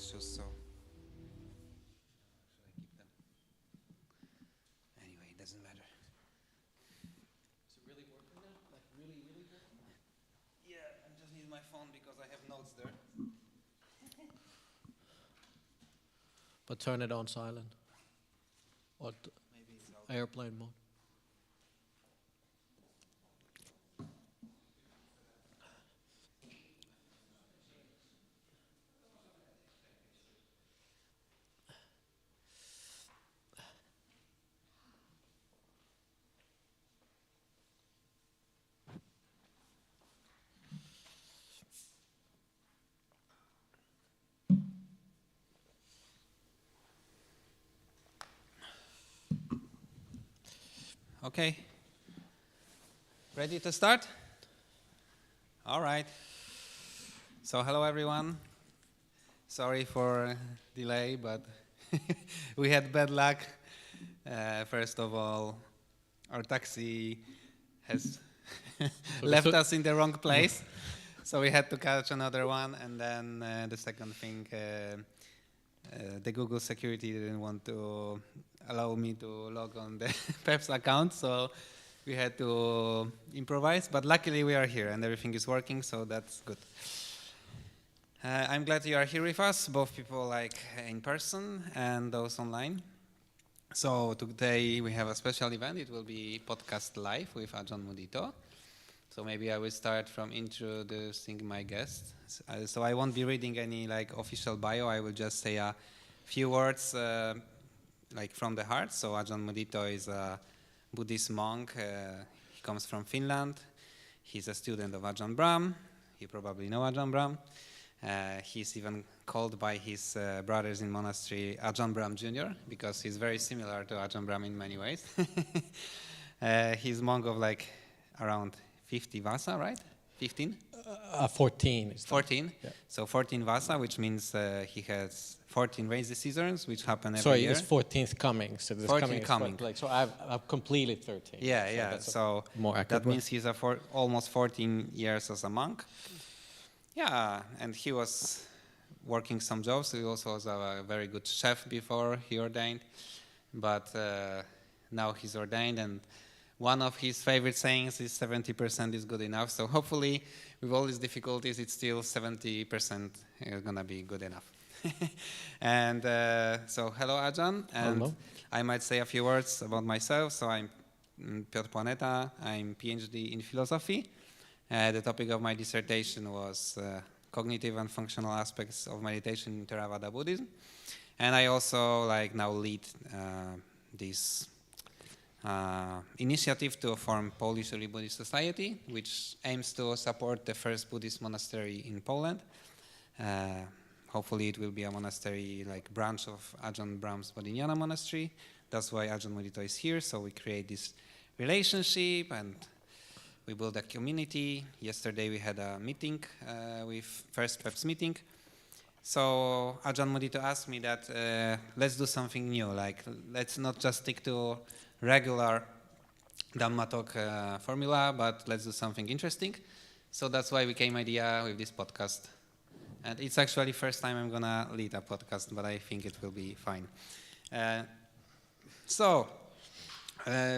these shoes, so should I keep them? Anyway, it doesn't matter. Is it really working now? Like really working? Yeah, I just need my phone because I have notes there. But turn it on silent. Or Maybe it's airplane mode. Okay. Ready to start? All right. So hello everyone. Sorry for delay, but we had bad luck. First of all, our taxi has left us in the wrong place, so we had to catch another one. And then the second thing, the Google security didn't want to allow me to log on the PEP's account, so we had to improvise. But luckily we are here and everything is working, so that's good. I'm glad you are here with us, both people like in person and those online. So today we have a special event. It will be podcast live with Ajahnem Mudito. So maybe I will start from introducing my guest. So I won't be reading any like official bio. I will just say a few words like from the heart. So Ajahnem Mudito is a Buddhist monk. He comes from Finland. He's a student of Ajahn Brahm. You probably know Ajahn Brahm. He's even called by his brothers in monastery Ajahn Brahm Jr. because he's very similar to Ajahn Brahm in many ways. He's monk of like around 50 vasa, right? 15? 14. 14. Yeah. So 14 vasa, which means he has 14 raising seasons, which happen every Sorry, year. it's 14th coming. So this 14th coming. Like, so I've completed 13. Yeah. So more that means he's almost 14 years as a monk. Yeah, and he was working some jobs. He also was a very good chef before he ordained, but now he's ordained, and one of his favorite sayings is 70% is good enough. So hopefully, with all these difficulties, it's still 70% is gonna be good enough. And so hello, Ajahn, and hello. I might say a few words about myself. So I'm Piotr Planeta. I'm PhD in philosophy. The topic of my dissertation was cognitive and functional aspects of meditation in Theravada Buddhism. And I also now lead this initiative to form Polish Early Buddhist Society, which aims to support the first Buddhist monastery in Poland. Hopefully it will be a monastery branch of Ajahn Brahm's Bodhinyana monastery. That's why Ajahn Mudito is here. So we create this relationship and we build a community. Yesterday we had a meeting with first PEPS meeting. So Ajahn Mudito asked me that let's do something new. Let's not just stick to regular Dhamma talk formula, but let's do something interesting. So that's why we came idea with this podcast. And it's actually first time I'm gonna lead a podcast, but I think it will be fine.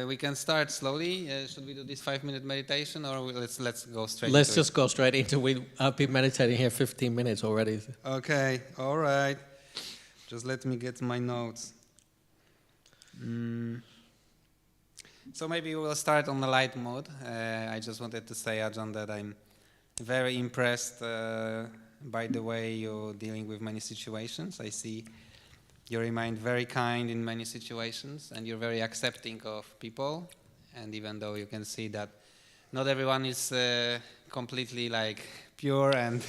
We can start slowly. Should we do this 5-minute meditation, or let's go straight? Let's just go straight into it. I've been meditating here 15 minutes already. Okay, all right. Just let me get my notes. So maybe we will start on the light mode. I just wanted to say, Ajahn, that I'm very impressed by the way you're dealing with many situations. I see you remain very kind in many situations, and you're very accepting of people. And even though you can see that not everyone is completely pure and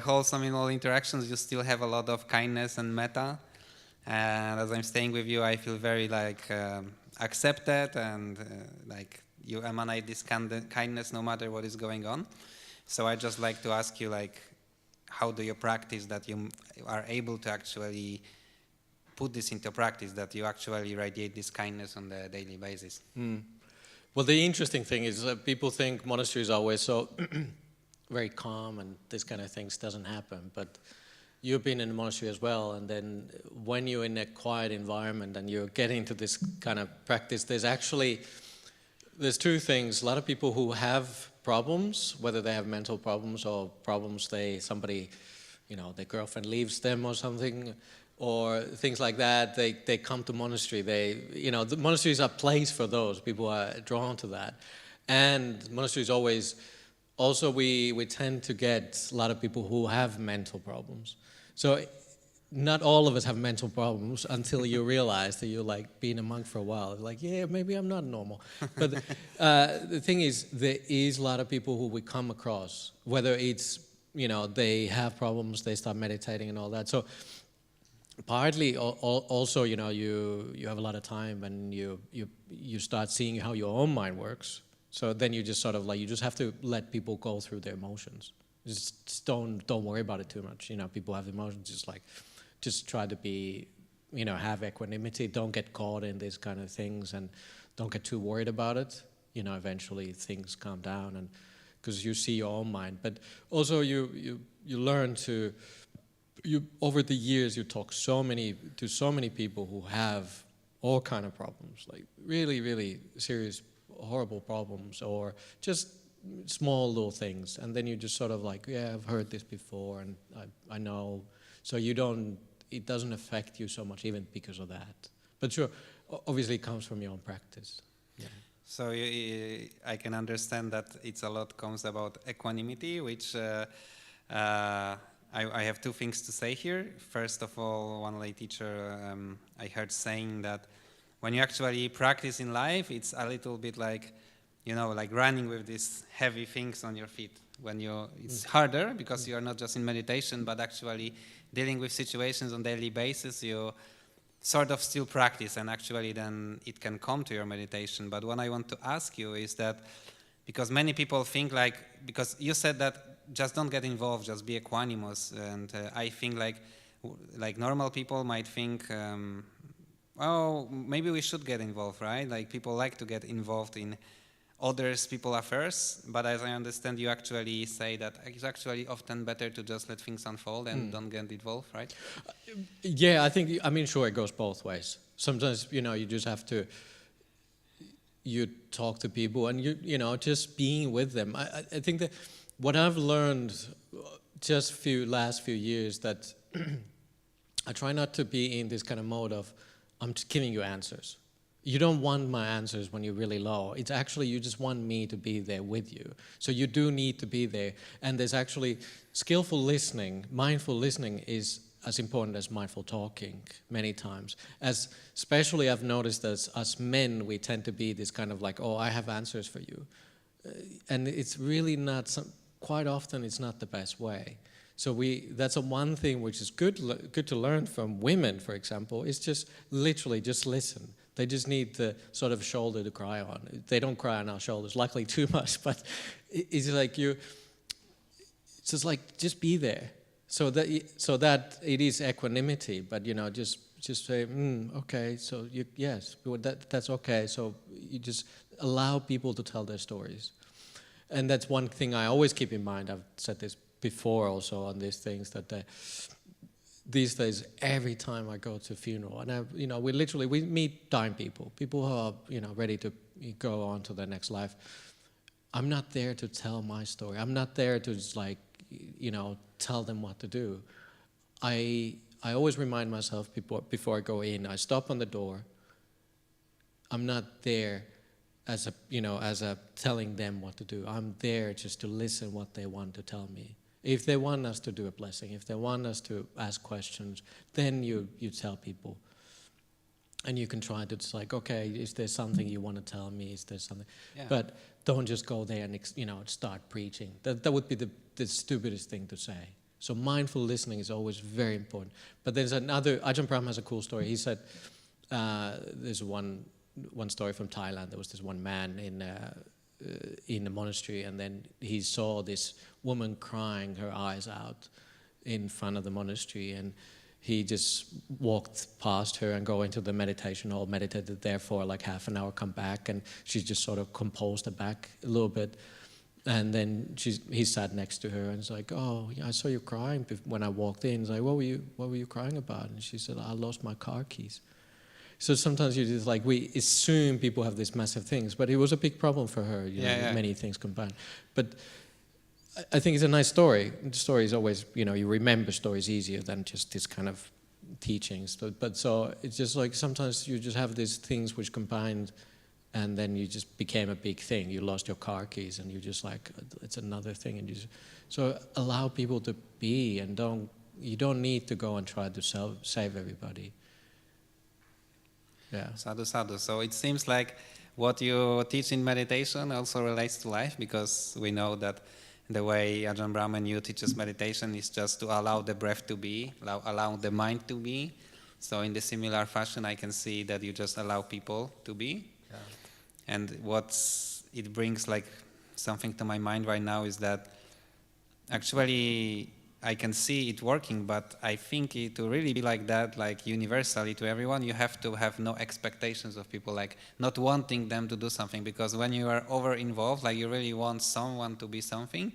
wholesome in all interactions, you still have a lot of kindness and metta. And as I'm staying with you, I feel very accepted, and you emanate this kindness no matter what is going on. So I just like to ask you, how do you practice that you are able to actually put this into practice, that you actually radiate this kindness on a daily basis? Well, the interesting thing is that people think monasteries are always so very calm and this kind of things doesn't happen. But you've been in a monastery as well, and then when you're in a quiet environment and you're getting to this kind of practice, there's two things. A lot of people who have problems, whether they have mental problems or problems somebody, their girlfriend leaves them or something, or things like that, they come to monastery. The monasteries are a place for those. People are drawn to that. And monasteries always, also we tend to get a lot of people who have mental problems. So not all of us have mental problems until you realize that you're like being a monk for a while. Like, yeah, maybe I'm not normal. But the thing is, there is a lot of people who we come across, whether it's, they have problems, they start meditating and all that. So partly also, you have a lot of time and you start seeing how your own mind works. So then you just sort of like, you just have to let people go through their emotions. Just don't worry about it too much. People have emotions, just try to be, have equanimity. Don't get caught in these kind of things and don't get too worried about it. Eventually things calm down, and because you see your own mind. But also you learn to, over the years you talk to so many people who have all kind of problems, like really, really serious, horrible problems, or just small little things, and then you just sort of like, yeah, I've heard this before, and I know, so it doesn't affect you so much even because of that. But sure, obviously it comes from your own practice. Yeah. So I can understand that it's a lot comes about equanimity, which I have two things to say here. First of all, one lay teacher I heard saying that when you actually practice in life, it's a little bit like, like running with these heavy things on your feet. It's harder because you are not just in meditation, but actually dealing with situations on daily basis, you sort of still practice, and actually then it can come to your meditation. But what I want to ask you is that, because many people think because you said that just don't get involved, just be equanimous, and I think like normal people might think, oh, maybe we should get involved, right? Like people like to get involved in people affairs, but as I understand, you actually say that it's actually often better to just let things unfold and don't get involved, right? Yeah, I mean, sure, it goes both ways. Sometimes, you just have to, you talk to people and just being with them. I think that what I've learned just last few years, that I try not to be in this kind of mode of, I'm just giving you answers. You don't want my answers when you're really low. It's actually, you just want me to be there with you. So you do need to be there. And there's actually skillful listening, mindful listening is as important as mindful talking many times. Especially I've noticed as us men, we tend to be this kind of like, oh, I have answers for you. And it's really not, quite often it's not the best way. So that's one thing which is good to learn from women, for example, is just literally just listen. They just need the sort of shoulder to cry on. They don't cry on our shoulders, luckily too much, but it's like it's just like, just be there. So that it is equanimity, but just say, okay, so yes, that's okay. So you just allow people to tell their stories. And that's one thing I always keep in mind. I've said this before also on these things, that these days, every time I go to a funeral, and we meet dying people who are ready to go on to their next life. I'm not there to tell my story. I'm not there to just tell them what to do. I always remind myself before I go in. I stop on the door. I'm not there as a telling them what to do. I'm there just to listen what they want to tell me. If they want us to do a blessing, if they want us to ask questions, then you tell people. And you can try to, it's like, okay, is there something you want to tell me? Is there something? Yeah. But don't just go there and start preaching. That would be the stupidest thing to say. So mindful listening is always very important. But there's another, Ajahn Brahm has a cool story. He said, there's one story from Thailand. There was this one man in the monastery, and then he saw this woman crying her eyes out in front of the monastery, and he just walked past her and go into the meditation hall, meditated there for like half an hour, come back, and she just sort of composed her back a little bit. And then he sat next to her and was like, "Oh, yeah, I saw you crying when I walked in." He's like, "What were you crying about?" And she said, "I lost my car keys." So sometimes you just like, we assume people have these massive things, but it was a big problem for her, many things combined. But I think it's a nice story. The story is always, you remember stories easier than just this kind of teachings. But so it's just like sometimes you just have these things which combined, and then you just became a big thing. You lost your car keys, and you just like, it's another thing. And so allow people to be, and you don't need to go and try to save everybody. Yeah. Sadhu, sadhu. So it seems like what you teach in meditation also relates to life, because we know that the way Ajahn Brahman you teaches meditation is just to allow the breath to be, allow the mind to be. So in the similar fashion, I can see that you just allow people to be. Yeah. And it brings like something to my mind right now is that actually I can see it working, but I think to really be like that, like universally to everyone, you have to have no expectations of people, like not wanting them to do something, because when you are over-involved, like you really want someone to be something,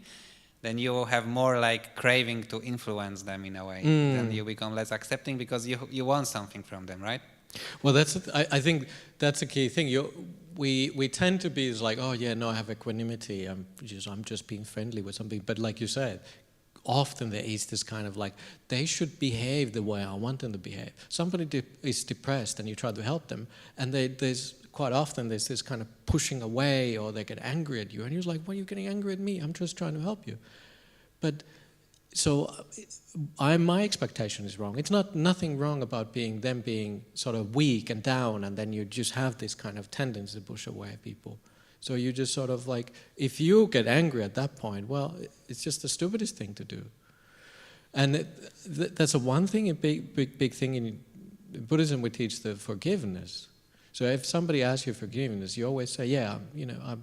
then you will have more like craving to influence them in a way. Then you become less accepting because you want something from them, right? Well, I think that's a key thing. We tend to be like, oh yeah, no, I have equanimity. I'm just being friendly with something. But like you said, often there is this kind of like, they should behave the way I want them to behave. Somebody is depressed and you try to help them, and there's quite often there's this kind of pushing away, or they get angry at you, and you're like, why are you getting angry at me? I'm just trying to help you. But so my expectation is wrong. It's nothing wrong about them being sort of weak and down, and then you just have this kind of tendency to push away people. So you just sort of like, if you get angry at that point, well, it's just the stupidest thing to do. And that's one thing, a big thing in Buddhism. We teach the forgiveness. So if somebody asks you forgiveness, you always say, yeah,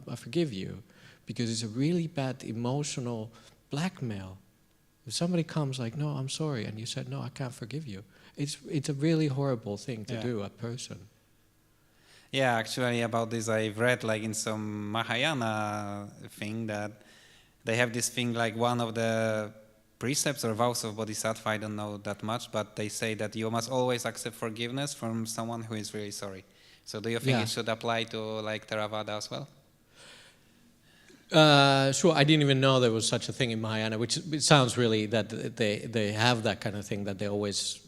I forgive you, because it's a really bad emotional blackmail. If somebody comes like, no, I'm sorry, and you said, no, I can't forgive you, it's a really horrible thing to do, a person. Yeah, actually about this I've read like in some Mahayana thing that they have this thing like one of the precepts or vows of Bodhisattva, I don't know that much, but they say that you must always accept forgiveness from someone who is really sorry. So do you think it should apply to like Theravada as well? Sure, I didn't even know there was such a thing in Mahayana, which it sounds really that they have that kind of thing, that they always,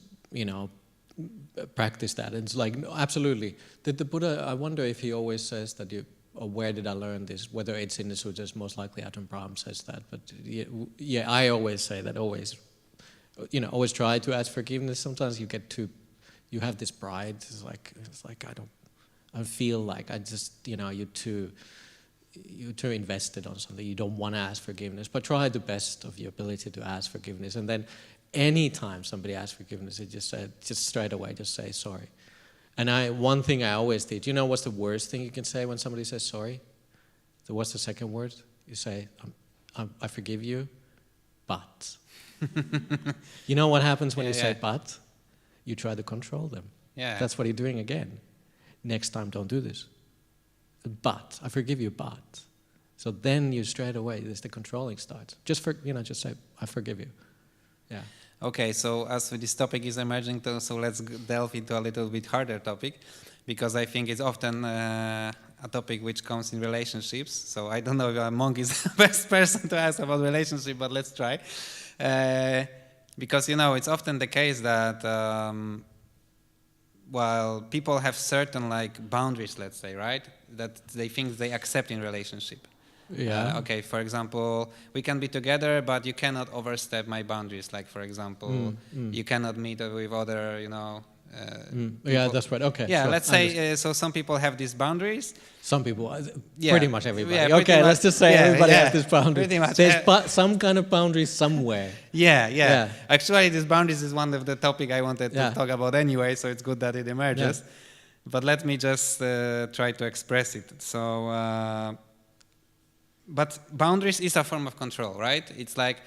practice that. And it's like, no, absolutely. Did the Buddha, I wonder if he always says that or where did I learn this? Whether it's in the sutras, most likely Ajahn Brahm says that. But yeah, I always say that, always try to ask forgiveness. Sometimes you have this pride. It's like I feel like I just, you're too invested on something. You don't want to ask forgiveness, but try the best of your ability to ask forgiveness. And then anytime somebody asks forgiveness, just straight away, just say sorry. And one thing I always did, what's the worst thing you can say when somebody says sorry? So what's the second word? You say, I forgive you, but. You know what happens when you say but? You try to control them. Yeah. That's what you're doing again. Next time, don't do this. But, I forgive you, but. So then you straight away, the controlling starts. Just say, I forgive you. Yeah. Okay, so as this topic is emerging, so let's delve into a little bit harder topic, because I think it's often a topic which comes in relationships. So I don't know if a monk is the best person to ask about relationship, but let's try. Because, it's often the case that while people have certain like boundaries, let's say, right, that they think they accept in relationship. Yeah. Okay, for example, we can be together, but you cannot overstep my boundaries. Like, for example, you cannot meet with other, Yeah, that's right. Okay. Yeah, sure. let's say, so some people have these boundaries. Some people, pretty much everybody. Yeah, okay, let's just say everybody has this boundary. Pretty much. There's some kind of boundaries somewhere. Yeah. Actually, these boundaries is one of the topic I wanted to talk about anyway, so it's good that it emerges. Yeah. But let me just try to express it. So... But boundaries is a form of control, right? It's like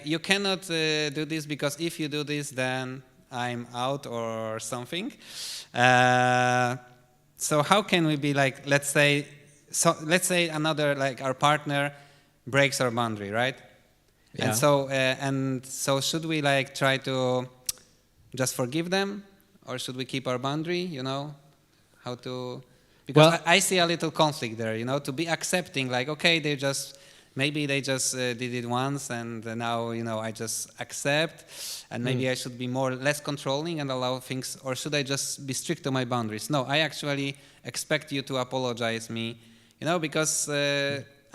you cannot do this because if you do this, then I'm out or something. So how can we be like, let's say another, like our partner breaks our boundary, right? Yeah. And so should we like try to just forgive them, or should we keep our boundary? You know, how to? Because Well, I see a little conflict there. You know, to be accepting, like, okay, maybe they just did it once, and now I just accept, and maybe I should be less controlling and allow things, or should I just be strict to my boundaries? No, I actually expect you to apologize me, because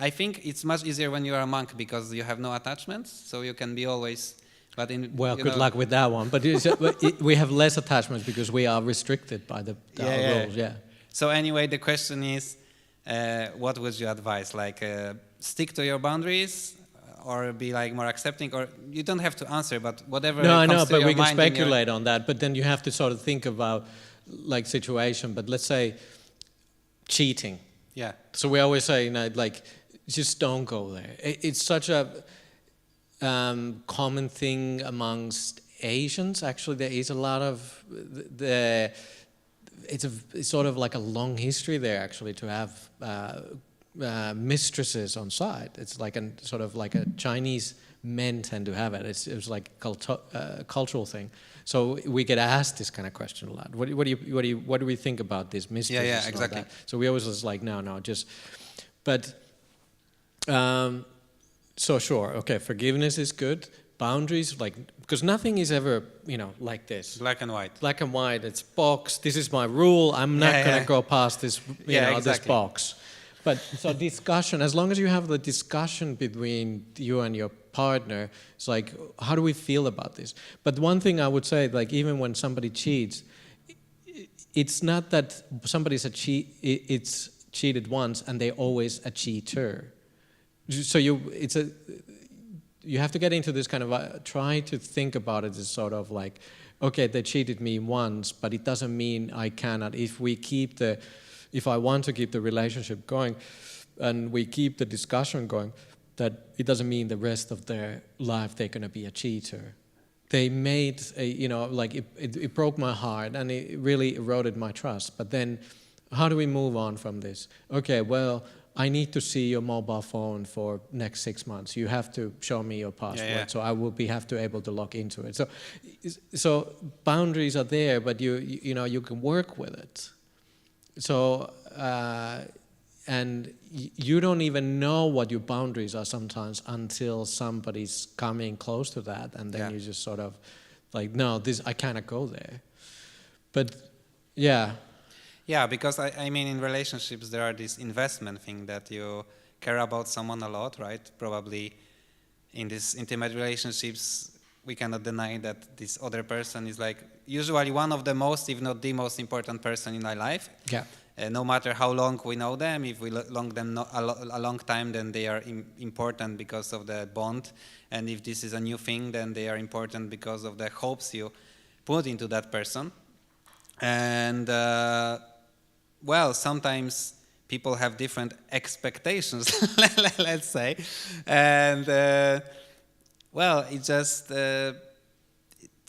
I think it's much easier when you are a monk because you have no attachments, so you can be always. But good luck with that one. But we have less attachments because we are restricted by the rules. Yeah. So anyway, the question is, what would you advise? Like, stick to your boundaries, or be like more accepting? Or you don't have to answer, but whatever. No, I comes know, to but your we can mind speculate on that. But then you have to sort of think about like situation. But let's say cheating. Yeah. So we always say, like, just don't go there. It's such a common thing amongst Asians. Actually, there is a lot of it's sort of like a long history there actually to have mistresses on side. It's like sort of like a Chinese men tend to have it. It's like a cultural thing. So we get asked this kind of question a lot. What do we think about this mistresses? Yeah, exactly. So we always was like, no, just. But so sure, okay, forgiveness is good. Boundaries, like, because nothing is ever, like this. Black and white. Black and white. It's box. This is my rule. I'm not going to go past this, exactly. this box. But so discussion, as long as you have the discussion between you and your partner, it's like, how do we feel about this? But one thing I would say, like, even when somebody cheats, it's not that somebody's it's cheated once and they're always a cheater. So you have to get into this kind of try to think about it as sort of like, okay, they cheated me once, but it doesn't mean I cannot. If I want to keep the relationship going, and we keep the discussion going, that it doesn't mean the rest of their life they're going to be a cheater. They made it broke my heart and it really eroded my trust. But then, how do we move on from this? Okay, well, I need to see your mobile phone for next 6 months. You have to show me your password, so I will have to able to log into it. So boundaries are there, but you can work with it. So and you don't even know what your boundaries are sometimes until somebody's coming close to that, and then you just sort of like, no, I cannot go there. But yeah. Yeah, because I mean, in relationships, there are this investment thing that you care about someone a lot, right? Probably in these intimate relationships, we cannot deny that this other person is like usually one of the most, if not the most important person in our life. Yeah. No matter how long we know them, if we know them a long time, then they are important because of the bond. And if this is a new thing, then they are important because of the hopes you put into that person. And well, sometimes people have different expectations, let's say. And well, it just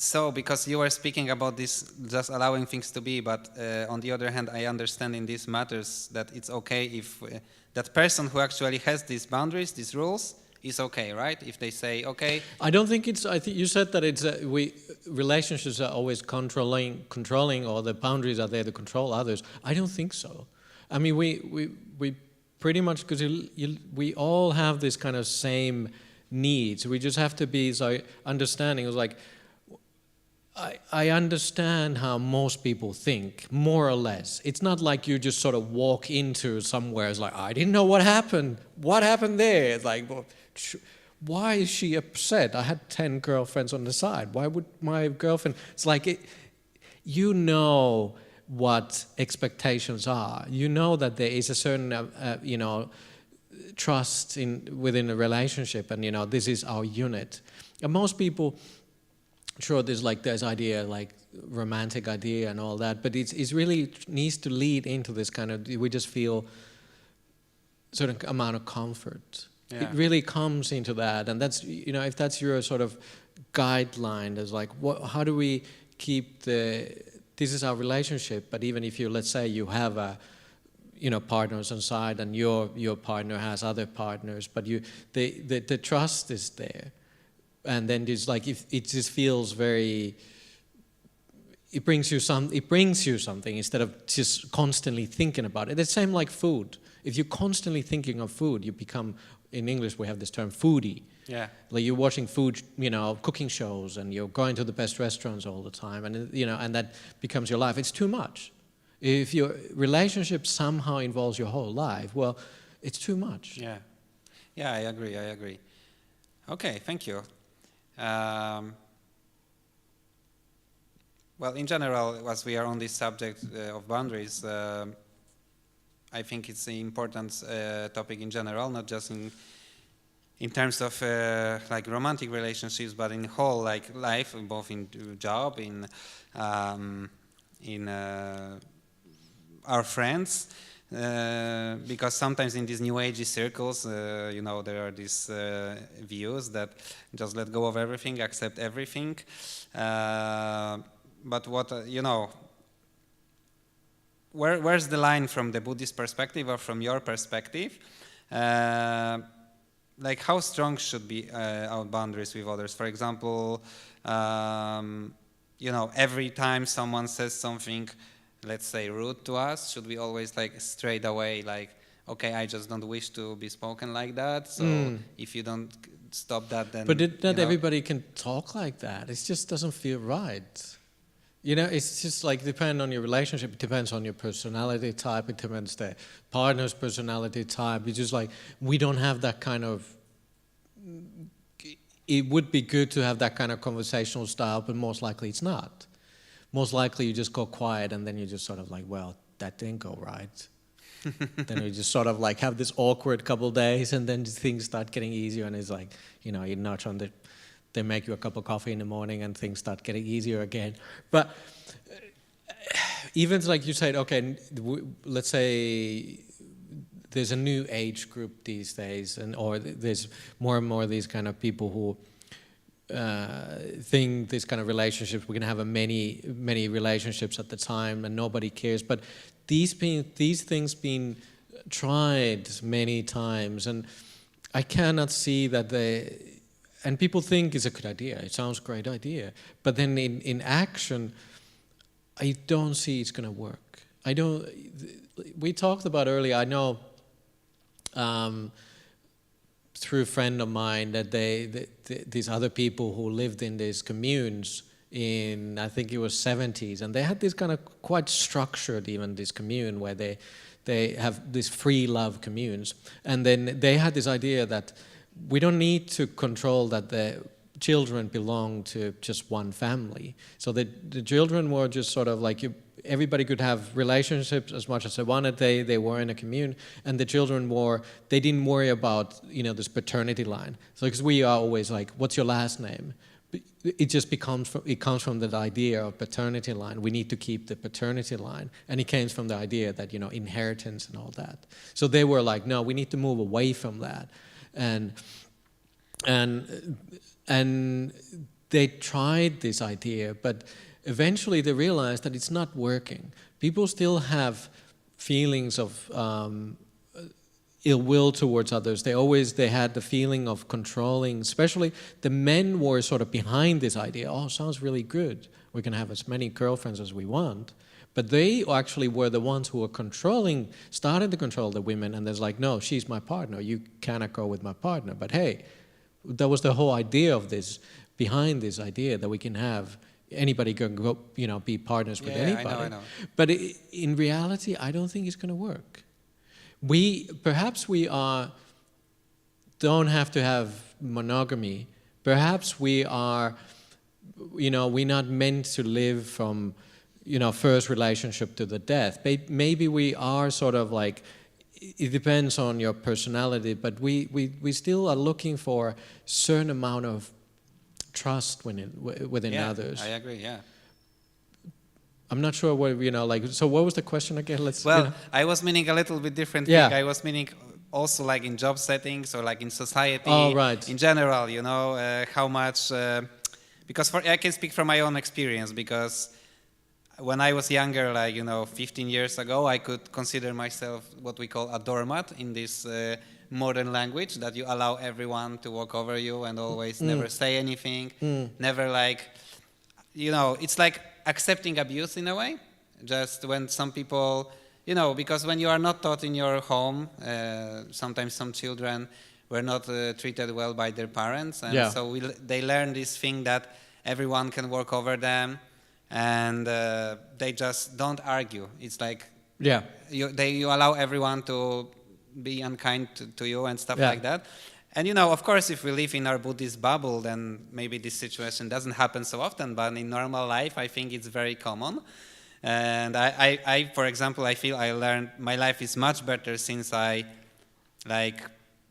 so because you were speaking about this, just allowing things to be, but on the other hand, I understand in these matters that it's okay if that person who actually has these boundaries, these rules, is okay, right? If they say okay. I don't think it's. I think you said that it's relationships are always controlling, or the boundaries are there to control others. I don't think so. I mean, we pretty much, because we all have this kind of same needs. We just have to be understanding. It was like, I understand how most people think, more or less. It's not like you just sort of walk into somewhere. It's like, I didn't know what happened. What happened there? It's like, well, why is she upset? I had 10 girlfriends on the side. Why would my girlfriend? It's like, you know what expectations are. You know that there is a certain, trust within a relationship, and this is our unit. And most people. Sure, there's this idea, like romantic idea and all that, but it's really needs to lead into this kind of, we just feel certain amount of comfort. Yeah. It really comes into that, and that's, if that's your sort of guideline, there's like, how do we keep this is our relationship, but even if you, let's say you have partners on side, and your partner has other partners, but the trust is there, and then it's like if it just feels very. It brings you something instead of just constantly thinking about it. It's the same like food. If you're constantly thinking of food, you become. In English, we have this term foodie. Yeah. Like you're watching food, cooking shows, and you're going to the best restaurants all the time, and and that becomes your life. It's too much. If your relationship somehow involves your whole life, well, it's too much. Yeah. Yeah, I agree. Okay, thank you. Well, in general, as we are on this subject of boundaries, I think it's an important topic in general, not just in terms of like romantic relationships, but in whole like life, both in job, in our friends, because sometimes in these new age circles, there are these views that just let go of everything, accept everything, but what where's the line from the Buddhist perspective or from your perspective? Like how strong should be our boundaries with others? For example, every time someone says something, let's say rude to us, should we always like straight away like, okay, I just don't wish to be spoken like that. So if you don't stop that, then. But not everybody can talk like that. It just doesn't feel right. It's just like depend on your relationship. It depends on your personality type. It depends the partner's personality type. It's just like we don't have that kind of. It would be good to have that kind of conversational style, but most likely it's not. Most likely you just go quiet and then you just sort of like, well, that didn't go right. Then you just sort of like have this awkward couple days, and then things start getting easier, and it's like you notch on the. They make you a cup of coffee in the morning and things start getting easier again. But even like you said, okay, let's say there's a new age group these days, or there's more and more of these kind of people who think this kind of relationships, we can have many relationships at the time and nobody cares. But these things being tried many times, and I cannot see that and people think it's a good idea. It sounds a great idea. But then in action, I don't see it's going to work. We talked about earlier, I know through a friend of mine that these other people who lived in these communes in, I think it was 70s, and they had this kind of quite structured even this commune where they have these free love communes. And then they had this idea that we don't need to control that the children belong to just one family. So the children were just sort of like everybody could have relationships as much as they wanted. They were in a commune, and the children they didn't worry about this paternity line. So because we are always like, what's your last name? It just comes from the idea of paternity line. We need to keep the paternity line, and it came from the idea that inheritance and all that. So they were like, no, we need to move away from that. And they tried this idea, but eventually they realized that it's not working. People still have feelings of ill will towards others. They had the feeling of controlling, especially the men were sort of behind this idea. Oh, sounds really good. We can have as many girlfriends as we want. But they actually were the ones who were started to control the women, and there's like, no, she's my partner. You cannot go with my partner. But hey, that was the whole idea of this, behind this idea that we can have, anybody can go, be partners with anybody. I know. But in reality, I don't think it's going to work. Perhaps we don't have to have monogamy. Perhaps we are, we're not meant to live from, first relationship to the death. Maybe we are sort of like, it depends on your personality, but we still are looking for a certain amount of trust within others. I agree, yeah. I'm not sure what, so what was the question again? I was meaning a little bit different thing. I was meaning also like in job settings or like in society. Oh, right. In general, how much, because I can speak from my own experience, because when I was younger, like, 15 years ago, I could consider myself what we call a doormat in this modern language, that you allow everyone to walk over you and always never say anything, never like, it's like accepting abuse in a way. Just when some people, because when you are not taught in your home, sometimes some children were not treated well by their parents, and so they learn this thing that everyone can walk over them, and they just don't argue. It's like you allow everyone to be unkind to you and stuff like that. And of course, if we live in our Buddhist bubble, then maybe this situation doesn't happen so often, but in normal life, I think it's very common. And I for example, I feel I learned my life is much better since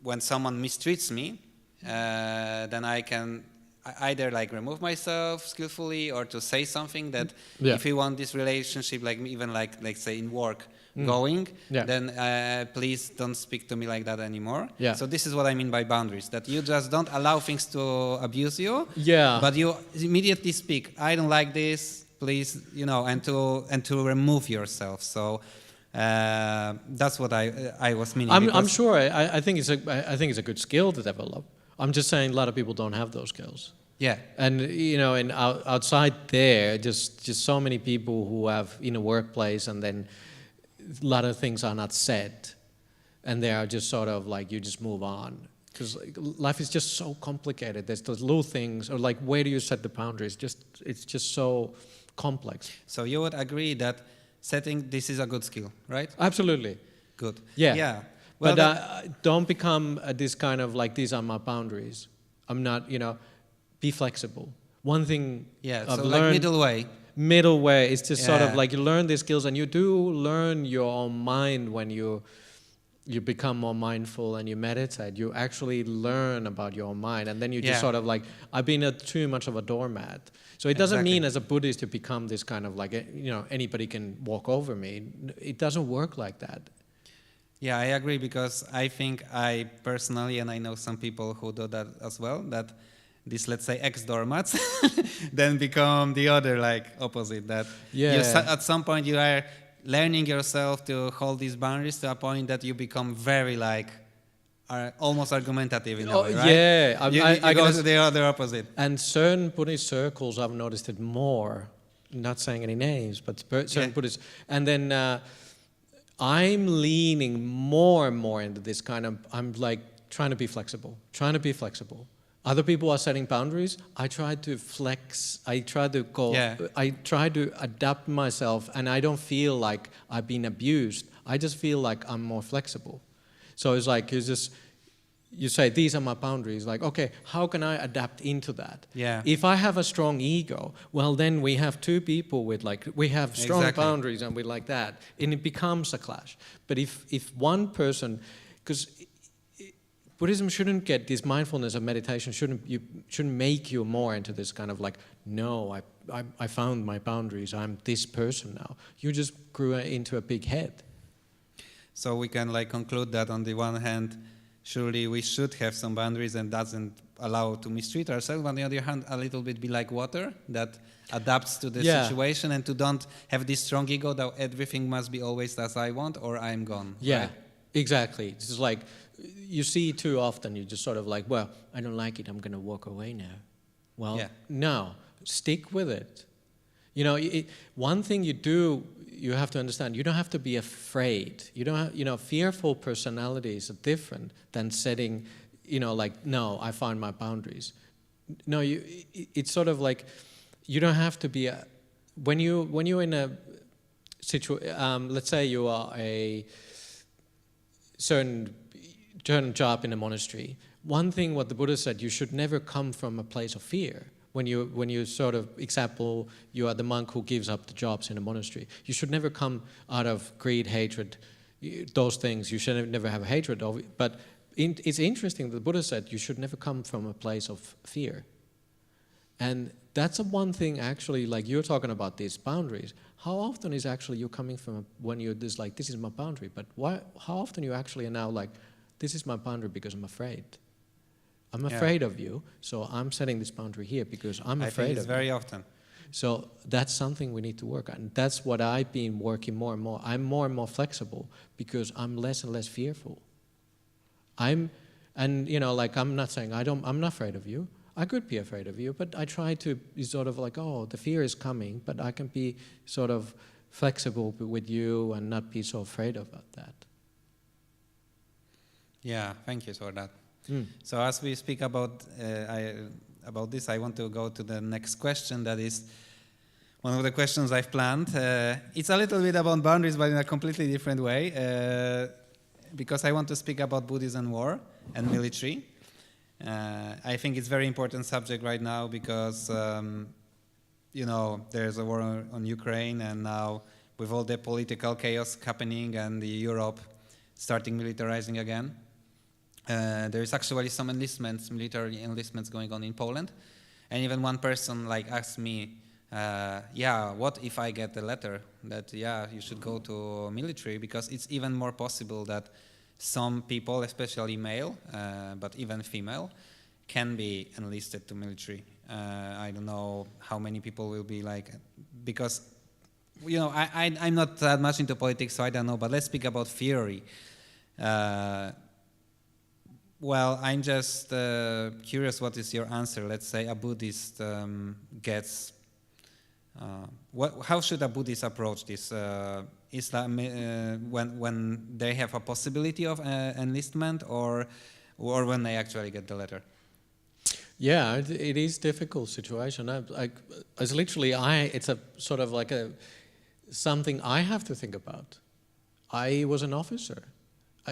when someone mistreats me, then I can either remove myself skillfully or to say something that if you want this relationship, even say in work, going, then please don't speak to me like that anymore. So this is what I mean by boundaries, that you just don't allow things to abuse you, but you immediately speak, I don't like this, please, and to remove yourself. So that's what I was meaning. I'm sure. I think it's a good skill to develop. I'm just saying a lot of people don't have those skills. And and outside there, just so many people who have in a workplace, and then a lot of things are not said, and they are just sort of you just move on, because life is just so complicated. There's those little things, or where do you set the boundaries? It's just so complex. So you would agree that setting this is a good skill, right? Absolutely. Good. Yeah. Well, but don't become this kind of these are my boundaries. I'm not, be flexible. One thing I've learned, middle way is just sort of you learn these skills, and you do learn your own mind when you become more mindful and you meditate. You actually learn about your own mind, and then you just sort of I've been too much of a doormat. So it doesn't mean as a Buddhist to become this kind of anybody can walk over me. It doesn't work like that. Yeah, I agree, because I think I personally, and I know some people who do that as well, that these, let's say, ex-doormats then become the other opposite, that at some point you are learning yourself to hold these boundaries to a point that you become very are almost argumentative in a way, right? You go to the other opposite. And certain Buddhist circles, I've noticed it more, not saying any names, but certain Buddhist, and then I'm leaning more and more into this kind of, I'm trying to be flexible. Other people are setting boundaries. I try to flex. I try to go. I try to adapt myself, and I don't feel like I've been abused. I just feel like I'm more flexible. So it's you say, these are my boundaries. Okay, how can I adapt into that? If I have a strong ego, well, then we have two people with we have strong boundaries, and we like that, and it becomes a clash. But if one person, because Buddhism shouldn't get this mindfulness of meditation, shouldn't make you more into this kind of no, I found my boundaries, I'm this person now. You just grew into a big head. So we can conclude that on the one hand, surely we should have some boundaries and doesn't allow to mistreat ourselves. On the other hand, a little bit be like water that adapts to the situation, and to don't have this strong ego that everything must be always as I want or I'm gone. Right? Exactly. It's just you see too often, you just sort of well, I don't like it, I'm going to walk away now. Well, no, stick with it. One thing you have to understand, you don't have to be afraid. You don't have, fearful personalities are different than setting, no, I find my boundaries. No, it's sort of you don't have to be when you're in a situation, let's say you are a certain job in a monastery. One thing what the Buddha said, you should never come from a place of fear. When you sort of, example, you are the monk who gives up the jobs in a monastery. You should never come out of greed, hatred, those things. You should never have hatred of it. But it's interesting that the Buddha said you should never come from a place of fear. And that's one thing actually, you're talking about these boundaries. How often is actually you coming from when you're this is my boundary, but how often you actually are now this is my boundary because I'm afraid. I'm afraid of you, so I'm setting this boundary here because I'm afraid of you. Very often. So that's something we need to work on. That's what I've been working more and more. I'm more and more flexible because I'm less and less fearful. I'm not saying I'm not afraid of you. I could be afraid of you, but I try to be sort of like, oh, the fear is coming, but I can be sort of flexible with you and not be so afraid about that. Yeah, thank you for that. So as we speak about this, I want to go to the next question. That is one of the questions I've planned. It's a little bit about boundaries, but in a completely different way, because I want to speak about Buddhism, war, and military. I think it's a very important subject right now because, there's a war on Ukraine, and now with all the political chaos happening and Europe starting militarizing again, there is actually some military enlistments going on in Poland. And even one person asked me, what if I get a letter that, you should go to military, because it's even more possible that some people, especially male, but even female, can be enlisted to military. I don't know how many people will be because, I'm not that much into politics, so I don't know, but let's speak about theory. Well, I'm just curious, what is your answer? Let's say a Buddhist gets... how should a Buddhist approach this Islam when they have a possibility of enlistment, or when they actually get the letter? Yeah, it is a difficult situation. It's a sort of like something I have to think about. I was an officer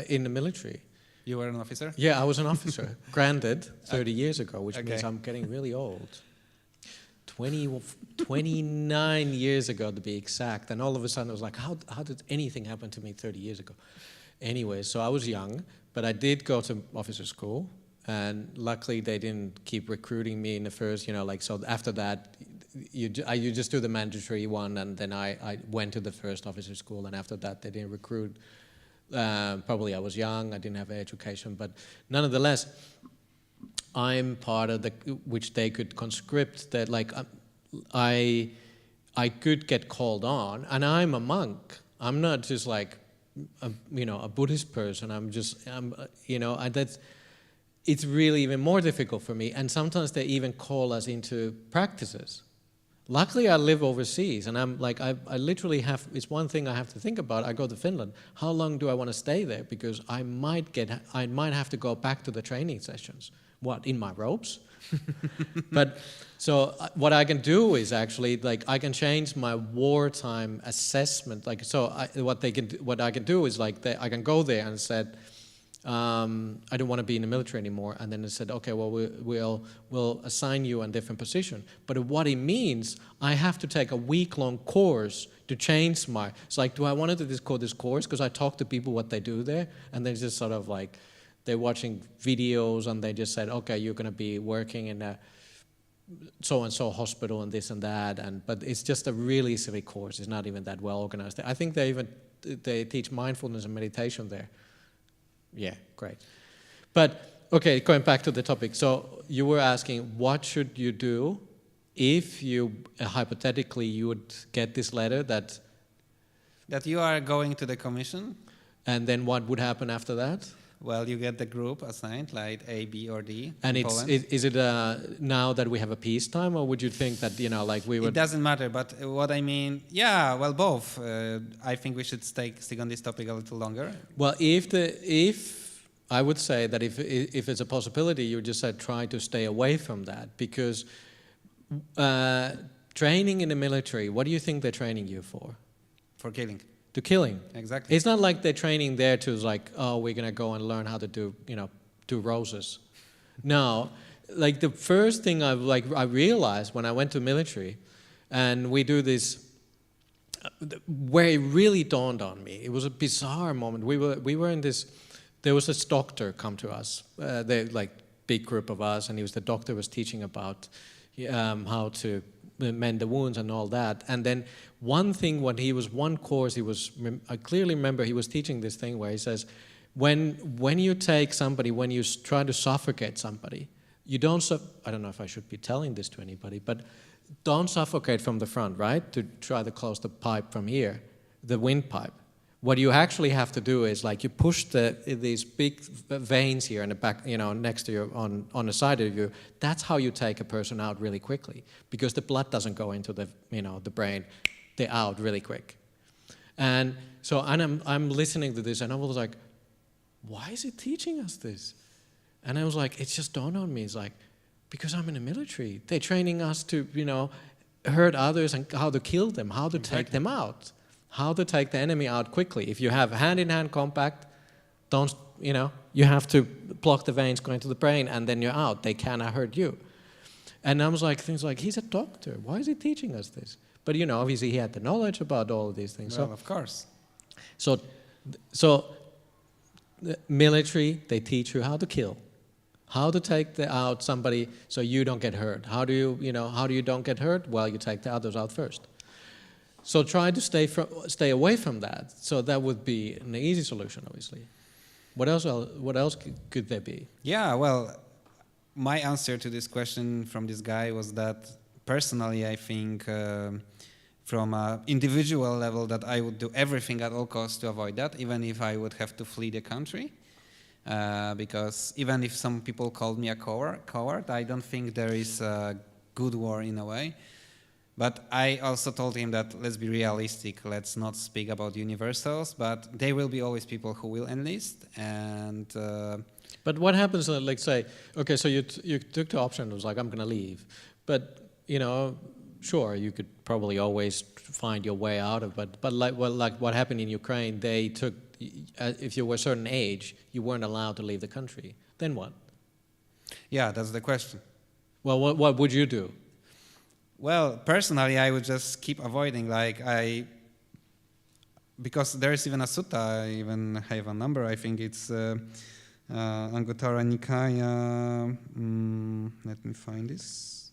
in the military. You were an officer? Yeah, I was an officer, granted 30 years ago, which means I'm getting really old. 29 years ago, to be exact. And all of a sudden, I was like, how did anything happen to me 30 years ago? Anyway, so I was young, but I did go to officer school. And luckily, they didn't keep recruiting me in the first, so after that, you just do the mandatory one. And then I went to the first officer school. And after that, they didn't recruit. Probably I was young, I didn't have education. But nonetheless, I'm part of which they could conscript, that I could get called on, and I'm a monk. I'm not just a Buddhist person. It's really even more difficult for me. And sometimes they even call us into practices. Luckily, I live overseas, and I'm I literally have. It's one thing I have to think about. I go to Finland. How long do I want to stay there? Because I might have to go back to the training sessions. What, in my robes? But so what I can do is actually I can change my wartime assessment. What I can do is I can go there and said, I don't want to be in the military anymore. And then they said, okay, well, we'll assign you a different position. But what it means, I have to take a week-long course to change my... It's do I want to do this course? Because I talk to people what they do there, and they're just sort of they're watching videos, and they just said, okay, you're going to be working in a so-and-so hospital and this and that. But it's just a really silly course. It's not even that well organized. I think they teach mindfulness and meditation there. Yeah, great. But, okay, going back to the topic. So you were asking, what should you do if hypothetically, you would get this letter that you are going to the commission? And then what would happen after that? Well, you get the group assigned, like A, B, or D. And is it now that we have a peacetime, or would you think that, we would... It doesn't matter, but what I mean, both. I think we should stick on this topic a little longer. Well, if I would say that if it's a possibility, you just said try to stay away from that, because training in the military, what do you think they're training you for? For killing. To killing. Exactly. It's not like they're training there to we're going to go and learn how to do roses. No, the first thing I realized when I went to military, and we do this, where it really dawned on me, it was a bizarre moment. We were in this, there was this doctor come to us, big group of us, and the doctor was teaching about how to mend the wounds and all that. And then one thing, one course, I clearly remember he was teaching this thing where he says, when you take somebody, when you try to suffocate somebody, you don't, I don't know if I should be telling this to anybody, but don't suffocate from the front, right? To try to close the pipe from here, the windpipe. What you actually have to do is like you push these big veins here in the back, you know, next to you on the side of you. That's how you take a person out really quickly, because the blood doesn't go into the, you know, the brain. They're out really quick. And so I'm listening to this and I was like, why is it teaching us this? And I was like, it just dawned on me. It's like, because I'm in the military. They're training us to, you know, hurt others and how to kill them, how to take them out. How to take the enemy out quickly. If you have hand-in-hand combat, don't, you know, you have to block the veins going to the brain and then you're out. They cannot hurt you. And I was like, things like, he's a doctor. Why is he teaching us this? But, you know, obviously he had the knowledge about all of these things. Well, of course. So the military, they teach you how to kill. How to take out somebody so you don't get hurt. How do you don't get hurt? Well, you take the others out first. So try to stay away from that. So that would be an easy solution, obviously. What else could there be? Yeah, well, my answer to this question from this guy was that personally, I think from an individual level that I would do everything at all costs to avoid that, even if I would have to flee the country. Because even if some people called me a coward, I don't think there is a good war in a way. But I also told him that let's be realistic, let's not speak about universals, but there will be always people who will enlist. And but what happens, like say, okay, so you took the option, it was like, I'm going to leave. But, you know, sure, you could probably always find your way out of it. But like what happened in Ukraine, they took, if you were a certain age, you weren't allowed to leave the country. Then what? Yeah, that's the question. Well, what would you do? Well, personally, I would just keep avoiding, because there is even a sutta, I even have a number, I think it's Anguttara Nikaya, let me find this.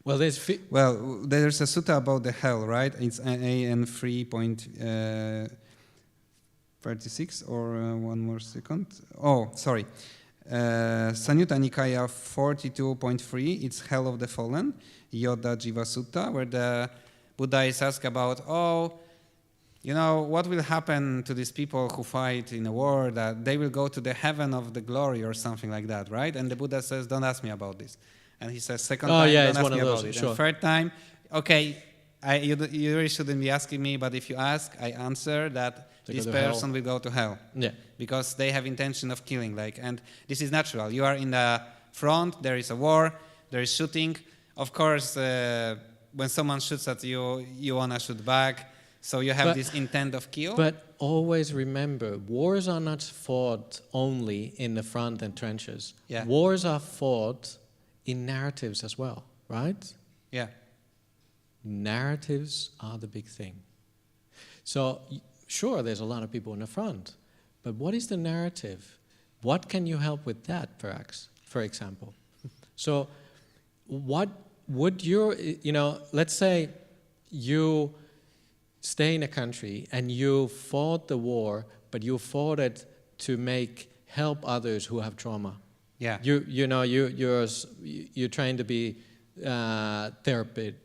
Well, there's a sutta about the hell, right? It's AN 3.36, or one more second. Oh, sorry. Sanyutta Nikaya 42.3, it's Hell of the Fallen, Yoda Jiva Sutta, where the Buddha is asked about, what will happen to these people who fight in a war, that they will go to the heaven of the glory or something like that, right? And the Buddha says, don't ask me about this. And he says, second time, don't ask me about it. Sure. And third time, okay, you really shouldn't be asking me, but if you ask, I answer that this person will go to hell. Yeah. Because they have intention of killing. And this is natural. You are in the front, there is a war, there is shooting. Of course, when someone shoots at you, you want to shoot back. So you have this intent of kill. But always remember, wars are not fought only in the front and trenches. Yeah. Wars are fought in narratives as well, right? Yeah. Narratives are the big thing. So, sure, there's a lot of people in the front, but what is the narrative? What can you help with that, perhaps, for example? So, what would let's say you stay in a country and you fought the war, but you fought it to help others who have trauma. Yeah. You're trying to be therapy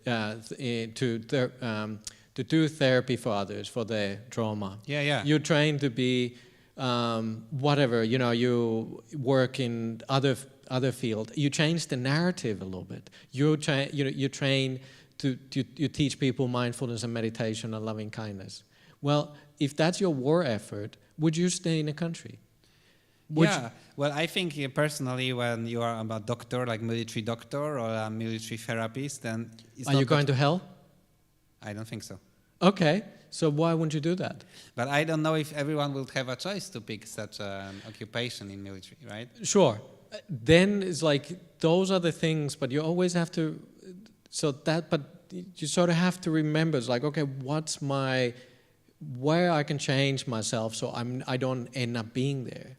to do therapy for others for their trauma. Yeah. You're trying to be whatever. You work in other field. You change the narrative a little bit. You train to teach people mindfulness and meditation and loving kindness. Well, if that's your war effort, would you stay in a country? Well, I think personally, when you are a doctor, like military doctor or a military therapist, then are you going to hell? I don't think so. Okay, so why wouldn't you do that? But I don't know if everyone will have a choice to pick such an occupation in military, right? Sure. Then it's like those are the things, but you always have to. But you sort of have to remember. It's like, okay, where I can change myself so I don't end up being there.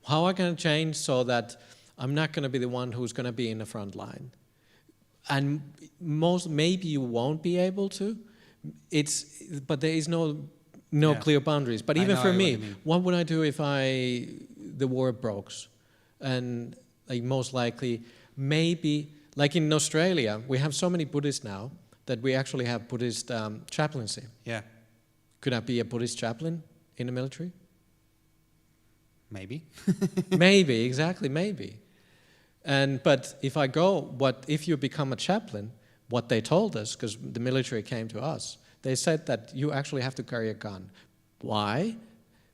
How I can change so that I'm not going to be the one who's going to be in the front line. And maybe you won't be able to. But there is no clear boundaries. But even for me, what would I do if the war broke? And like most likely, maybe, like in Australia, we have so many Buddhists now that we actually have Buddhist chaplaincy. Yeah, Could I be a Buddhist chaplain in the military? maybe. Maybe, exactly, maybe. But if you become a chaplain, what they told us, because the military came to us, they said that you actually have to carry a gun. Why?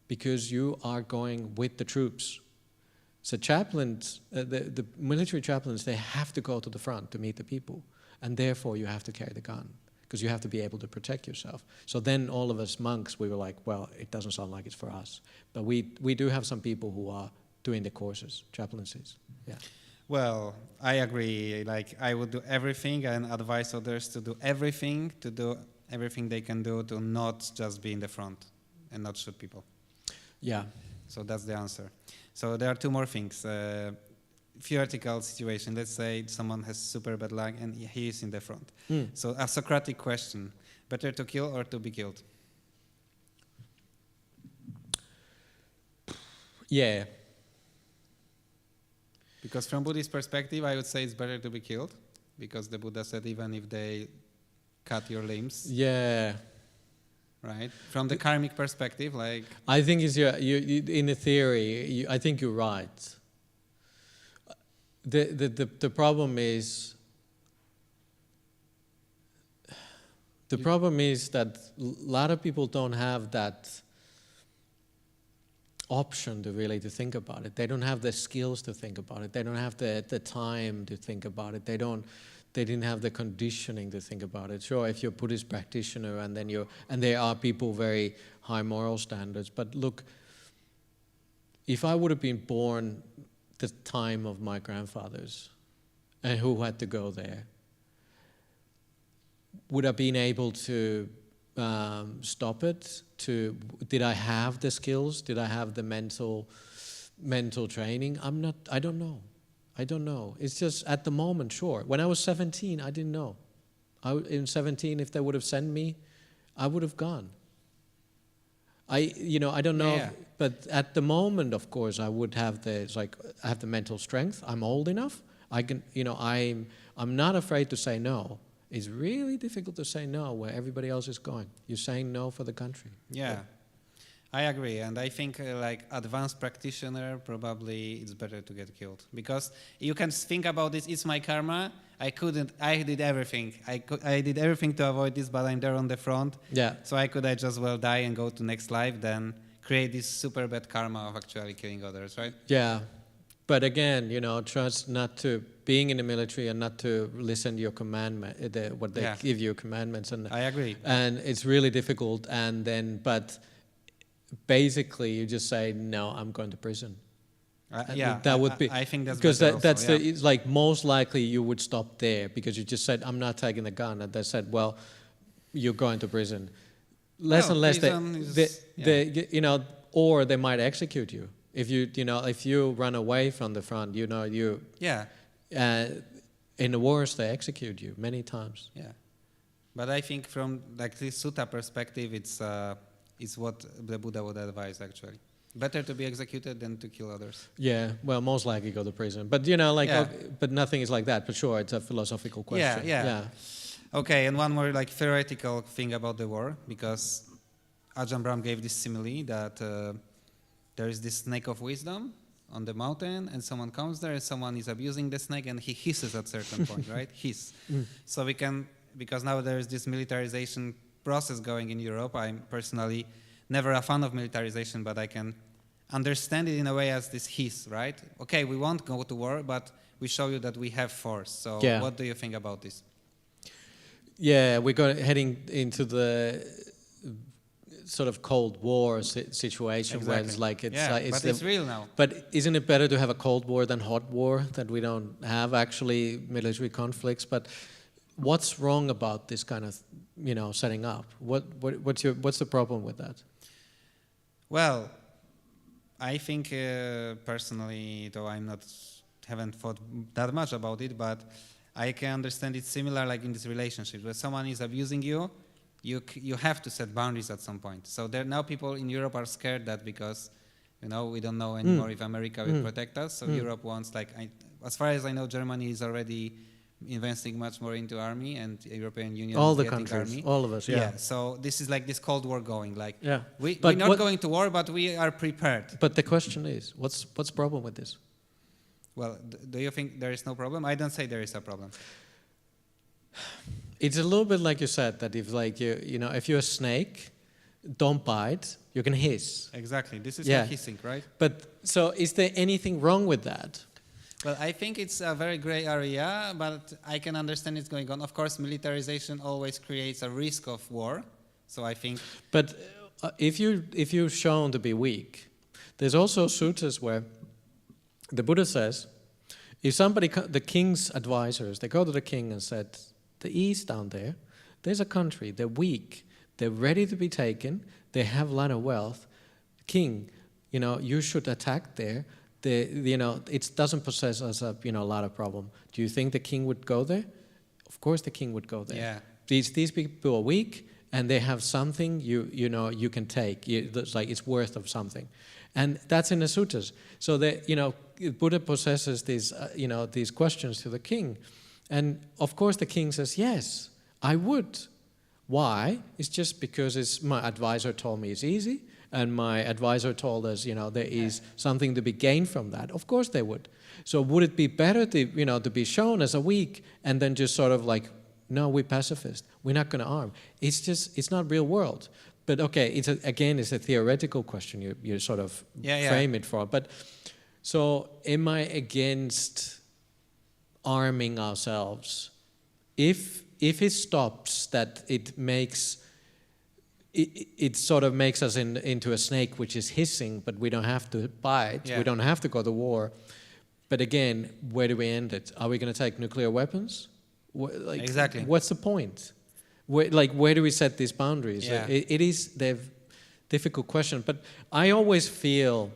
Because you are going with the troops. So chaplains, the military chaplains, they have to go to the front to meet the people, and therefore you have to carry the gun, because you have to be able to protect yourself. So then all of us monks, we were like, well, it doesn't sound like it's for us. But we do have some people who are doing the courses, chaplaincies. Yeah. Well, I agree. Like, I would do everything and advise others to do everything they can do to not just be in the front and not shoot people. Yeah. So that's the answer. So there are two more things. Theoretical situation. Let's say someone has super bad luck and he is in the front. So a Socratic question: better to kill or to be killed? Yeah. Because from Buddhist perspective, I would say it's better to be killed, because the Buddha said even if they cut your limbs. Yeah. Right. From the karmic perspective, like, I think in a theory, I think you're right. The problem is that a lot of people don't have that option to really to think about it. They don't have the skills to think about it. They don't have the time to think about it. They didn't have the conditioning to think about it. Sure, if you're a Buddhist practitioner and there are people very high moral standards, but look, if I would have been born the time of my grandfathers and who had to go there, would I been able to stop it? Did I have the skills? Did I have the mental training? I don't know. It's just at the moment, sure. When I was 17, I didn't know. In 17, if they would have sent me, I would have gone. I don't know. Yeah. But at the moment, of course, I would have I have the mental strength. I'm old enough. I can, I'm not afraid to say no. It's really difficult to say no where everybody else is going. You're saying no for the country. Yeah, I agree. And I think like advanced practitioner, probably it's better to get killed. Because you can think about this, it's my karma. I did everything. I did everything to avoid this, but I'm there on the front. Yeah. So I could just well die and go to next life than create this super bad karma of actually killing others, right? Yeah. But again, trust not to being in the military and not to listen to your commandment, what they give you commandments, and I agree. And it's really difficult. But basically, you just say no. I'm going to prison. That would be. I think that's because also, it's like most likely you would stop there because you just said I'm not taking the gun, and they said, well, you're going to prison. Less and less or they might execute you. If you run away from the front, in the wars they execute you many times. Yeah, but I think from like this sutta perspective, it's what the Buddha would advise actually. Better to be executed than to kill others. Yeah, well, most likely go to prison. But but nothing is like that. But sure, it's a philosophical question. Yeah. Okay, and one more like theoretical thing about the war, because Ajahn Brahm gave this simile that there is this snake of wisdom on the mountain, and someone comes there, and someone is abusing the snake, and he hisses at certain point, right? Hiss. So we can, because now there is this militarization process going in Europe. I'm personally never a fan of militarization, but I can understand it in a way as this hiss, right? Okay, we won't go to war, but we show you that we have force. So what do you think about this? Yeah, we're heading into the sort of Cold War situation where it's like it's real now. But isn't it better to have a Cold War than hot war, that we don't have actually military conflicts? But what's wrong about this kind of setting up? What's the problem with that? Well, I think personally, though haven't thought that much about it, but I can understand it's similar like in this relationship where someone is abusing you. You have to set boundaries at some point. So now people in Europe are scared that because You know, we don't know anymore if America will protect us. So Europe wants, like, as far as I know, Germany is already investing much more into army, and European Union All is the getting countries, army. all of us, yeah. So this is like this Cold War going. Like, we're But not going to war, but we are prepared. But the question is, what's the problem with this? Well, do you think there is no problem? I don't say there is a problem. It's a little bit like you said, that if like you know, if you're a snake, don't bite, you can hiss. Exactly. This is like hissing, right? But so is there anything wrong with that? Well, I think it's a very gray area, but I can understand it's going on. Of course, militarization always creates a risk of war. So I think. But if you're shown to be weak, there's also sutas where the Buddha says, if somebody, the king's advisors, they go to the king and said, the east down there, there's a country, they're weak, they're ready to be taken, they have a lot of wealth. King, you know, you should attack there. You know, it doesn't possess us a lot of problem. Do you think the king would go there? Of course, the king would go there. Yeah. These people are weak, and they have something you can take. It's like it's worth of something, and that's in the suttas. So that Buddha possesses these these questions to the king, and of course the king says yes, I would. Why? It's just because my advisor told me it's easy. And my advisor told us, there is something to be gained from that. Of course they would. So would it be better to be shown as a weak and then just sort of like, no, we're pacifist. We're not going to arm. It's not real world. But okay, it's a theoretical question. You sort of frame it for. But so am I against arming ourselves? If it stops that it makes... It sort of makes us into a snake which is hissing, but we don't have to bite, we don't have to go to war. But again, where do we end it? Are we going to take nuclear weapons? Exactly. What's the point? Where do we set these boundaries? Yeah. It is the difficult question, but I always feel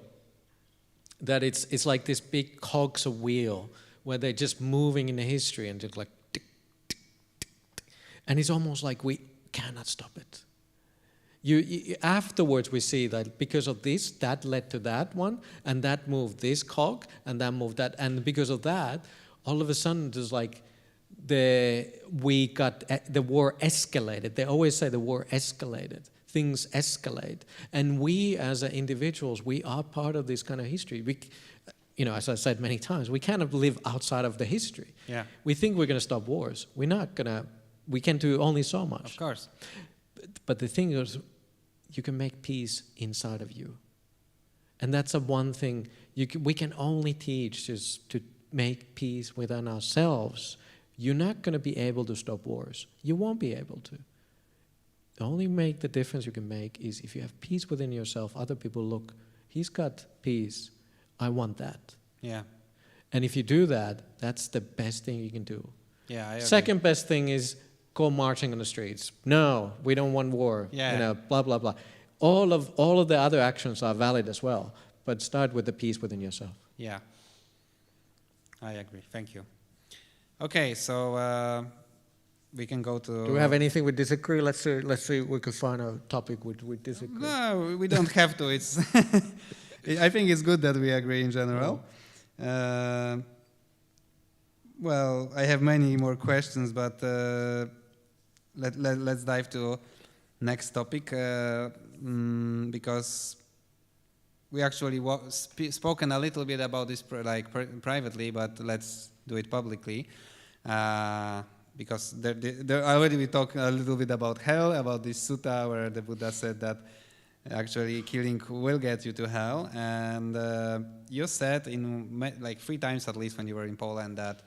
that it's like this big cogs of wheel where they're just moving in the history and just like tick, tick, tick, tick. And it's almost like we cannot stop it. Afterwards we see that because of this, that led to that one, and that moved this cog, and that moved that, and because of that, all of a sudden there's like the war escalated. They always say the war escalated. Things escalate, and we as individuals, we are part of this kind of history. We, as I said many times, we cannot live outside of the history. Yeah. We think we're going to stop wars. We're not going to. We can do only so much. Of course. But the thing is, you can make peace inside of you. And that's the one thing we can only teach, is to make peace within ourselves. You're not going to be able to stop wars. You won't be able to. The only the difference you can make is if you have peace within yourself, other people look, he's got peace, I want that. Yeah. And if you do that, that's the best thing you can do. Yeah, I agree. Second best thing is go marching on the streets. No, we don't want war. Yeah. Blah, blah, blah. All of the other actions are valid as well, but start with the peace within yourself. Yeah, I agree. Thank you. Okay, so we can go to... Do we have anything we disagree? Let's see we could find a topic we disagree. No, we don't have to. It's I think it's good that we agree in general. Well, I have many more questions, but let's dive to next topic because we actually spoken a little bit about this privately, but let's do it publicly because there already we talked a little bit about hell, about this sutta where the Buddha said that actually killing will get you to hell, and you said like 3 times at least when you were in Poland that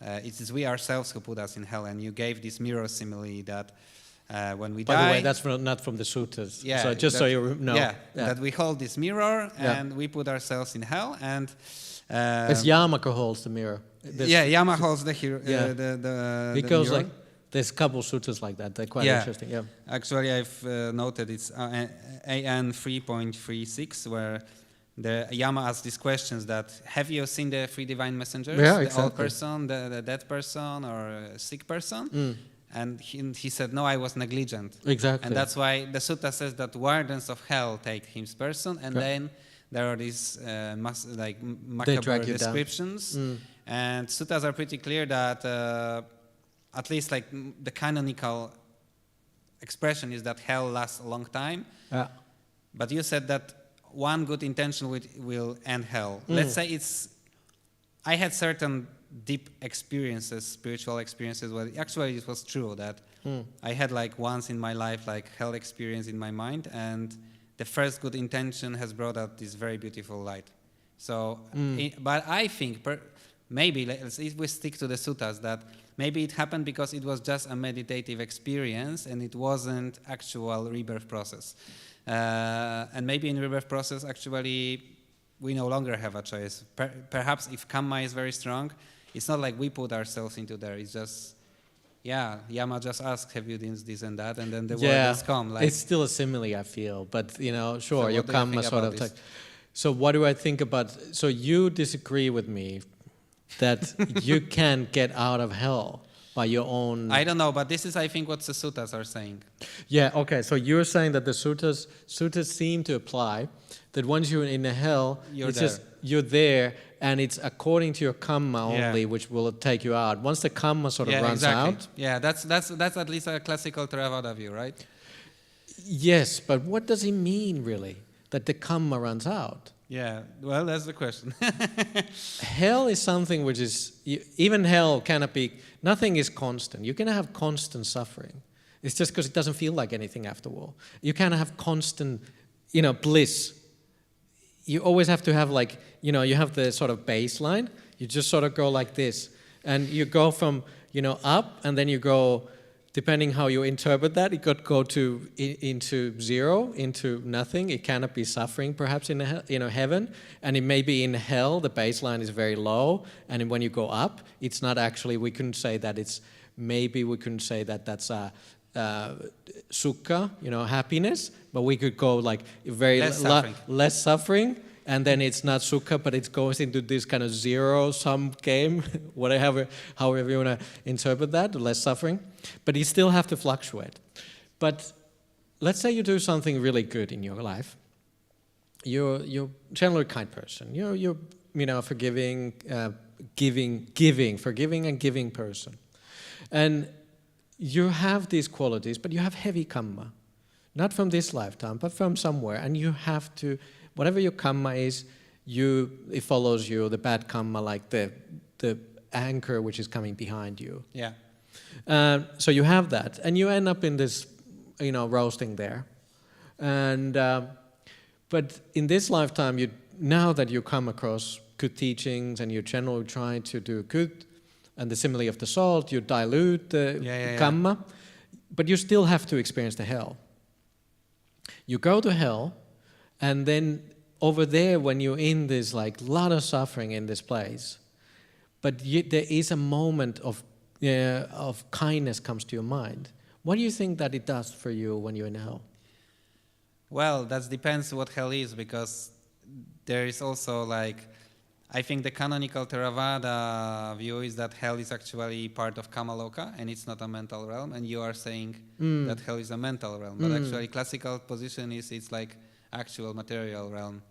it is we ourselves who put us in hell, and you gave this mirror simile that when we die... By the way, that's not from the suttas. Yeah, so just so you know. Yeah, that we hold this mirror and we put ourselves in hell, and... As Yamaka holds the mirror. Yama holds the hero. Because the mirror. There's a couple suttas like that. They're quite interesting. Yeah. Actually, I've noted it's AN 3.36 where the Yama asks these questions that, have you seen the 3 divine messengers? Yeah, the exactly. old person, the dead person, or a sick person? And he said, no, I was negligent. Exactly. And that's why the sutta says that wardens of hell take his person, and then there are these They macabre drag you down. descriptions, and sutas are pretty clear that at least like the canonical expression is that hell lasts a long time. Yeah. But you said that one good intention will end hell. Let's say I had certain deep experiences, spiritual experiences, where actually it was true that I had like once in my life like hell experience in my mind, and the first good intention has brought out this very beautiful light. So, but I think maybe if we stick to the suttas, that maybe it happened because it was just a meditative experience and it wasn't actual rebirth process. And maybe in rebirth process, actually, we no longer have a choice. Perhaps if karma is very strong, it's not like we put ourselves into there. It's just, Yama just asks, have you this and that, and then the word has come. Like, it's still a simile, I feel, but sure, so your karma sort of. So what do I think about? So you disagree with me that you can get out of hell by your own. I don't know, but this is, I think, what the suttas are saying. Yeah. Okay. So you're saying that the suttas seem to apply that once you're in the hell, you're there, and it's according to your karma only, which will take you out. Once the karma sort of runs out. Yeah, that's at least a classical Theravada view, right? Yes, but what does it mean really that the karma runs out? Yeah, well, that's the question. Hell is something which is, even hell cannot be, nothing is constant. You can have constant suffering. It's just because it doesn't feel like anything afterward. You can't have constant, bliss. You always have to have like, you have the sort of baseline. You just sort of go like this. And you go from, up, and then you go, depending how you interpret that, it could go into zero, into nothing. It cannot be suffering, perhaps in heaven, and it may be in hell. The baseline is very low, and when you go up, it's not actually. We couldn't say that it's. Maybe we couldn't say that that's a sukha, happiness, but we could go like very less suffering. And then it's not sukha, but it goes into this kind of zero-sum game, however you want to interpret that, less suffering. But you still have to fluctuate. But let's say you do something really good in your life. You're generally a kind person. You're forgiving, forgiving and giving person. And you have these qualities, but you have heavy karma. Not from this lifetime, but from somewhere. And you have to... Whatever your karma is, it follows you. The bad karma, like the anchor which is coming behind you. Yeah. So you have that, and you end up in this, roasting there. And but in this lifetime, now that you come across good teachings and you're generally trying to do good, and the simile of the salt, you dilute the karma, but you still have to experience the hell. You go to hell. And then over there, when you're in this like lot of suffering in this place, but there is a moment of kindness comes to your mind. What do you think that it does for you when you're in hell? Well, that depends what hell is, because there is also like, I think the canonical Theravada view is that hell is actually part of Kamaloka and it's not a mental realm. And you are saying that hell is a mental realm, but actually classical position is it's like actual material realm,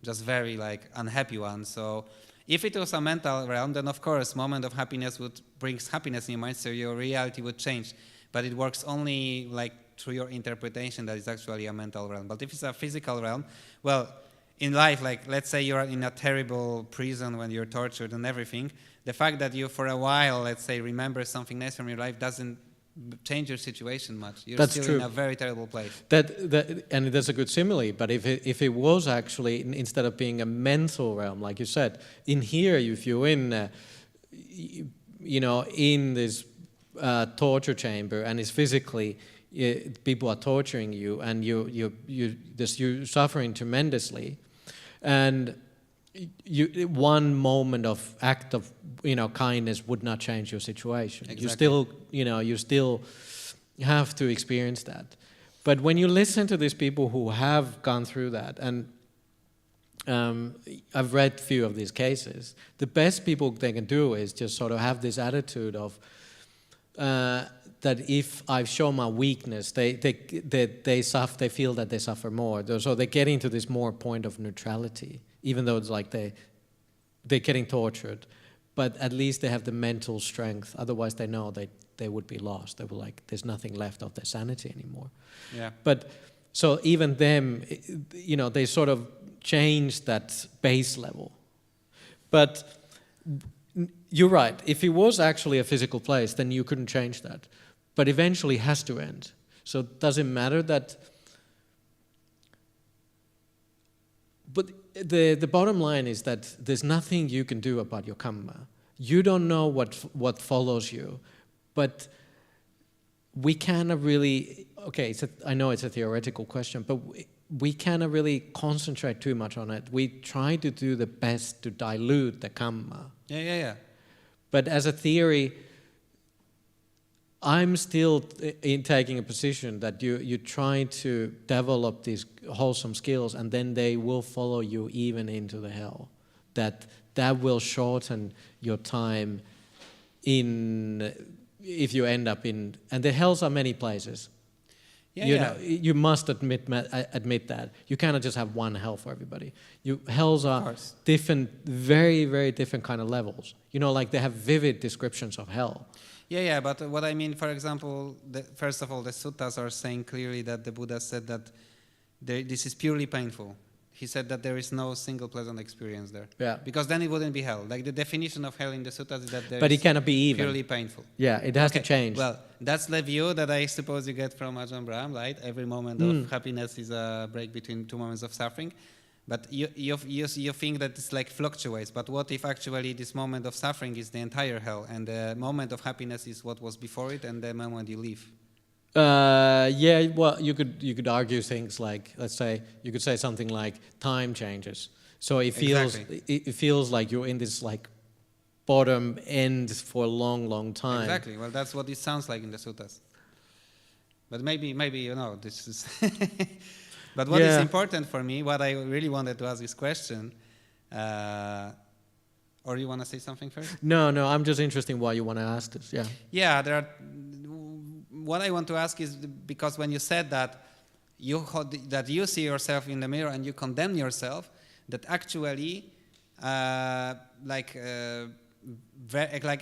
just very like unhappy one. So if it was a mental realm, then of course moment of happiness brings happiness in your mind, so your reality would change. But it works only like through your interpretation that it's actually a mental realm. But if it's a physical realm, well, in life, like let's say you're in a terrible prison when you're tortured and everything, the fact that you for a while, let's say, remember something nice from your life doesn't change your situation much. You're That's still true. In a very terrible place. And that's a good simile. But if it was actually, instead of being a mental realm, like you said, in here, if you're in, in this torture chamber and it's physically, people are torturing you and you're suffering tremendously, and one moment of act of kindness would not change your situation. Exactly. You still have to experience that. But when you listen to these people who have gone through that, and I've read a few of these cases, the best people they can do is just sort of have this attitude of that if I show my weakness, they suffer. They feel that they suffer more. So they get into this more point of neutrality, even though it's like they're getting tortured, but at least they have the mental strength. Otherwise, they know they would be lost. They were like, there's nothing left of their sanity anymore. Yeah. But so even them, they sort of change that base level. But you're right. If it was actually a physical place, then you couldn't change that. But eventually it has to end. So does it matter that... But the bottom line is that there's nothing you can do about your karma. You don't know what follows you. But we cannot really... Okay, I know it's a theoretical question, but we cannot really concentrate too much on it. We try to do the best to dilute the karma. Yeah. But as a theory, I'm still in taking a position that you try to develop these wholesome skills, and then they will follow you even into the hell. That will shorten your time if you end up in, and the hells are many places. You must admit that. You cannot just have one hell for everybody. Hells are different, very, very different kind of levels. Like they have vivid descriptions of hell. Yeah, but what I mean, for example, first of all, the suttas are saying clearly that the Buddha said that this is purely painful. He said that there is no single pleasant experience there. Yeah. Because then it wouldn't be hell. Like the definition of hell in the suttas is that but it cannot be even. Purely painful. Yeah, it has to change. Well, that's the view that I suppose you get from Ajahn Brahm, right? Every moment of happiness is a break between two moments of suffering. But you think that it's like fluctuates. But what if actually this moment of suffering is the entire hell, and the moment of happiness is what was before it, and the moment you leave? Yeah, well, you could argue things like, let's say, you could say something like time changes. So it feels like you're in this like bottom end for a long, long time. Exactly. Well, that's what it sounds like in the suttas. But maybe this is. But what is important for me, what I really wanted to ask this question, or you want to say something first? No, I'm just interested in why you want to ask this. Yeah. Yeah, what I want to ask is because when you said that you see yourself in the mirror and you condemn yourself, that actually, like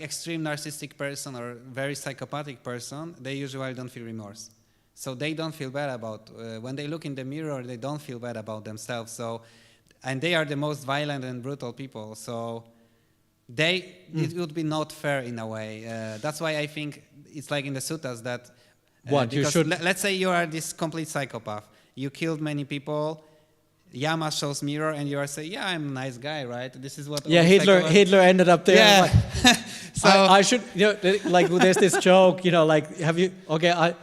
extreme narcissistic person or very psychopathic person, they usually don't feel remorse. So they don't feel bad about, when they look in the mirror, they don't feel bad about themselves. So, and they are the most violent and brutal people. So it would be not fair in a way. That's why I think it's like in the suttas that, let's say you are this complete psychopath. You killed many people. Yama shows mirror and you are saying, yeah, I'm a nice guy, right? This is what... Yeah, Hitler ended up there. Yeah. Like, so I should, like there's this joke, like, have you, okay,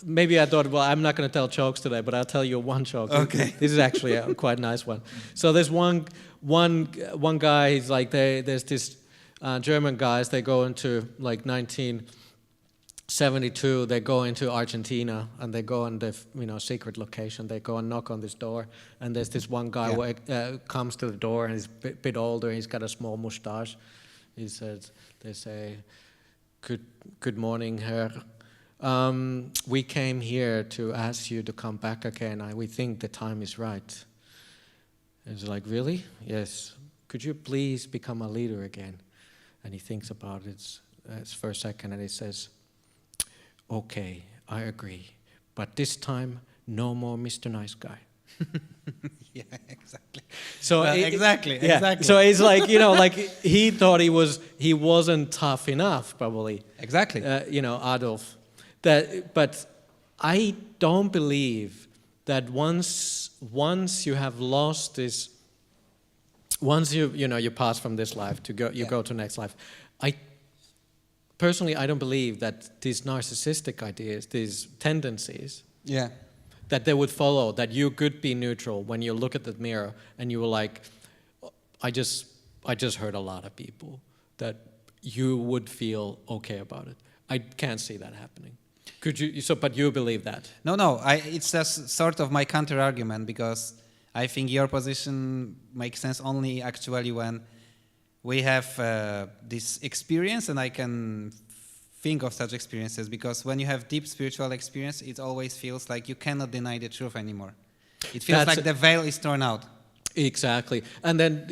maybe I thought, well, I'm not going to tell jokes today, but I'll tell you one joke. Okay. This is actually a quite nice one. So there's one guy, he's like, there's this German guys, they go into like 1972, they go into Argentina and they go on the secret location. They go and knock on this door, and there's this one guy who comes to the door and he's a bit older. He's got a small mustache. They say, "Good morning, Herr. We came here to ask you to come back again. We think the time is right." And he's like, "Really? Yes. Could you please become a leader again?" And he thinks about it for a second, and he says, "Okay, I agree. But this time, no more Mr. Nice Guy." Yeah, exactly. So exactly. So it's like, like he thought he wasn't tough enough, probably. Exactly. Adolf. But I don't believe that once you have lost this, once you pass from this life to go to next life. Personally, I don't believe that these narcissistic ideas, these tendencies, that they would follow, that you could be neutral when you look at the mirror and you were like, I just hurt a lot of people, that you would feel okay about it. I can't see that happening. Could you? But you believe that? No. It's just sort of my counter argument, because I think your position makes sense only actually when we have this experience and I can think of such experiences, because when you have deep spiritual experience, it always feels like you cannot deny the truth anymore. It feels like the veil is torn out. Exactly. And then,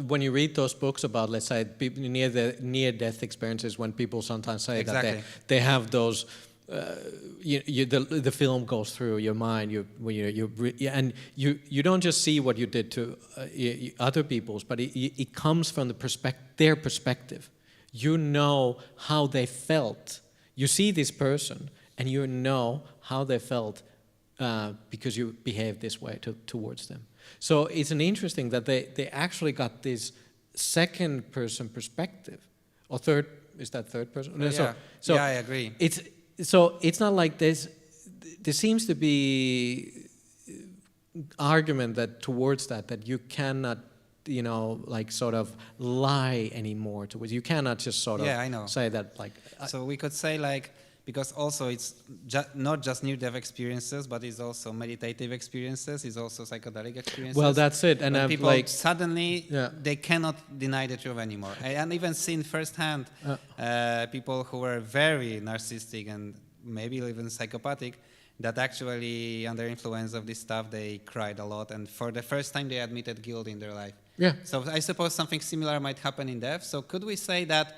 when you read those books about, let's say, near-death experiences, when people sometimes say that they have those, the film goes through your mind, and you don't just see what you did to other people's, but it comes from their perspective. You know how they felt. You see this person, and you know how they felt because you behaved this way towards them. So it's an interesting that they actually got this second person perspective, or third. Is that third person? No, yeah. So I agree. It's not like there seems to be argument towards that you cannot, like sort of lie anymore towards. You cannot just sort of say that like. So we could say like, because also it's not just near-death experiences, but it's also meditative experiences, it's also psychedelic experiences. Well, that's it. And people suddenly, they cannot deny the truth anymore. And even seen firsthand people who were very narcissistic and maybe even psychopathic, that actually under influence of this stuff, they cried a lot. And for the first time, they admitted guilt in their life. Yeah. So I suppose something similar might happen in death. So could we say that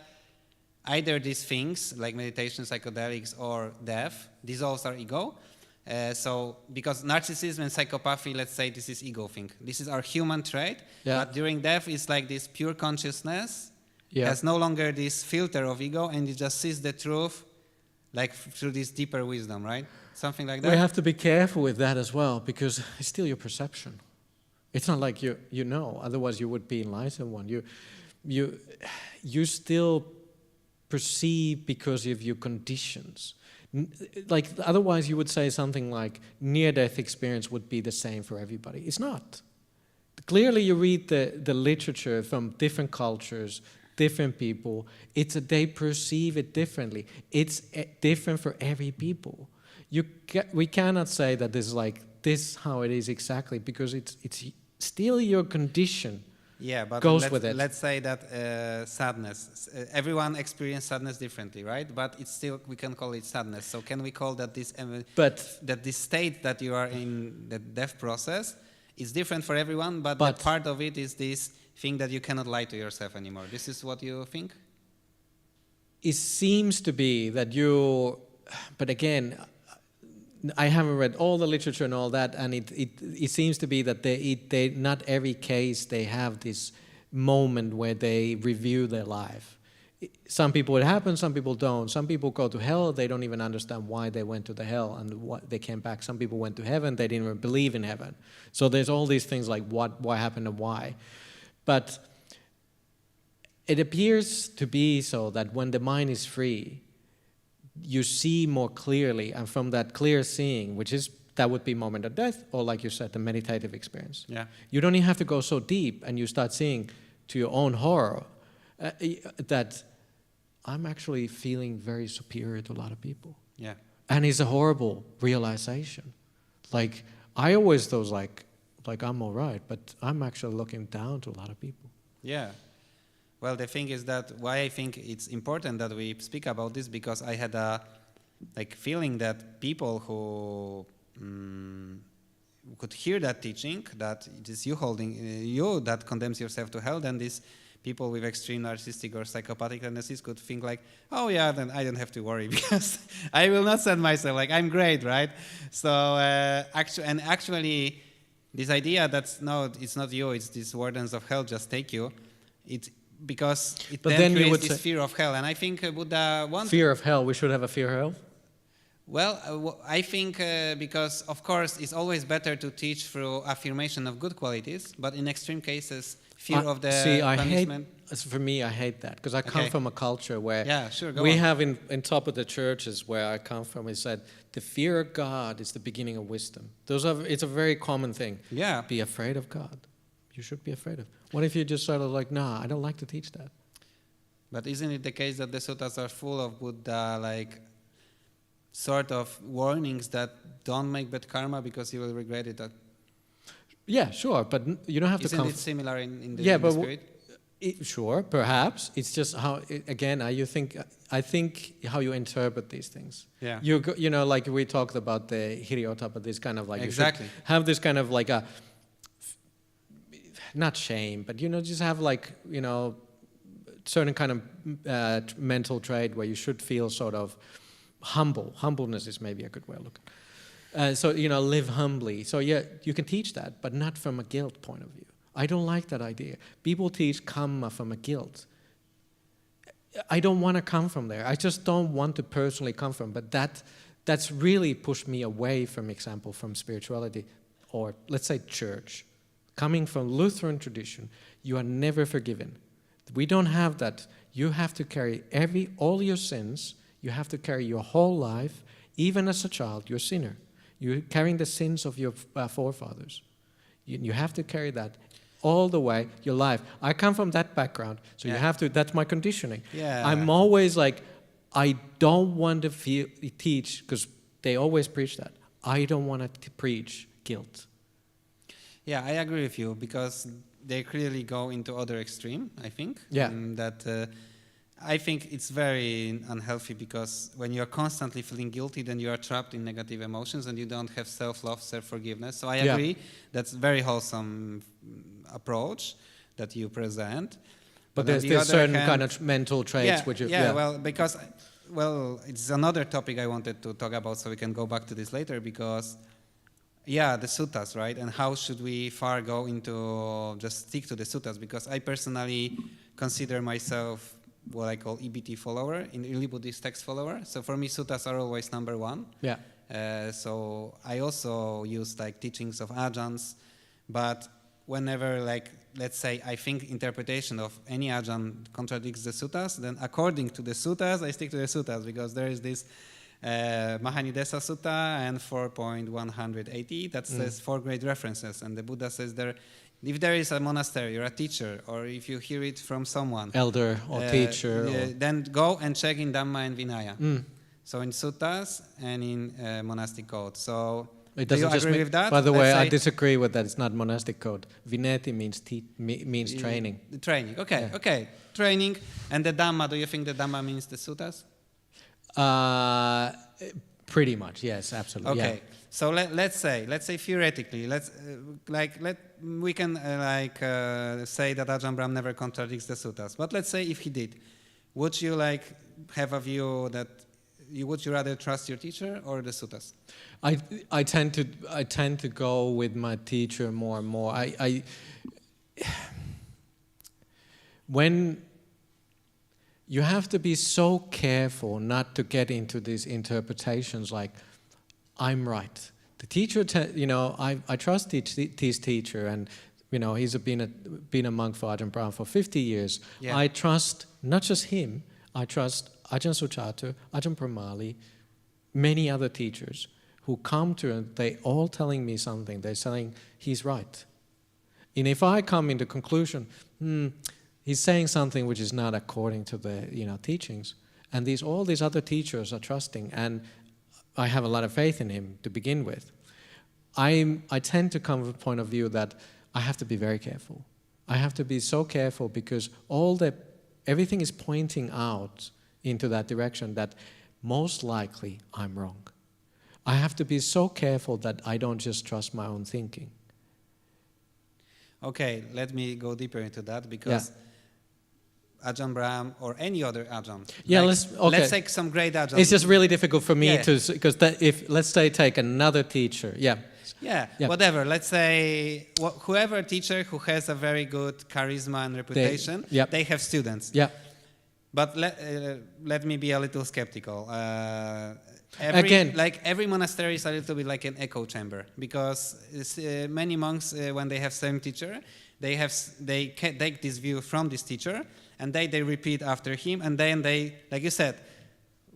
either these things, like meditation, psychedelics, or death, dissolves our ego? So, because narcissism and psychopathy, let's say this is ego thing. This is our human trait, but during death, it's like this pure consciousness has no longer this filter of ego, and it just sees the truth like through this deeper wisdom, right? Something like that? We have to be careful with that as well, because it's still your perception. It's not like you know, otherwise you would be enlightened one. You still perceive because of your conditions. Like otherwise you would say something like near-death experience would be the same for everybody. It's not. Clearly you read the literature from different cultures, different people. They perceive it differently. It's different for every people. We cannot say that this is like this how it is exactly, because it's still your condition. Yeah, but let's say that sadness. Everyone experiences sadness differently, right? But it's still, we can call it sadness. So can we call that this state that you are in, the death process, is different for everyone, but the part of it is this thing that you cannot lie to yourself anymore. This is what you think? It seems to be that but again, I haven't read all the literature and all that, and it seems to be that they not every case they have this moment where they review their life. Some people it happens, some people don't. Some people go to hell, they don't even understand why they went to the hell and what they came back. Some people went to heaven, they didn't even believe in heaven. So there's all these things like what happened and why. But it appears to be so that when the mind is free, you see more clearly, and from that clear seeing, that would be moment of death, or like you said, the meditative experience. Yeah. You don't even have to go so deep, and you start seeing to your own horror that I'm actually feeling very superior to a lot of people. Yeah. And it's a horrible realization. Like I always thought like I'm all right, but I'm actually looking down to a lot of people. Yeah. Well, the thing is that why I think it's important that we speak about this, because I had a feeling that people who could hear that teaching, that it is you that condemns yourself to hell, then these people with extreme narcissistic or psychopathic tendencies could think like, oh yeah, then I don't have to worry because I will not send myself, like I'm great, right? So actually this idea that no, it's not you, it's these wardens of hell just take you, because it then creates this fear of hell. And I think Buddha wants... Fear of hell, we should have a fear of hell? Well, I think because, of course, it's always better to teach through affirmation of good qualities, but in extreme cases, fear of the punishment... For me, I hate that, because I come from a culture where we have in top of the churches where I come from, it said, the fear of God is the beginning of wisdom. It's a very common thing. Yeah. Be afraid of God. You should be afraid of. What if you just sort of like, nah, I don't like to teach that. But isn't it the case that the sutas are full of Buddha, sort of warnings that don't make bad karma because you will regret it? Yeah, sure, but you don't have to come... Isn't it similar in the spirit? Sure, perhaps. It's just how, again, I think how you interpret these things. Yeah. You know, like we talked about the Hiriotapa, this kind of like, Exactly. you should have this kind of like a, not shame, but, you know, just have like, you know, certain kind of mental trait where you should feel sort of humble. Humbleness is maybe a good way of looking. So, you know, live humbly. So, yeah, you can teach that, but not from a guilt point of view. I don't like that idea. People teach karma from a guilt. I don't want to come from there. I just don't want to personally come from. But that's really pushed me away, from example, from spirituality, or let's say church. Coming from Lutheran tradition, you are never forgiven. We don't have that. You have to carry all your sins. You have to carry your whole life. Even as a child, you're a sinner. You're carrying the sins of your forefathers. You have to carry that all the way your life. I come from that background, so you have to. That's my conditioning. Yeah. I'm always like, I don't want to teach, because they always preach that. I don't want to preach guilt. Yeah, I agree with you, because they clearly go into other extreme, I think. Yeah. I think it's very unhealthy, because when you're constantly feeling guilty, then you are trapped in negative emotions and you don't have self-love, self-forgiveness. So I agree, that's a very wholesome approach that you present. But there's certain kind of mental traits which well, it's another topic I wanted to talk about, so we can go back to this later, because the sutas, right? And how should we far go into just stick to the sutas? Because I personally consider myself what I call EBT follower, in really Buddhist text follower. So for me, sutas are always number one. Yeah. So I also use like teachings of Ajahns, but whenever, like, let's say I think interpretation of any Ajahn contradicts the sutas, then according to the sutas, I stick to the sutas, because there is this Mahanidesa Sutta and 4.180 that says 4 great references, and the Buddha says there, if there is a monastery or a teacher, or if you hear it from someone, elder or teacher, then go and check in Dhamma and Vinaya. So in suttas and in monastic code. So it do you doesn't agree with that? By the way, I disagree with that. It's not monastic code. Vineti means training. Training. Okay. Yeah. Okay. Training. And the Dhamma. Do you think the Dhamma means the suttas? Pretty much. Yes. Absolutely. Okay. Yeah. So let's say theoretically, we can say that Ajahn Brahm never contradicts the suttas. But let's say if he did, would you have a view that would you rather trust your teacher or the suttas? I tend to go with my teacher more and more. When you have to be so careful not to get into these interpretations like, I'm right. The teacher, I trust his teacher, and he's been a monk for Ajahn Brahm for 50 years. Yeah. I trust not just him. I trust Ajahn Suchatu, Ajahn Pramali, many other teachers who come to and they all telling me something. They're saying he's right, and if I come into conclusion, he's saying something which is not according to the teachings, and all these other teachers are trusting, and I have a lot of faith in him to begin with. I tend to come from the point of view that I have to be very careful. I have to be so careful because everything is pointing out into that direction that most likely I'm wrong. I have to be so careful that I don't just trust my own thinking. Okay, let me go deeper into that because Ajahn Brahm or any other Ajahn. Yeah, let's take some great Ajahn. It's just really difficult for me to, because if let's say take another teacher, whatever. Let's say whoever teacher who has a very good charisma and reputation, they have students. Yeah. But let me be a little skeptical. Every monastery is a little bit like an echo chamber, because many monks, when they have same teacher, they take this view from this teacher, and they repeat after him, and then they, like you said,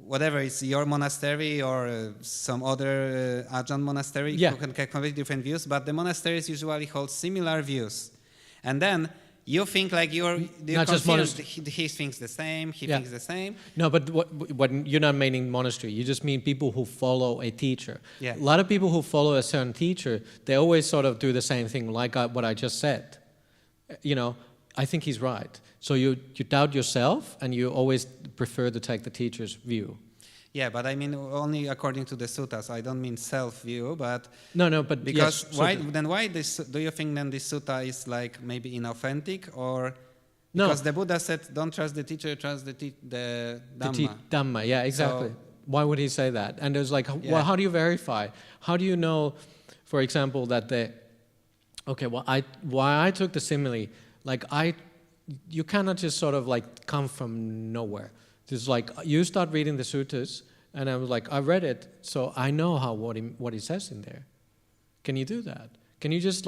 whatever is your monastery or some other Ajahn monastery, you can get completely different views, but the monasteries usually hold similar views. And then you think like he thinks the same, he thinks the same. No, but what you're not meaning monastery, you just mean people who follow a teacher. Yeah. A lot of people who follow a certain teacher, they always sort of do the same thing, like what I just said. I think he's right. So you doubt yourself, and you always prefer to take the teacher's view. Yeah, but I mean only according to the sutas. I don't mean self-view, but No, but because yes, why this? Do you think then this sutta is like maybe inauthentic, or No. because the Buddha said, "Don't trust the teacher, trust the Dhamma." Dhamma, yeah, exactly. So, why would he say that? And it was like, Yeah. well, how do you verify? How do you know, for example, that why I took the simile, like you cannot just sort of like come from nowhere. It's like you start reading the suttas, and I was like, I read it, so I know what he says in there. Can you do that? Can you just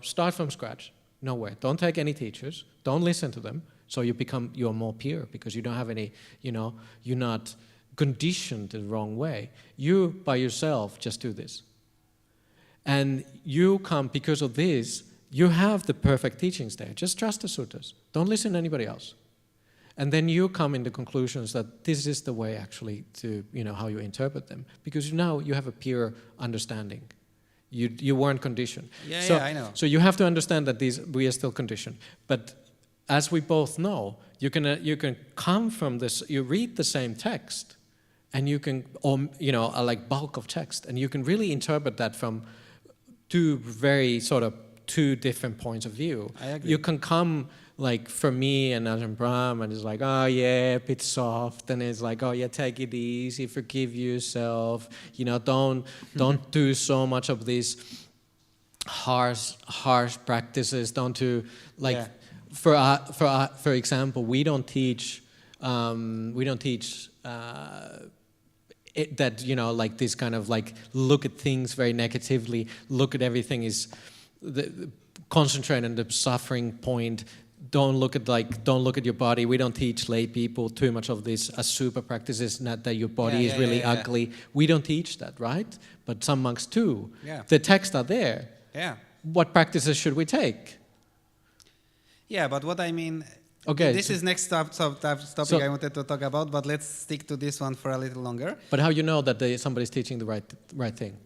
start from scratch? Nowhere. Don't take any teachers. Don't listen to them. So you're more pure because you don't have any, you're not conditioned the wrong way. You, by yourself, just do this. And you come, because of this, you have the perfect teachings there. Just trust the suttas. Don't listen to anybody else. And then you come into conclusions that this is the way actually to, how you interpret them. Because now you have a pure understanding. You weren't conditioned. Yeah, I know. So you have to understand that we are still conditioned. But as we both know, you can come from this, you read the same text, and you can, like bulk of text, and you can really interpret that from two different points of view. I agree. You can come, like for me and Ajahn Brahm, and it's like, oh yeah, a bit soft, and it's like, oh yeah, take it easy, forgive yourself, don't do so much of these harsh practices. Don't do like, Yeah. for example, we don't teach that like this kind of like look at things very negatively, look at everything is concentrate on the suffering point. Don't look at your body. We don't teach lay people too much of this super practices, not that your body is really ugly. We don't teach that, right? But some monks do. Yeah. The texts are there. Yeah. What practices should we take? Yeah, but what I mean, Okay. this is next topic I wanted to talk about, but let's stick to this one for a little longer. But how you know that somebody's teaching the right thing?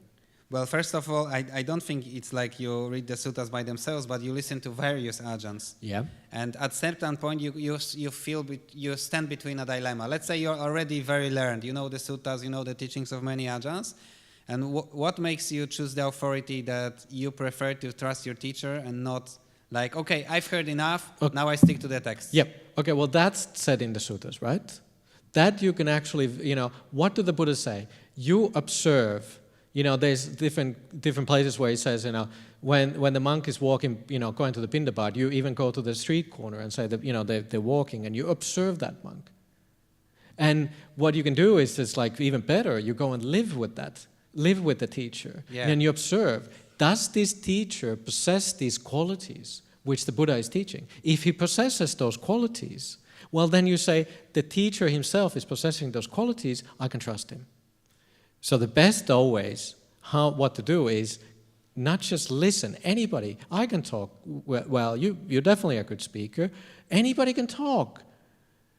Well, first of all, I don't think it's like you read the suttas by themselves, but you listen to various ajahns. Yeah. And at certain point, you stand between a dilemma. Let's say you're already very learned. You know the suttas, you know the teachings of many ajahns. And what makes you choose the authority that you prefer to trust your teacher and not like, okay, I've heard enough, now I stick to the text? Yep. Okay, well, that's said in the suttas, right? That you can actually, what do the Buddhas say? You observe. There's different places where he says, when the monk is walking, going to the Pindapat, you even go to the street corner and say that, they're walking, and you observe that monk. And what you can do is just like even better, you go and live with the teacher. Yeah. And you observe, does this teacher possess these qualities which the Buddha is teaching? If he possesses those qualities, well, then you say, the teacher himself is possessing those qualities, I can trust him. So the best always, what to do is not just listen. Anybody, I can talk. Well, you're definitely a good speaker. Anybody can talk.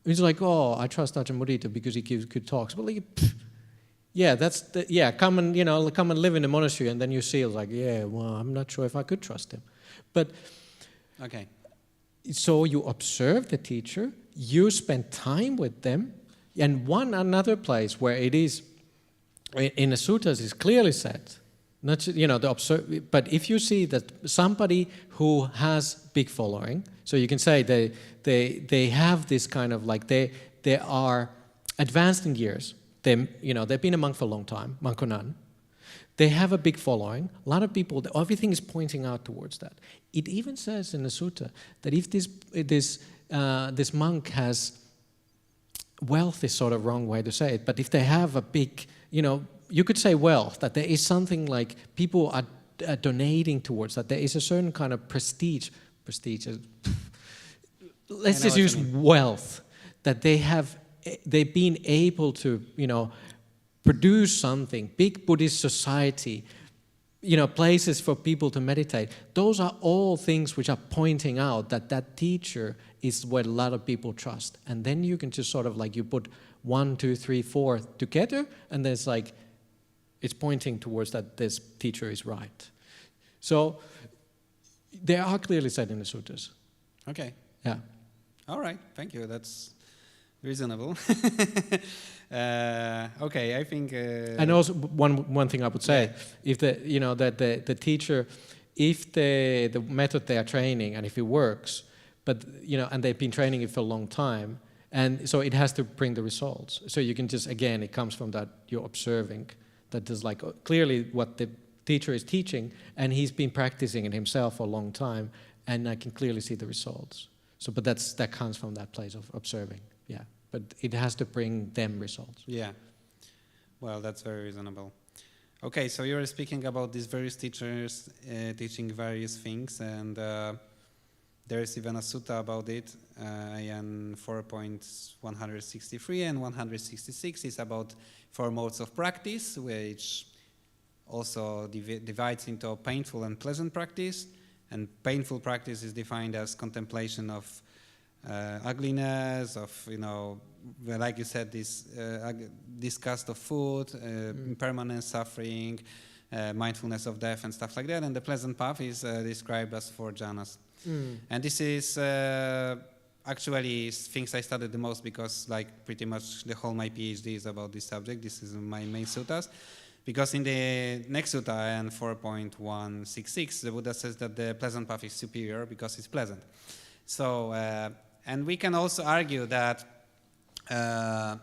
It's like, oh, I trust Ajahn Mudito because he gives good talks. But like, come and live in the monastery, and then you see it's like, yeah, well, I'm not sure if I could trust him. But Okay. So you observe the teacher, you spend time with them, and another place where it is in the suttas is clearly said, not but if you see that somebody who has big following, so you can say they have this kind of like they are advanced in years. They've been a monk for a long time, Mankunan. They have a big following. A lot of people, everything is pointing out towards that. It even says in the sutta that if this monk has wealth is sort of wrong way to say it, but if they have a big, you could say wealth, that there is something like people are donating towards that. There is a certain kind of prestige. Let's just use wealth, that they've been able to, produce something, big Buddhist society, places for people to meditate. Those are all things which are pointing out that teacher is what a lot of people trust. And then you can just sort of like you put 1, 2, 3, 4 together, and there's like, it's pointing towards that this teacher is right. So they are clearly said in the suttas. Okay. Yeah. All right, thank you. That's reasonable. Okay, I think. And also one thing I would say, if the teacher, if the method they are training and if it works, but and they've been training it for a long time, and so it has to bring the results. So you can just, again, it comes from that you're observing that there's like clearly what the teacher is teaching, and he's been practicing it himself for a long time, and I can clearly see the results. So, but that comes from that place of observing, yeah. But it has to bring them results. Yeah. Well, that's very reasonable. Okay, so you were speaking about these various teachers teaching various things, and there is even a sutta about it. In 4.163 and 166 is about 4 modes of practice, which also divides into painful and pleasant practice. And painful practice is defined as contemplation of ugliness, of, like you said, this disgust of food, impermanent suffering, mindfulness of death and stuff like that. And the pleasant path is described as 4 jhanas. And this is actually things I studied the most, because like pretty much the whole my PhD is about this subject. This is my main suttas. Because in the next sutta, in 4.166, the Buddha says that the pleasant path is superior because it's pleasant. So, and we can also argue that, well,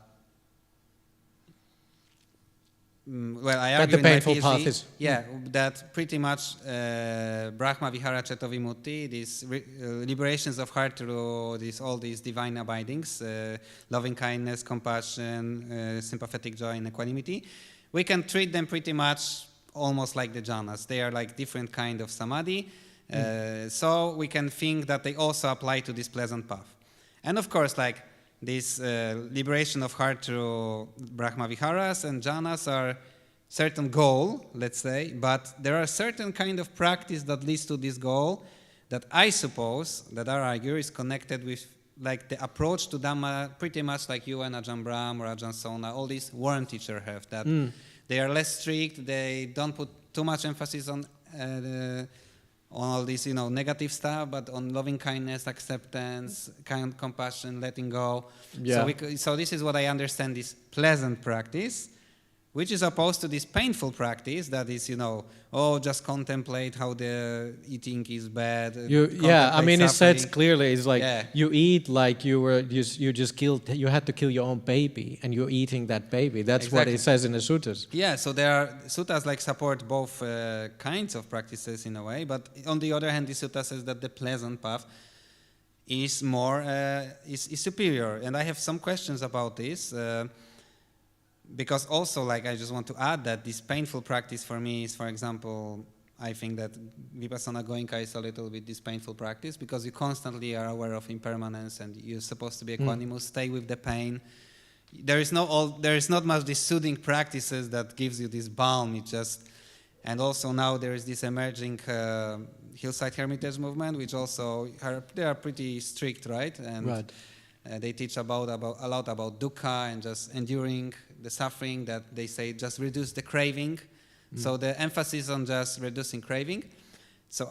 I argue that the painful in my PhD, path is... that pretty much Brahma Vihara Ceto Vimutti, these liberations of heart through all these divine abidings, loving kindness, compassion, sympathetic joy, and equanimity, we can treat them pretty much almost like the jhanas. They are like different kind of samadhi. So we can think that they also apply to this pleasant path. And of course, like this liberation of heart through Brahma Viharas and jhanas are certain goal, let's say, but there are certain kind of practice that leads to this goal that I suppose that our argue is connected with like the approach to Dhamma, pretty much like you and Ajahn Brahm or Ajahn Sona, all these warm teachers have, that they are less strict, they don't put too much emphasis on all this, negative stuff, but on loving kindness, acceptance, compassion, letting go. Yeah. So this is what I understand, this pleasant practice, which is opposed to this painful practice that is, just contemplate how the eating is bad. It says clearly, it's like you eat like you had to kill your own baby, and you're eating that baby. That's exactly what it says in the suttas. Yeah, so there are suttas like support both kinds of practices in a way, but on the other hand, the sutta says that the pleasant path is more is superior, and I have some questions about this. Because also, like, I just want to add that this painful practice for me is, for example, I think that vipassana goenka is a little bit this painful practice, because you constantly are aware of impermanence and you're supposed to be equanimous, stay with the pain. There is not much this soothing practices that gives you this balm. And also now there is this emerging hillside hermitage movement, which also they are pretty strict, right? And they teach a lot about dukkha and just enduring the suffering, that they say just reduce the craving. So the emphasis on just reducing craving. So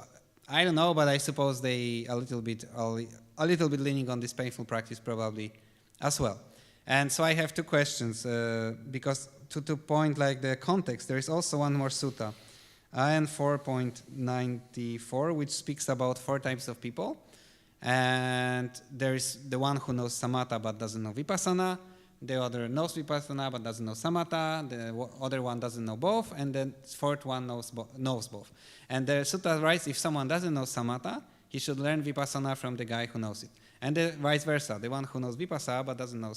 I don't know, but I suppose they a little bit leaning on this painful practice probably as well. And so I have 2 questions, because to point like the context, there is also one more sutta, IN 4.94, which speaks about 4 types of people. And there is the one who knows samatha but doesn't know vipassana, the other knows vipassana but doesn't know samatha, the other one doesn't know both, and the 4th one knows both. And the sutta writes, if someone doesn't know samatha, he should learn vipassana from the guy who knows it. And the vice versa, the one who knows vipassana but doesn't know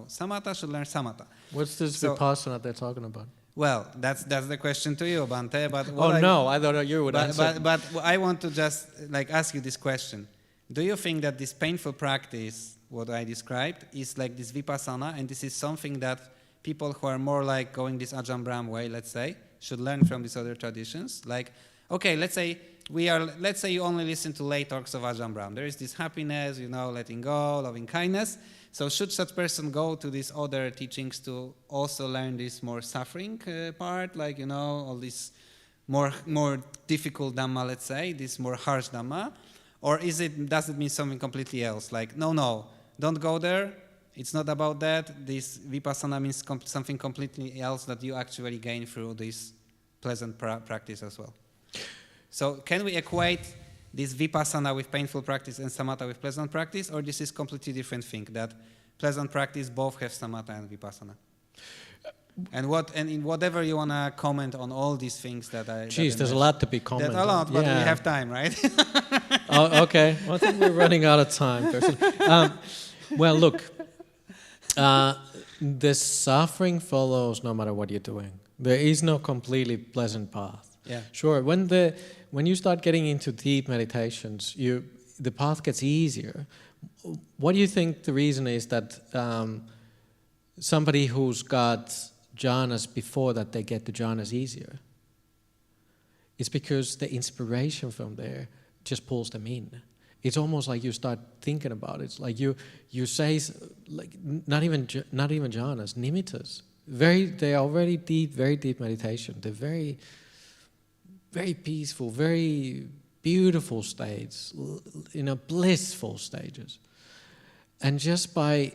samatha should learn samatha. What's this vipassana they're talking about? Well, that's the question to you, Bante. But I thought you would answer. But I want to just like ask you this question: do you think that this painful practice, what I described, is like this vipassana, and this is something that people who are more like going this Ajahn Brahm way, let's say, should learn from these other traditions? Like, okay, let's say you only listen to lay talks of Ajahn Brahm. There is this happiness, letting go, loving kindness. So should such person go to these other teachings to also learn this more suffering part, like, all this more difficult Dhamma, let's say, this more harsh Dhamma? Or does it mean something completely else? Like, no, don't go there. It's not about that. This vipassana means something completely else that you actually gain through this pleasant practice as well. So can we equate this vipassana with painful practice and samatha with pleasant practice, or this is completely different thing, that pleasant practice both have samatha and vipassana? And in whatever you want to comment on all these things that I... Jeez, there's a lot to be commented on. That's a lot, but we have time, right? Oh, okay. Well, I think we're running out of time, personally. Well, look, the suffering follows no matter what you're doing. There is no completely pleasant path. Yeah. Sure, when you start getting into deep meditations, the path gets easier. What do you think the reason is that somebody who's got jhanas before that they get to jhanas easier? It's because the inspiration from there just pulls them in. It's almost like you start thinking about it. It's like you say, like not even jhanas, nimitas. They are very deep meditation. They're very, very peaceful, very beautiful states, blissful stages. And just by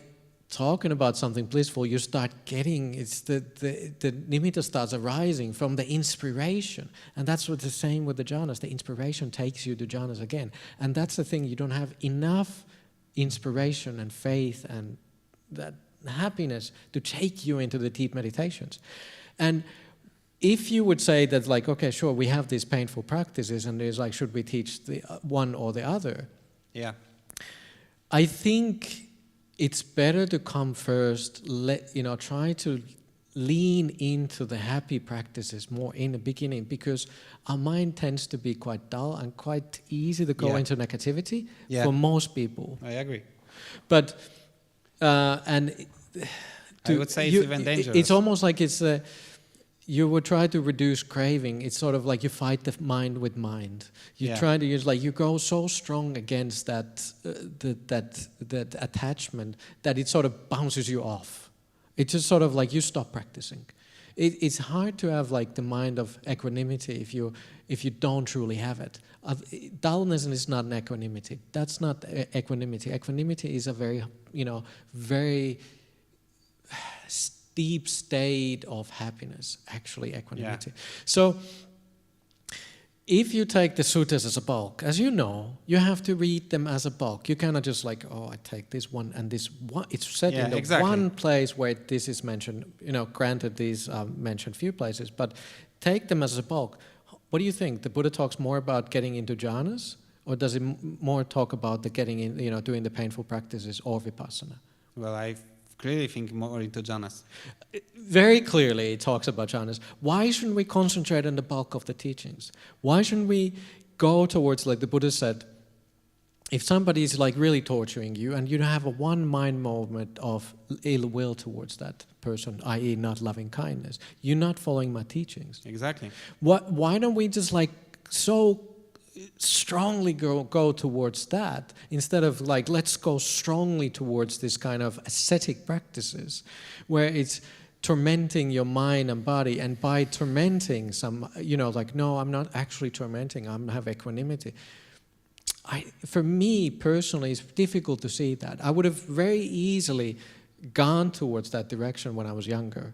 talking about something blissful, you start getting, the nimitta starts arising from the inspiration. And that's what the same with the jhanas. The inspiration takes you to jhanas again. And that's the thing, you don't have enough inspiration and faith and that happiness to take you into the deep meditations. And if you would say that, like, okay, sure, we have these painful practices, and there's like, should we teach the one or the other? Yeah. I think it's better to come first, try to lean into the happy practices more in the beginning, because our mind tends to be quite dull and quite easy to go into negativity for most people. I agree. But, I would say it's even dangerous. It's almost like you would try to reduce craving. It's sort of like you fight the mind with mind. You try to use, you go so strong against that attachment that it sort of bounces you off. It's just sort of like you stop practicing. It's hard to have like the mind of equanimity if you don't truly have it. Dullness is not an equanimity. That's not equanimity. Equanimity is a very, very deep state of happiness, actually, equanimity. Yeah. So if you take the sutas as a bulk, as you know, you have to read them as a bulk. You cannot just like, I take this one and this one. It's set in the one place where this is mentioned. Granted, these are mentioned few places, but take them as a bulk. What do you think? The Buddha talks more about getting into jhanas, or does it more talk about the getting in, doing the painful practices or vipassana? Well, I clearly think more into jhanas. Very clearly it talks about jhanas. Why shouldn't we concentrate on the bulk of the teachings? Why shouldn't we go towards, like the Buddha said, if somebody is like really torturing you and you have a one mind movement of ill will towards that person, i.e. not loving kindness, you're not following my teachings. Exactly. Why don't we just like so strongly go towards that instead of like, let's go strongly towards this kind of ascetic practices where it's tormenting your mind and body, and by tormenting no, I'm not actually tormenting, I have equanimity. For me personally, it's difficult to see that. I would have very easily gone towards that direction when I was younger.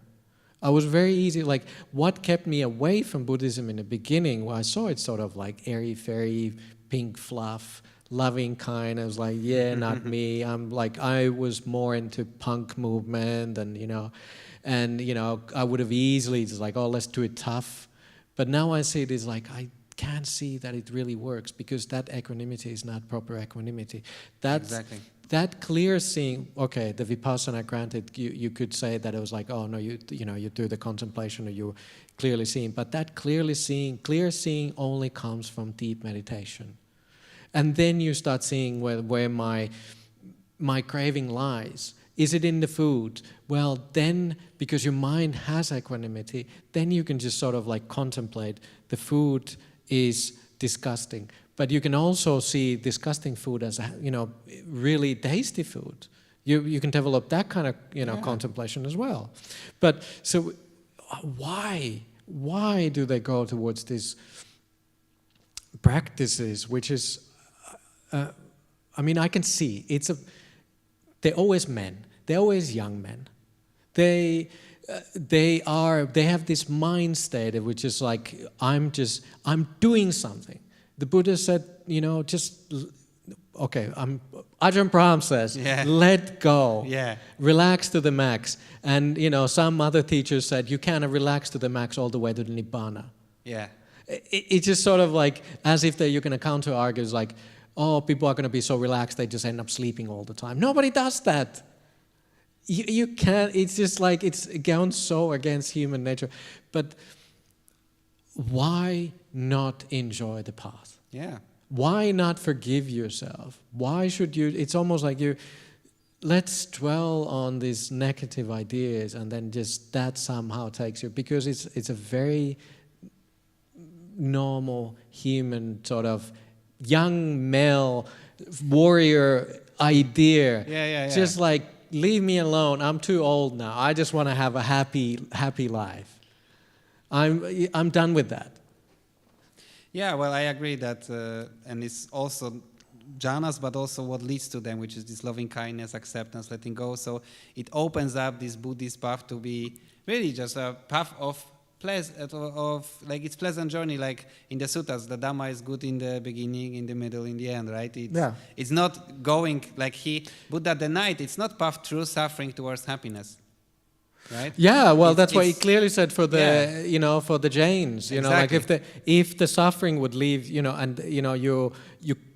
I was very easy, like what kept me away from Buddhism in the beginning, well, I saw it sort of like airy-fairy, pink fluff, loving kind. I was like, not me. I was more into punk movement and I would have easily just like, let's do it tough. But now I see it as like, I can't see that it really works because that equanimity is not proper equanimity. Exactly. That clear seeing, okay, the vipassana, granted, you could say that it was like, oh no, you do the contemplation or you clearly seeing, but that clear seeing only comes from deep meditation. And then you start seeing where my craving lies. Is it in the food? Well, then, because your mind has equanimity, then you can just sort of like contemplate the food is disgusting. But you can also see disgusting food as really tasty food. You can develop that kind of contemplation as well. But so why do they go towards these practices, which is I mean, I can see they're always men. They're always young men. They have this mind state which is like, I'm doing something. The Buddha said, Ajahn Brahm says, let go, relax to the max. And, some other teachers said, you cannot relax to the max all the way to the Nibbana. Yeah. It's just sort of like, as if you're going to counter-argue, it's like, oh, people are going to be so relaxed, they just end up sleeping all the time. Nobody does that. You can't, it's just like, it's gone so against human nature. But why not enjoy the path? Yeah. Why not forgive yourself? Why should you, it's almost like let's dwell on these negative ideas and then just that somehow takes you, because it's a very normal human sort of young male warrior idea. Yeah. Just like, leave me alone, I'm too old now, I just want to have a happy life. I'm done with that. Yeah, well, I agree that, and it's also jhanas, but also what leads to them, which is this loving kindness, acceptance, letting go. So it opens up this Buddhist path to be really just a path of it's pleasant journey, like in the sutas. The Dhamma is good in the beginning, in the middle, in the end, right? It's not going like Buddha denied. It's not path through suffering towards happiness. Right? Yeah, well, that's what he clearly said for the for the Jains. Exactly. Like if the suffering would leave, and you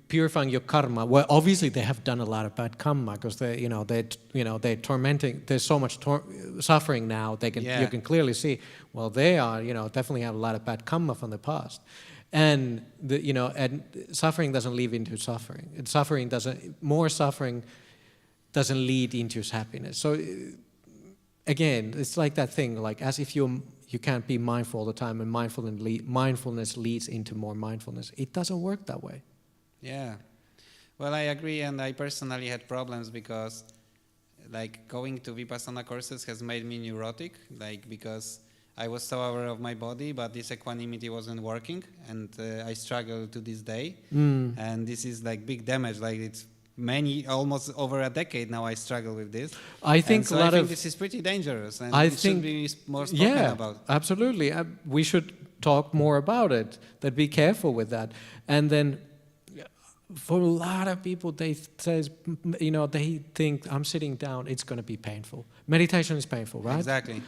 purifying your karma. Well, obviously they have done a lot of bad karma because they're tormenting. There's so much suffering now. You can clearly see. Well, they are definitely have a lot of bad karma from the past, and and suffering doesn't lead into suffering. More suffering doesn't lead into happiness. So. Again, it's like that thing, like as if you can't be mindful all the time, and mindfulness leads into more mindfulness. It doesn't work that way. Yeah. Well, I agree, and I personally had problems because, like, going to vipassana courses has made me neurotic, because I was so aware of my body, but this equanimity wasn't working, and I struggle to this day. And this is like big damage, like it's almost over a decade now I struggle with this. I think this is pretty dangerous, and it should be more spoken about. Absolutely. We should talk more about it, that be careful with that. And then for a lot of people, they think I'm sitting down, it's going to be painful. Meditation is painful, right? Exactly.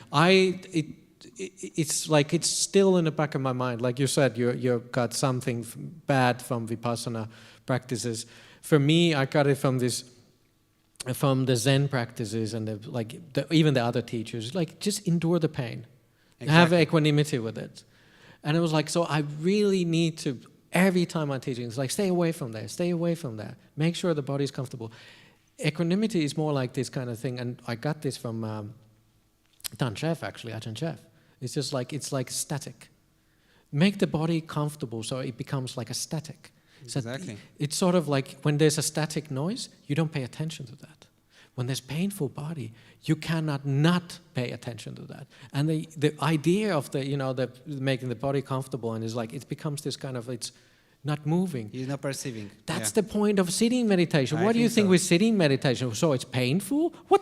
It's like it's still in the back of my mind. Like you said, you got something bad from vipassana practices. For me, I got it from the Zen practices and even the other teachers. Like, just endure the pain, have equanimity with it. And it was like, so I really need to, every time I'm teaching, it's like, stay away from there, make sure the body's comfortable. Equanimity is more like this kind of thing, and I got this from Ajahn Chef. It's just like, it's like static. Make the body comfortable so it becomes like a static. Exactly. So it's sort of like when there's a static noise, you don't pay attention to that. When there's painful body, you cannot not pay attention to that. And the idea of the making the body comfortable and is like, it becomes this kind of, it's not moving. You're not perceiving. That's the point of sitting meditation. What do you think with sitting meditation? So it's painful? What?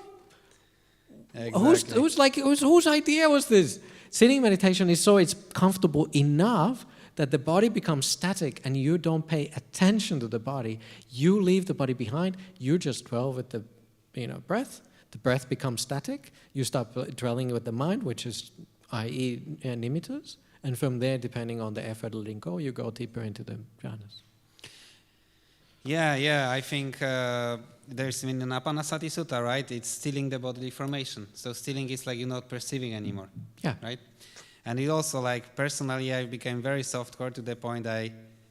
Exactly. Whose idea was this? Sitting meditation is so it's comfortable enough that the body becomes static and you don't pay attention to the body. You leave the body behind. You just dwell with the breath. The breath becomes static. You stop dwelling with the mind, which is, i.e., Nimitas. And from there, depending on the effort letting go, you go deeper into the jhanas. Yeah. I think there's in the Apanasati Sutta, right? It's stilling the bodily formation. So stilling is like you're not perceiving anymore. Yeah. Right? And it also, like, personally, I became very softcore to the point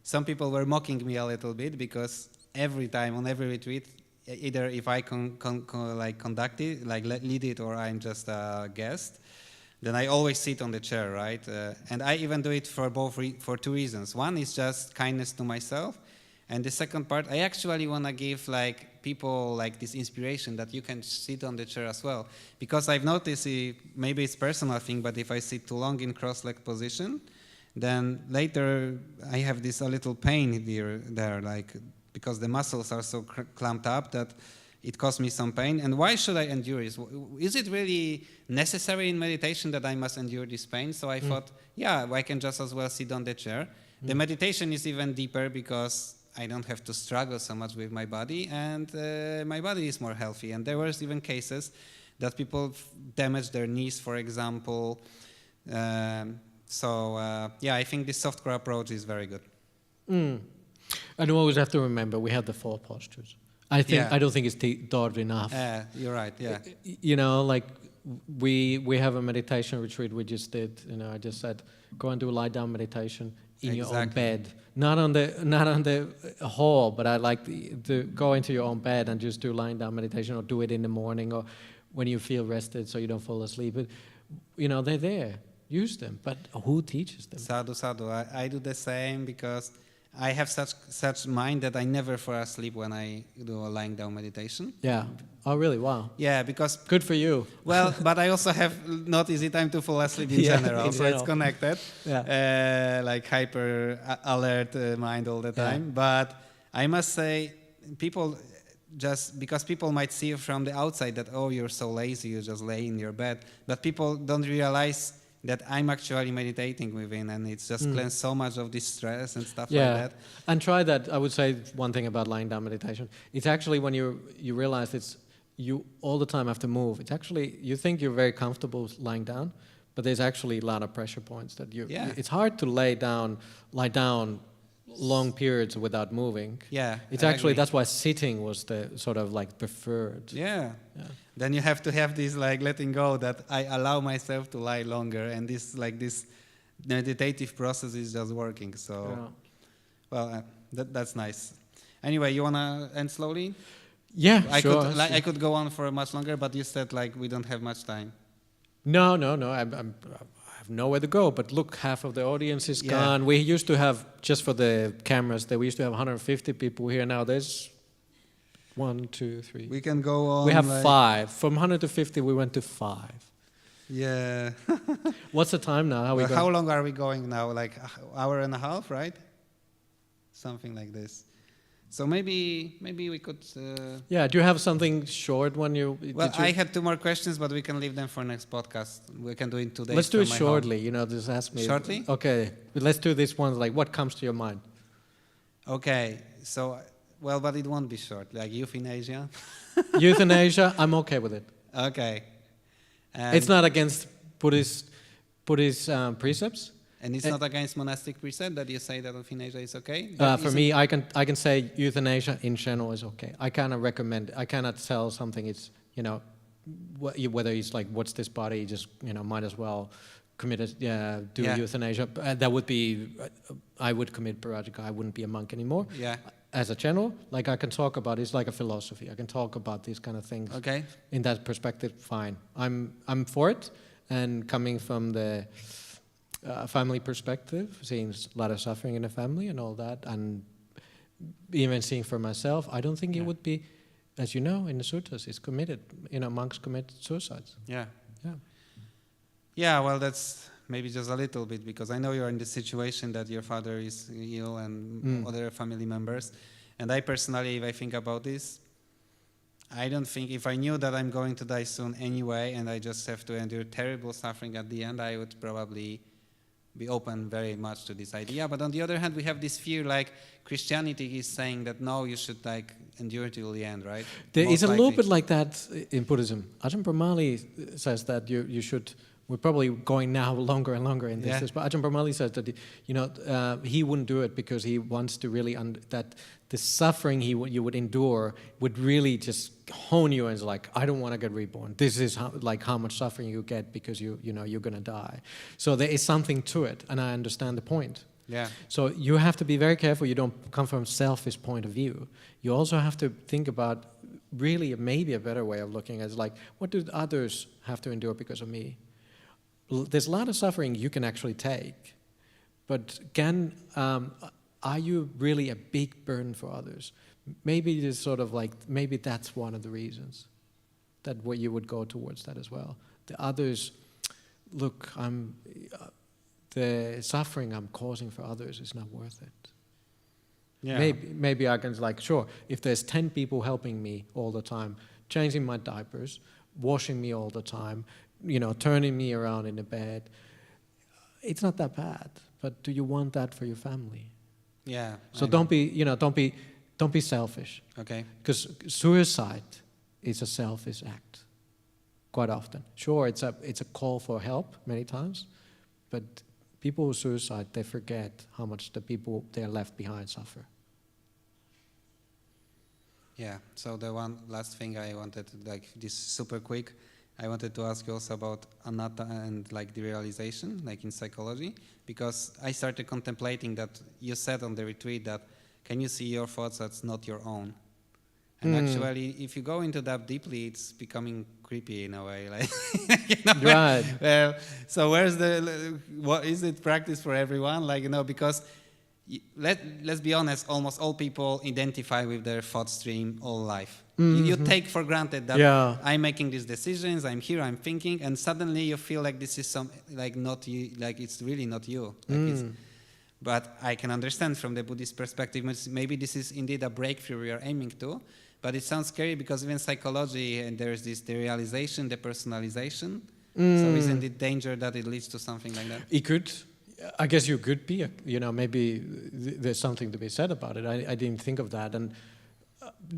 some people were mocking me a little bit because every time on every retreat, either if I conduct it, like lead it, or I'm just a guest, then I always sit on the chair, right? And I even do it for for two reasons. One is just kindness to myself. And the second part, I actually want to give people this inspiration that you can sit on the chair as well. Because I've noticed, maybe it's a personal thing, but if I sit too long in cross-legged position, then later I have a little pain there, like because the muscles are so clamped up that it caused me some pain. And why should I endure this? Is it really necessary in meditation that I must endure this pain? So I thought, yeah, I can just as well sit on the chair. The meditation is even deeper because I don't have to struggle so much with my body, and my body is more healthy. And there was even cases that people damage their knees, for example. Yeah, I think this softcore approach is very good. And you always have to remember we have the 4 postures. I don't think it's taught enough. You're right. Yeah. You know, like we have a meditation retreat we just did. You know, I just said go and do a lie down meditation in your own bed, not on the hall, but I like to go into your own bed and just do lying down meditation, or do it in the morning or when you feel rested so you don't fall asleep. But you know, they're there. Use them. But who teaches them? Sadhu, sadhu. I do the same because I have such mind that I never fall asleep when I do a lying down meditation. Yeah. Oh, really? Wow. Yeah, because... Good for you. Well, but I also have not easy time to fall asleep in general, so it's connected. Yeah. Like hyper alert mind all the time. Yeah. But I must say, people... Just because people might see you from the outside that, oh, you're so lazy, you just lay in your bed. But people don't realize that I'm actually meditating within, and it's just cleansed so much of this stress and stuff like that. And try that. I would say one thing about lying down meditation. It's actually when you realize it's you all the time have to move. It's actually, you think you're very comfortable lying down, but there's actually a lot of pressure points that it's hard to lie down long periods without moving. Yeah, it's actually that's why sitting was the sort of like preferred. Yeah. Then you have to have this like letting go that I allow myself to lie longer, and this meditative process is just working. So, well, that's nice. Anyway, you wanna end slowly? Yeah, I could go on for much longer, but you said like we don't have much time. No. I have nowhere to go, but look, half of the audience is gone. We used to have, just for the cameras, we used to have 150 people here. Now there's 1, 2, 3. We can go on. We have 5. From 100 to 50, we went to 5. Yeah. What's the time now? How long are we going now? Like an hour and a half, right? Something like this. So maybe we could... do you have something short when you... Well, I had 2 more questions, but we can leave them for next podcast. We can do it 2 days. Let's do it shortly. You know, just ask me. Shortly? Okay. Let's do this one. Like, what comes to your mind? Okay. So, well, but it won't be short. Like euthanasia? Euthanasia, I'm okay with it. Okay. It's not against Buddhist precepts. And it's not against monastic precept that you say that euthanasia is okay? For me, I can say euthanasia in general is okay. I cannot recommend. I cannot tell something. It's whether it's like what's this body? Just might as well commit it. Euthanasia. That would be. I would commit parajika. I wouldn't be a monk anymore. Yeah. As a general, like I can talk about, it's like a philosophy. I can talk about these kind of things. Okay. In that perspective, fine. I'm for it, and coming from the family perspective, seeing a lot of suffering in the family and all that, and even seeing for myself, I don't think it would be, as you know, in the sutas, it's committed. Monks commit suicides. Yeah, well, that's maybe just a little bit, because I know you're in the situation that your father is ill and other family members. And I personally, if I think about this, I don't think, if I knew that I'm going to die soon anyway, and I just have to endure terrible suffering at the end, I would probably be open very much to this idea. But on the other hand, we have this fear, like Christianity is saying that no, you should like endure till the end, right? There is a little bit like that in Buddhism. Ajahn Brahmali says that you should. We're probably going now longer and longer in this, but Ajahn Brahmali says that he wouldn't do it because he wants to really that the suffering you would endure would really just hone you, and it's like, I don't want to get reborn. This is how much suffering you get because you're going to die. So there is something to it, and I understand the point. Yeah. So you have to be very careful you don't come from a selfish point of view. You also have to think about really maybe a better way of looking at it, like, what do others have to endure because of me? There's a lot of suffering you can actually take, but are you really a big burden for others? Maybe it's sort of like, maybe that's one of the reasons that where you would go towards that as well. The others, look, the suffering I'm causing for others is not worth it. Yeah. Maybe I can, like, sure, if there's 10 people helping me all the time, changing my diapers, washing me all the time, turning me around in the bed, it's not that bad. But do you want that for your family? Yeah. So don't be selfish. Okay. Because suicide is a selfish act, quite often. Sure, it's a call for help many times, but people who suicide, they forget how much the people they're left behind suffer. Yeah, so the one last thing I wanted, like this super quick, I wanted to ask you also about anatta and like the realization, like in psychology, because I started contemplating that you said on the retreat that can you see your thoughts as not your own? And actually, if you go into that deeply, it's becoming creepy in a way. Like, Right. So where's what is it practice for everyone? Like, because let's be honest, almost all people identify with their thought stream all life. You take for granted that I'm making these decisions, I'm here, I'm thinking, and suddenly you feel like this is not you, like it's really not you. But I can understand from the Buddhist perspective, maybe this is indeed a breakthrough we are aiming to, but it sounds scary because even psychology, and there's this the realization, the personalization. So isn't it danger that it leads to something like that? It could. I guess you could be, maybe there's something to be said about it. I didn't think of that. And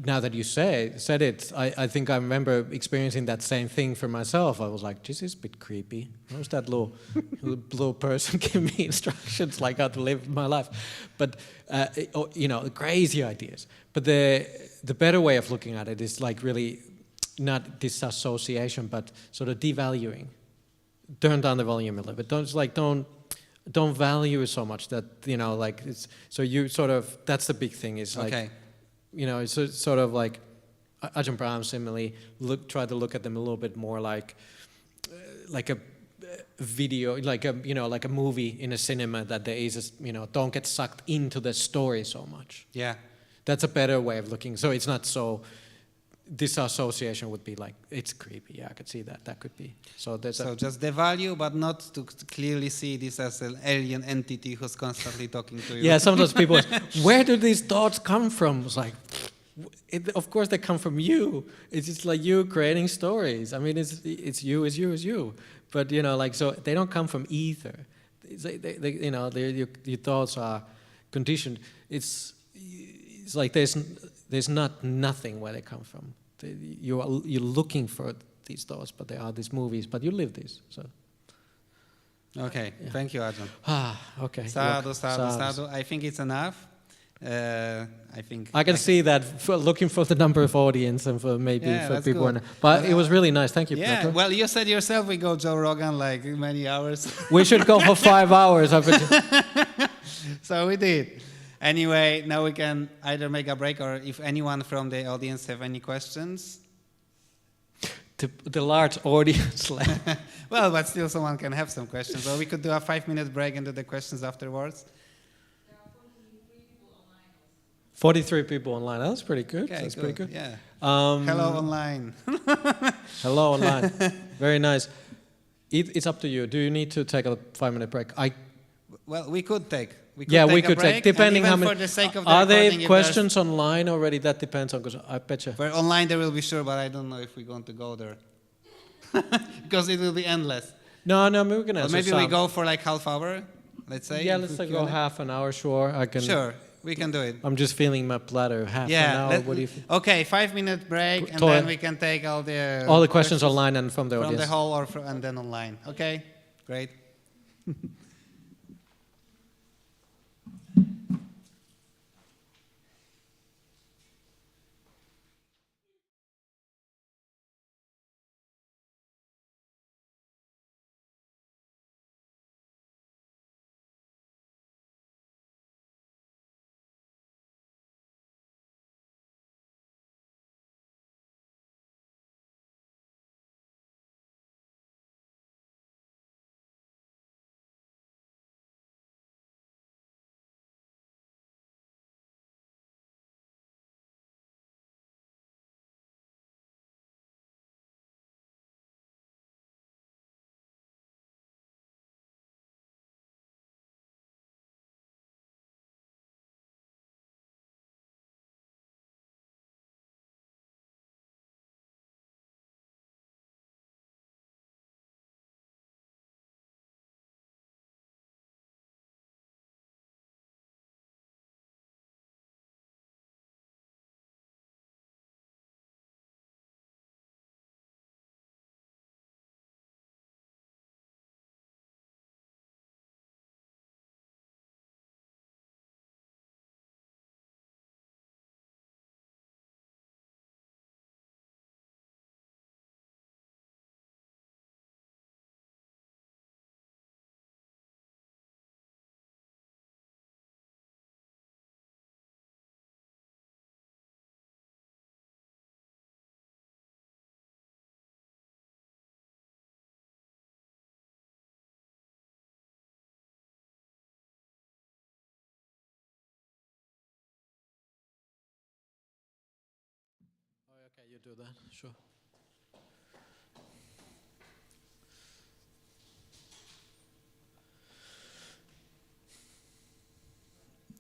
now that you said it, I think I remember experiencing that same thing for myself. I was like, this is a bit creepy. Where's that little person giving me instructions like how to live my life? But, crazy ideas. But the better way of looking at it is like really not disassociation, but sort of devaluing. Turn down the volume a little bit. Don't value it so much that, it's, so you sort of, that's the big thing is like, okay. It's sort of like Ajahn Brahm similarly, try to look at them a little bit more like a video, like a movie in a cinema that there is, don't get sucked into the story so much. Yeah. That's a better way of looking. So it's not so, disassociation would be like, it's creepy. Yeah, I could see that. That could be. So just devalue, but not to clearly see this as an alien entity who's constantly talking to you. Yeah, sometimes people, where do these thoughts come from? It's like, of course they come from you. It's just like you creating stories. I mean, it's you. But, so they don't come from either. Your thoughts are conditioned. It's like there's not nothing where they come from. You're looking for these thoughts, but they are these movies, but you live these. So. Okay, thank you, Ajahn. Okay. Sadhu. I think it's enough. I can see that looking for the number of audience and for people. But it was really nice. Thank you. Yeah, Petro. well, you said yourself we go Joe Rogan like many hours. We should go for 5 hours. So we did. Anyway, now we can either make a break or if anyone from the audience have any questions. The large audience. Well, but still someone can have some questions. Or we could do a 5-minute break and do the questions afterwards. There are 43 people online. 43 people online. That's pretty good. Okay, That's pretty good. Yeah. Hello online. Hello online. Very nice. It's up to you. Do you need to take a 5-minute break? Well, we could take. We could take, depending how many. For the sake of the are there recording, questions online already? That depends on, because I bet you. For online there will be sure, but I don't know if we're going to go there. Because it will be endless. No, we're going to answer maybe some. we go for like half hour, let's say. Yeah, let's go half an hour, sure. Sure, we can do it. I'm just feeling my bladder. Half an hour, what do you think? Okay, 5-minute break, and then we can take all the questions online and from the audience. From the hall and then online. Okay, great. you do that, sure.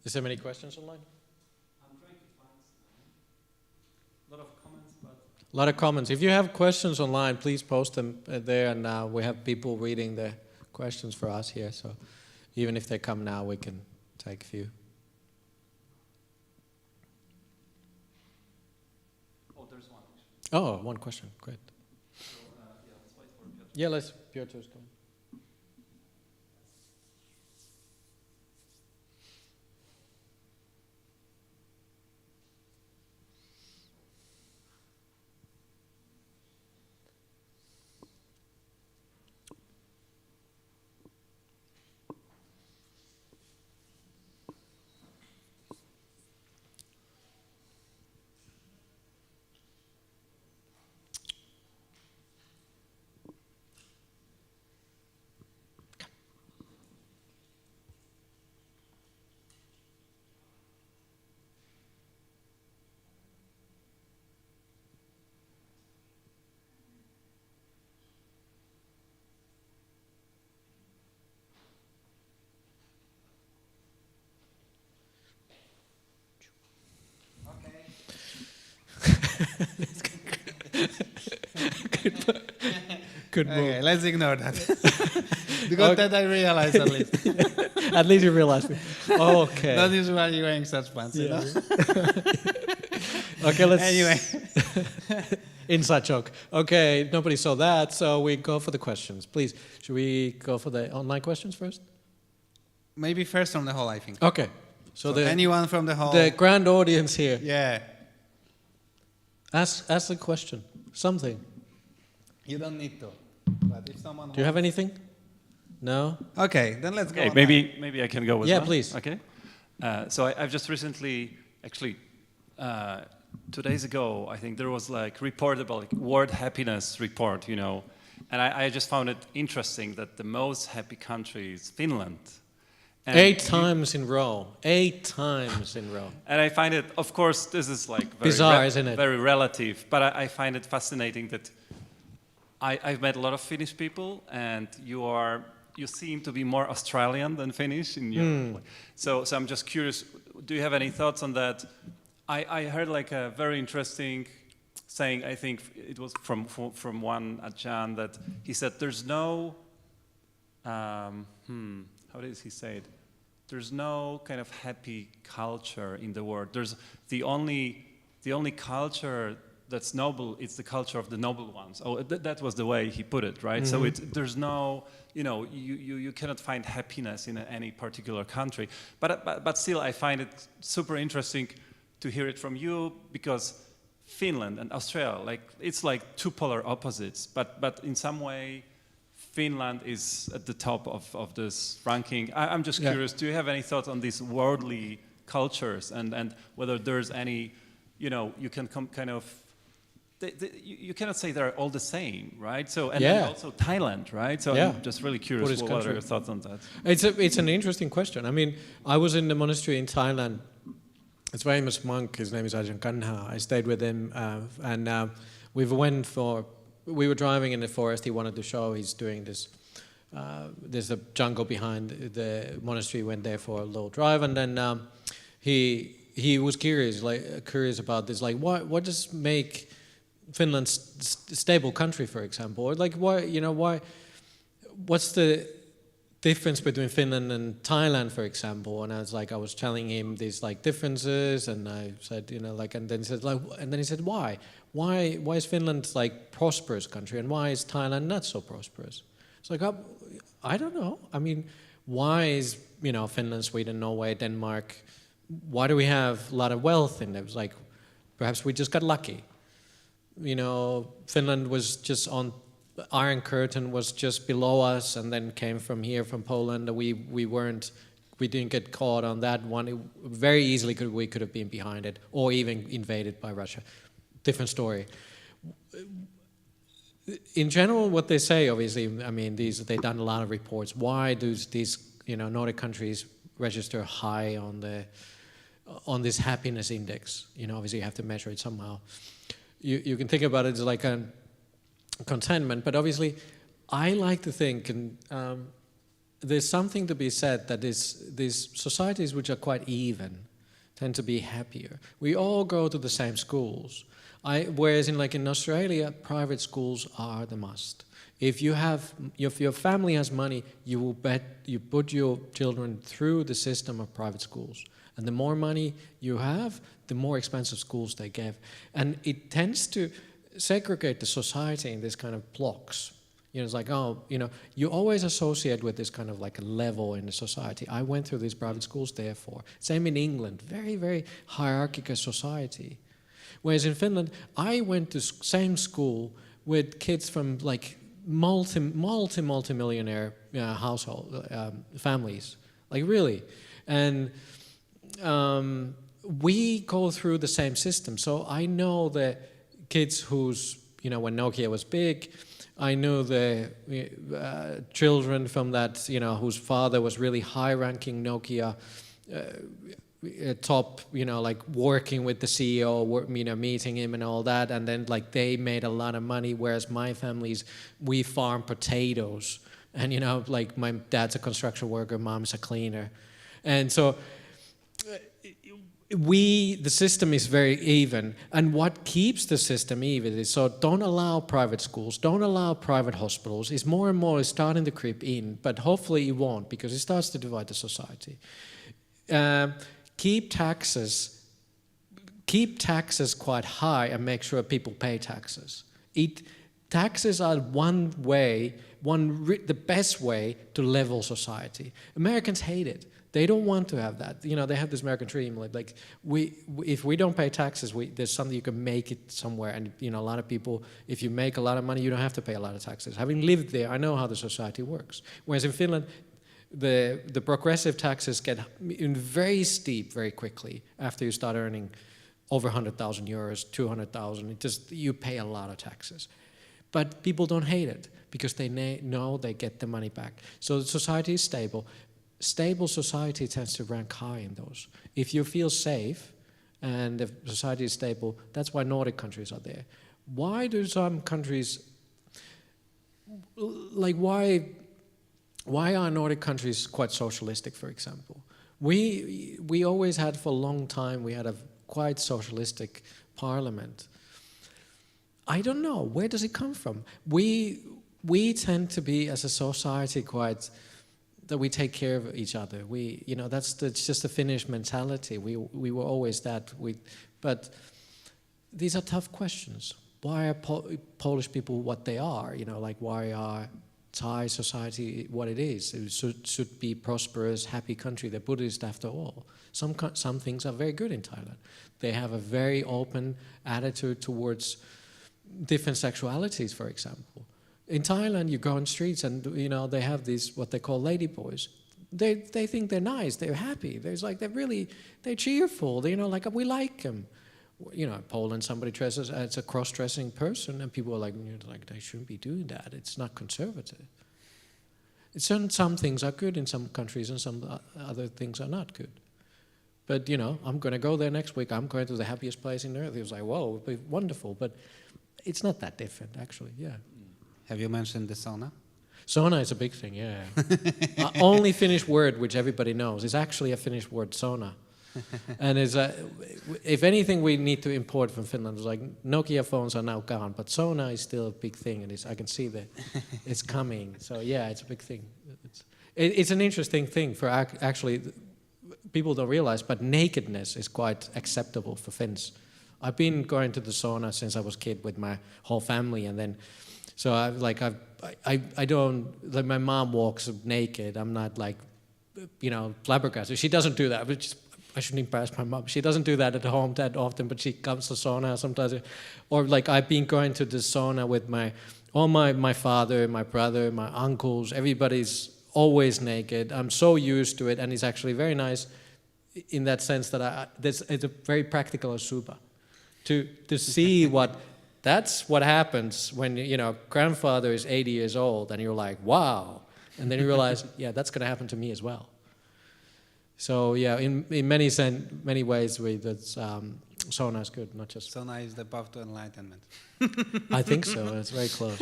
Is there many questions online? I'm trying to find some. A lot of comments, but... A lot of comments. If you have questions online, please post them there, and we have people reading the questions for us here, so even if they come now, we can take a few. Oh, there's one. Oh, one question. Great. So, yeah, let's wait for Piotr. Yeah, let's. Piotr's coming. Good move. Okay, let's ignore that. Because that I realized at least. At least you realized it. Okay. Not usually wearing such pants, you know? Okay, let's... Anyway. Inside joke. Okay, nobody saw that, so we go for the questions. Please, should we go for the online questions first? Maybe first from the hall, I think. Okay. So anyone from the hall? The grand audience here. Yeah. Ask a question. Something. You don't need to. But if someone Do you have anything? No? Okay, then let's go. Okay, maybe I can go with Yeah, one. please. Okay. So I've just recently, actually, 2 days ago, I think there was like reportable like, World Happiness Report, you know, and I just found it interesting that the most happy country is Finland. And 8 times in row. 8 times in row. And I find it, of course, this is like very bizarre, isn't it? Very relative, but I find it fascinating that I've met a lot of Finnish people, and you seem to be more Australian than Finnish in your. So I'm just curious. Do you have any thoughts on that? I heard like a very interesting saying. I think it was from one Ajahn that he said there's no. How does he say it? There's no kind of happy culture in the world. There's the only culture that's noble. It's the culture of the noble ones. Oh, that was the way he put it, right? Mm-hmm. So there's no, you cannot find happiness in any particular country. But still, I find it super interesting to hear it from you, because Finland and Australia, like it's like two polar opposites. But in some way, Finland is at the top of this ranking. I'm just curious, do you have any thoughts on these worldly cultures and whether there's any, you can kind of, you cannot say they're all the same, right? So and then also Thailand, right? So I'm just really curious, what are your thoughts on that? It's an interesting question. I mean, I was in the monastery in Thailand. It's a famous monk, his name is Ajahnem. I stayed with him and we were driving in the forest. He wanted to show he's doing this. There's a jungle behind the monastery. Went there for a little drive, and then he was curious about this. Like, what does make Finland stable country, for example? Or like, why? What's the difference between Finland and Thailand, for example? And I was telling him these like differences, and I said, and then he said, why? Why is Finland like prosperous country, and why is Thailand not so prosperous? It's like, I don't know. I mean, why is Finland, Sweden, Norway, Denmark? Why do we have a lot of wealth in there? It's like, perhaps we just got lucky. Finland was just on. Iron Curtain was just below us, and then came from Poland. We didn't get caught on that one. Very easily we could have been behind it, or even invaded by Russia. Different story. In general, what they say, obviously, I mean, they've done a lot of reports. Why do these Nordic countries register high on this happiness index? Obviously you have to measure it somehow. you can think about it as like a contentment, but obviously I like to think, and there's something to be said that these societies which are quite even tend to be happier. We all go to the same schools. Whereas in Australia, private schools are the must. If your family has money, you put your children through the system of private schools. And the more money you have, the more expensive schools they give. And it tends to segregate the society in this kind of blocks. It's like, you always associate with this kind of like a level in the society. I went through these private schools, therefore. Same in England, very, very hierarchical society. Whereas in Finland, I went to same school with kids from like multi-millionaire household families, like really. And we go through the same system. So I know the kids who's, when Nokia was big, I knew the children from that, whose father was really high-ranking Nokia top, like working with the CEO, meeting him and all that, and then like they made a lot of money, whereas my family's, we farm potatoes, and like my dad's a construction worker, mom's a cleaner, and so the system is very even, and what keeps the system even is, so don't allow private schools, don't allow private hospitals. It's more and more starting to creep in, but hopefully it won't, because it starts to divide the society. Keep taxes quite high and make sure people pay taxes. Taxes are one way, the best way to level society. Americans hate it. They don't want to have that. They have this American dream, like if we don't pay taxes, there's something you can make it somewhere. And a lot of people, if you make a lot of money, you don't have to pay a lot of taxes. Having lived there, I know how the society works. Whereas in Finland, the progressive taxes get very steep very quickly after you start earning over 100,000 euros, 200,000. You pay a lot of taxes. But people don't hate it because they know they get the money back. So the society is stable. Stable society tends to rank high in those. If you feel safe and the society is stable, that's why Nordic countries are there. Why do some countries, like why are Nordic countries quite socialistic, for example? We always had, for a long time, we had a quite socialistic parliament. I don't know, where does it come from? We tend to be, as a society, quite, that we take care of each other. That's just the Finnish mentality. We were always that. But these are tough questions. Why are Polish people what they are? Like why are Thai society what it is? It should be prosperous, happy country. They're Buddhist after all. Some things are very good in Thailand. They have a very open attitude towards different sexualities, for example. In Thailand, you go on streets and they have these what they call ladyboys. They think they're nice, they're happy. They're cheerful. Like we like them. Poland, somebody dresses as a cross-dressing person, and people are like they shouldn't be doing that. It's not conservative. Some things are good in some countries, and some other things are not good. But I'm going to go there next week. I'm going to the happiest place on earth. It was like, whoa, it'd be wonderful. But it's not that different, actually. Yeah. Have you mentioned the sauna? Sauna is a big thing, yeah. Only Finnish word which everybody knows is actually a Finnish word, sauna. And if anything we need to import from Finland, it's like Nokia phones are now gone, but sauna is still a big thing, and I can see that it's coming. So yeah, it's a big thing. It's an interesting thing for actually, people don't realize, but nakedness is quite acceptable for Finns. I've been going to the sauna since I was a kid with my whole family, and then so I don't, like my mom walks naked. I'm not like, flabbergasted. She doesn't do that, which I shouldn't embarrass my mom. She doesn't do that at home that often, but she comes to sauna sometimes. Or like I've been going to the sauna with my father, my brother, my uncles. Everybody's always naked. I'm so used to it, and it's actually very nice in that sense that it's a very practical asuba to see what. That's what happens when, grandfather is 80 years old and you're like, wow. And then you realize, yeah, that's going to happen to me as well. So, yeah, in many ways, sauna is good, not just. Sauna is the path to enlightenment. I think so. It's very close.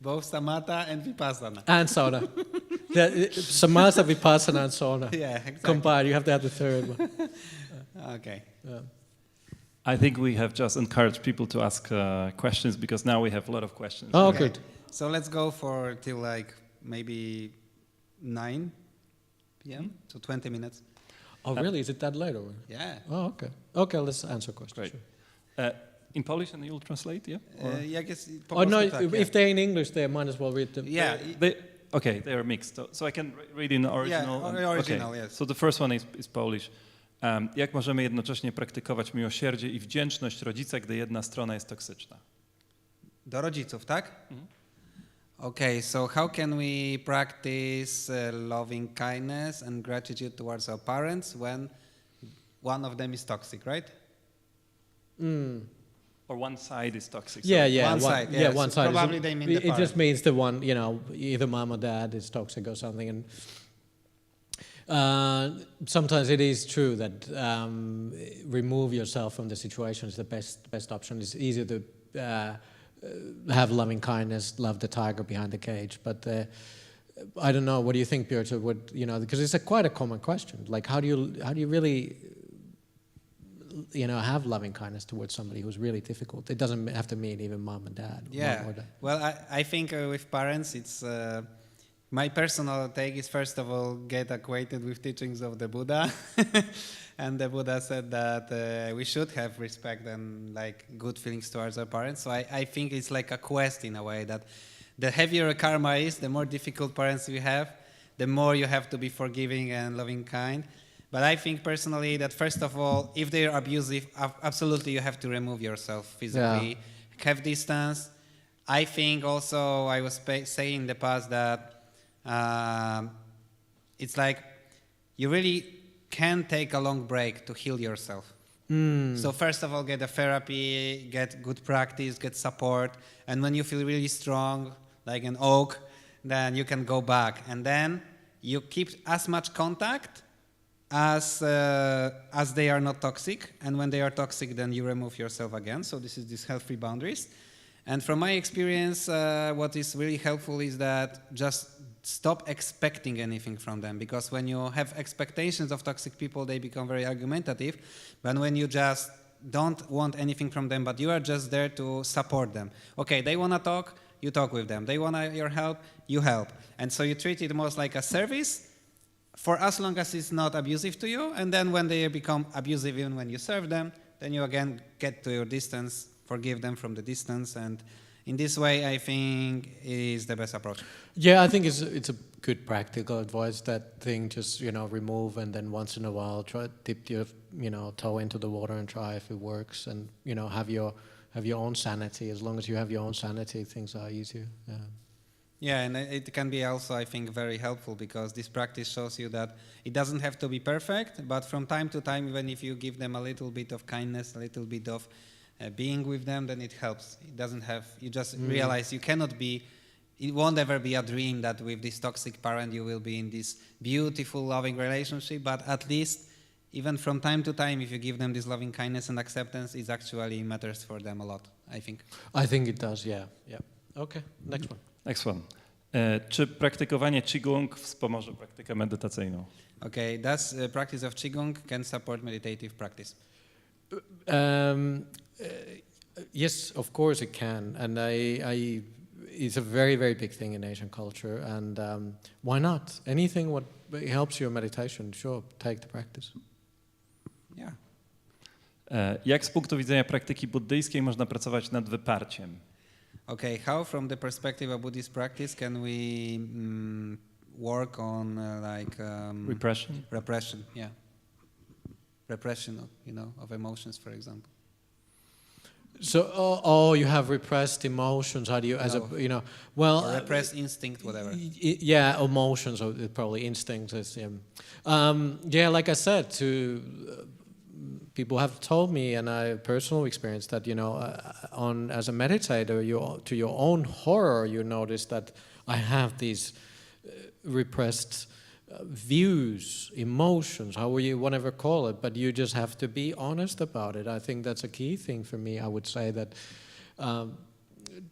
Both samatha and vipassana. And sauna. Samatha, vipassana, and sauna. Yeah, exactly. Combined, you have to have the third one. Okay. I think we have just encouraged people to ask questions because now we have a lot of questions. Oh, Okay. good. So let's go for till like maybe 9 p.m. So 20 minutes. Oh, really? Is it that late? Or? Yeah. Oh, okay. Okay, let's answer questions. Great. Sure. In Polish, and you'll translate, yeah? Or- Yeah, I guess. Oh, no, tak, yeah. if they're in English, they might as well read them. Yeah. they are mixed. So I can read in the original. Yeah, original, okay. yes. So the first one is Polish. Jak możemy jednocześnie praktykować miłosierdzie i wdzięczność rodzica, gdy jedna strona jest toksyczna? Do rodziców, tak? Okay, so how can we practice loving kindness and gratitude towards our parents when one of them is toxic, right? Or one side is toxic. Yeah, so yeah. One side, Yeah, yes. one side. Probably they mean the it just parent. means the one, either mom or dad is toxic or something. And sometimes it is true that remove yourself from the situation is the best option. It's easier to have loving kindness, love the tiger behind the cage. But I don't know. What do you think, Piotr? Because it's quite a common question. Like, how do you really have loving kindness towards somebody who's really difficult? It doesn't have to mean even mom and dad. Yeah. Mom or dad. Well, I think with parents, it's my personal take is first of all get acquainted with teachings of the Buddha, and the Buddha said that we should have respect and like good feelings towards our parents. So I think it's like a quest in a way that the heavier a karma is, the more difficult parents you have, the more you have to be forgiving and loving kind. But I think personally that first of all, if they are abusive, absolutely you have to remove yourself physically, have distance. I think also I was saying in the past that it's like you really can take a long break to heal yourself. So first of all, get a therapy, get good practice, get support, and when you feel really strong, like an oak, then you can go back, and then you keep as much contact as they are not toxic, and when they are toxic, then you remove yourself again. So this is these healthy boundaries. And from my experience, what is really helpful is that just stop expecting anything from them, because when you have expectations of toxic people, they become very argumentative. But when you just don't want anything from them, but you are just there to support them. Okay, they want to talk, you talk with them. They want your help, you help. And so you treat it most like a service for as long as it's not abusive to you. And then when they become abusive, even when you serve them, then you again get to your distance, forgive them from the distance, and in this way, I think is the best approach. Yeah, I think it's a good practical advice. That thing, just remove, and then once in a while try dip your toe into the water and try if it works, and have your own sanity. As long as you have your own sanity, things are easier. Yeah. Yeah, and it can be also, I think, very helpful, because this practice shows you that it doesn't have to be perfect, but from time to time, even if you give them a little bit of kindness, a little bit of being with them, then it helps. It doesn't have, you just realize you cannot be, it won't ever be a dream that with this toxic parent you will be in this beautiful, loving relationship, but at least even from time to time, if you give them this loving kindness and acceptance, it actually matters for them a lot, I think. I think it does, yeah. Okay, next one. Next one. Czy praktykowanie Qigong wspomoże praktykę medytacyjną? Okay, does practice of Qigong can support meditative practice? Yes, of course it can, and it's a very, very big thing in Asian culture, and why not? Anything what helps your meditation, sure, take the practice. Yeah. Jak z punktu widzenia praktyki buddyjskiej można pracować nad wyparciem? Okay, how from the perspective of Buddhist practice can we work on Repression? Repression, yeah. Repression of emotions, for example. So, you have repressed emotions. How do you, Or repressed instinct, whatever. Yeah, emotions, or probably instincts. Yeah, like I said, people have told me, and I personal experience that as a meditator, to your own horror, you notice that I have these repressed views, emotions, however you whatever call it, but you just have to be honest about it. I think that's a key thing for me. I would say that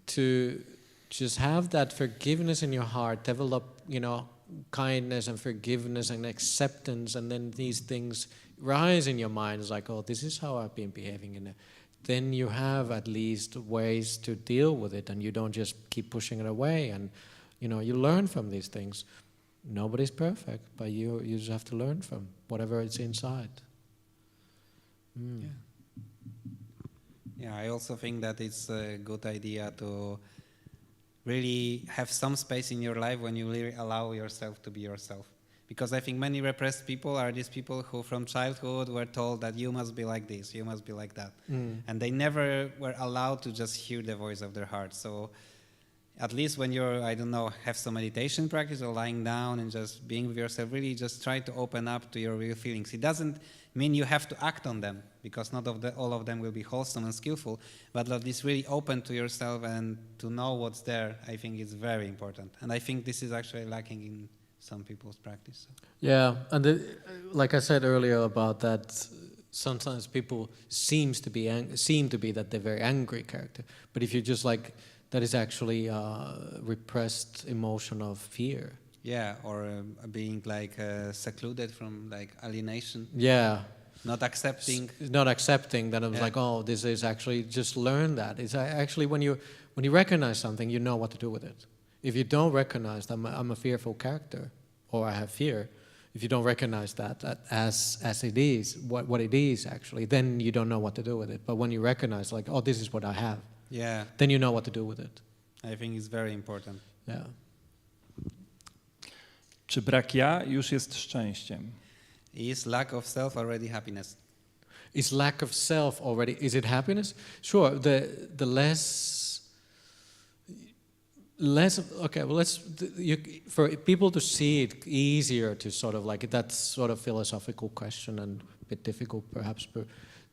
to just have that forgiveness in your heart, develop, kindness and forgiveness and acceptance, and then these things rise in your mind. It's like, oh, this is how I've been behaving in it. Then you have at least ways to deal with it, and you don't just keep pushing it away. And you learn from these things. Nobody's perfect, but you just have to learn from whatever is inside. Yeah, I also think that it's a good idea to really have some space in your life when you really allow yourself to be yourself. Because I think many repressed people are these people who from childhood were told that you must be like this, you must be like that. And they never were allowed to just hear the voice of their heart. So at least when you're, have some meditation practice or lying down and just being with yourself, really just try to open up to your real feelings. It doesn't mean you have to act on them, because not all of them will be wholesome and skillful, but at least really open to yourself and to know what's there, I think is very important. And I think this is actually lacking in some people's practice. So. Yeah, and like I said earlier about that, sometimes people seem to be that they're very angry character, but if you just that is actually a repressed emotion of fear. Yeah, or being secluded from alienation. Yeah. Not accepting. Not accepting that it was oh, this is actually, just learn that. It's actually when you recognize something, you know what to do with it. If you don't recognize that I'm a fearful character, or I have fear, if you don't recognize that as it is, what it is actually, then you don't know what to do with it. But when you recognize oh, this is what I have, then you know what to do with it. I think it's very important. Yeah. Czy brak ja już jest szczęściem? Is lack of self already happiness? Is lack of self already, is it happiness? Sure, the less, okay, well for people to see it easier to sort of that's sort of philosophical question and a bit difficult perhaps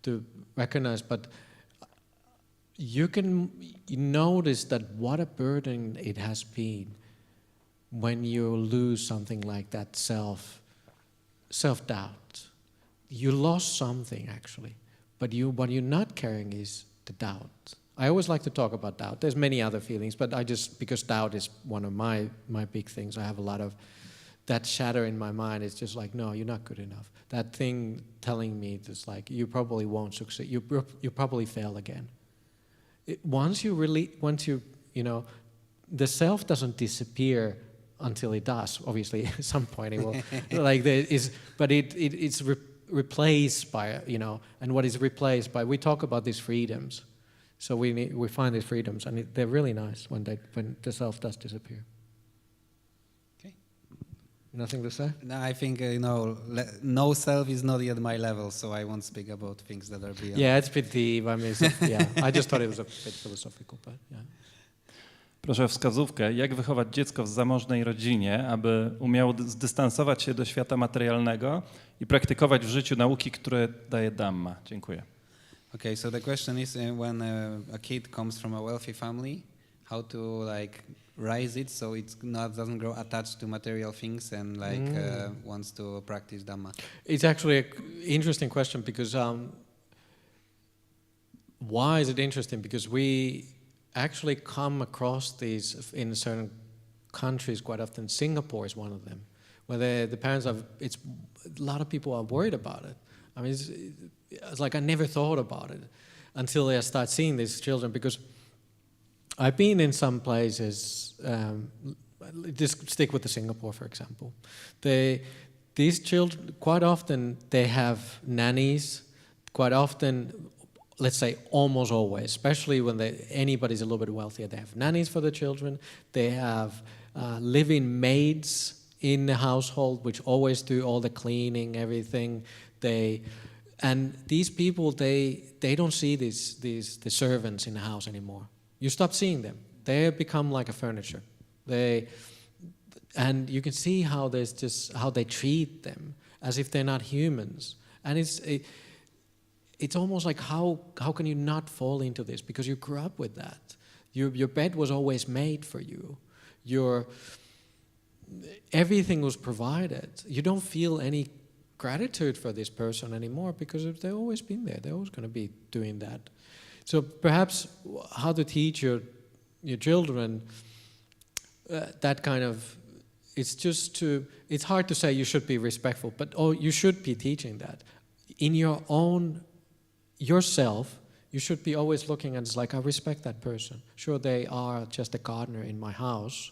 to recognize, but you notice that what a burden it has been when you lose something like that self-doubt. You lost something actually, but what you're not carrying is the doubt. I always like to talk about doubt. There's many other feelings, but because doubt is one of my big things, I have a lot of that shadow in my mind. It's just no, you're not good enough. That thing telling me just you probably won't succeed. You probably fail again. Once you the self doesn't disappear until it does. Obviously, at some point it will. But it's replaced by and what is replaced by. We talk about these freedoms, so we find these freedoms, and they're really nice when the self does disappear. Okay. Nothing to say? No, I think no self is not yet my level, so I won't speak about things that are beyond. Yeah, it's a bit deep. I mean, I just thought it was a bit philosophical, but yeah. Proszę o wskazówkę, jak wychować dziecko w zamożnej rodzinie, aby umiało zdystansować się do świata materialnego i praktykować w życiu nauki, które daje Dhamma. Dziękuję. Okay, so the question is when a kid comes from a wealthy family, how to raise it so it doesn't grow attached to material things and wants to practice Dhamma. It's actually an interesting question because why is it interesting? Because we actually come across these in certain countries quite often. Singapore is one of them, where the parents a lot of people are worried about it. I mean, it's I never thought about it until I start seeing these children, because I've been in some places, just stick with the Singapore, for example. These children, quite often, they have nannies, quite often, let's say almost always, especially when anybody's a little bit wealthier, they have nannies for the children, they have live-in maids in the household, which always do all the cleaning, everything. And these people, they don't see the servants in the house anymore. You stop seeing them. They become like a furniture. And you can see how they treat them as if they're not humans. And it's almost like how can you not fall into this, because you grew up with that. Your bed was always made for you. everything was provided. You don't feel any gratitude for this person anymore because they've always been there. They're always going to be doing that. So perhaps how to teach your children that kind of, it's hard to say you should be respectful, but you should be teaching that. In yourself, you should be always looking at it like, I respect that person. Sure, they are just a gardener in my house.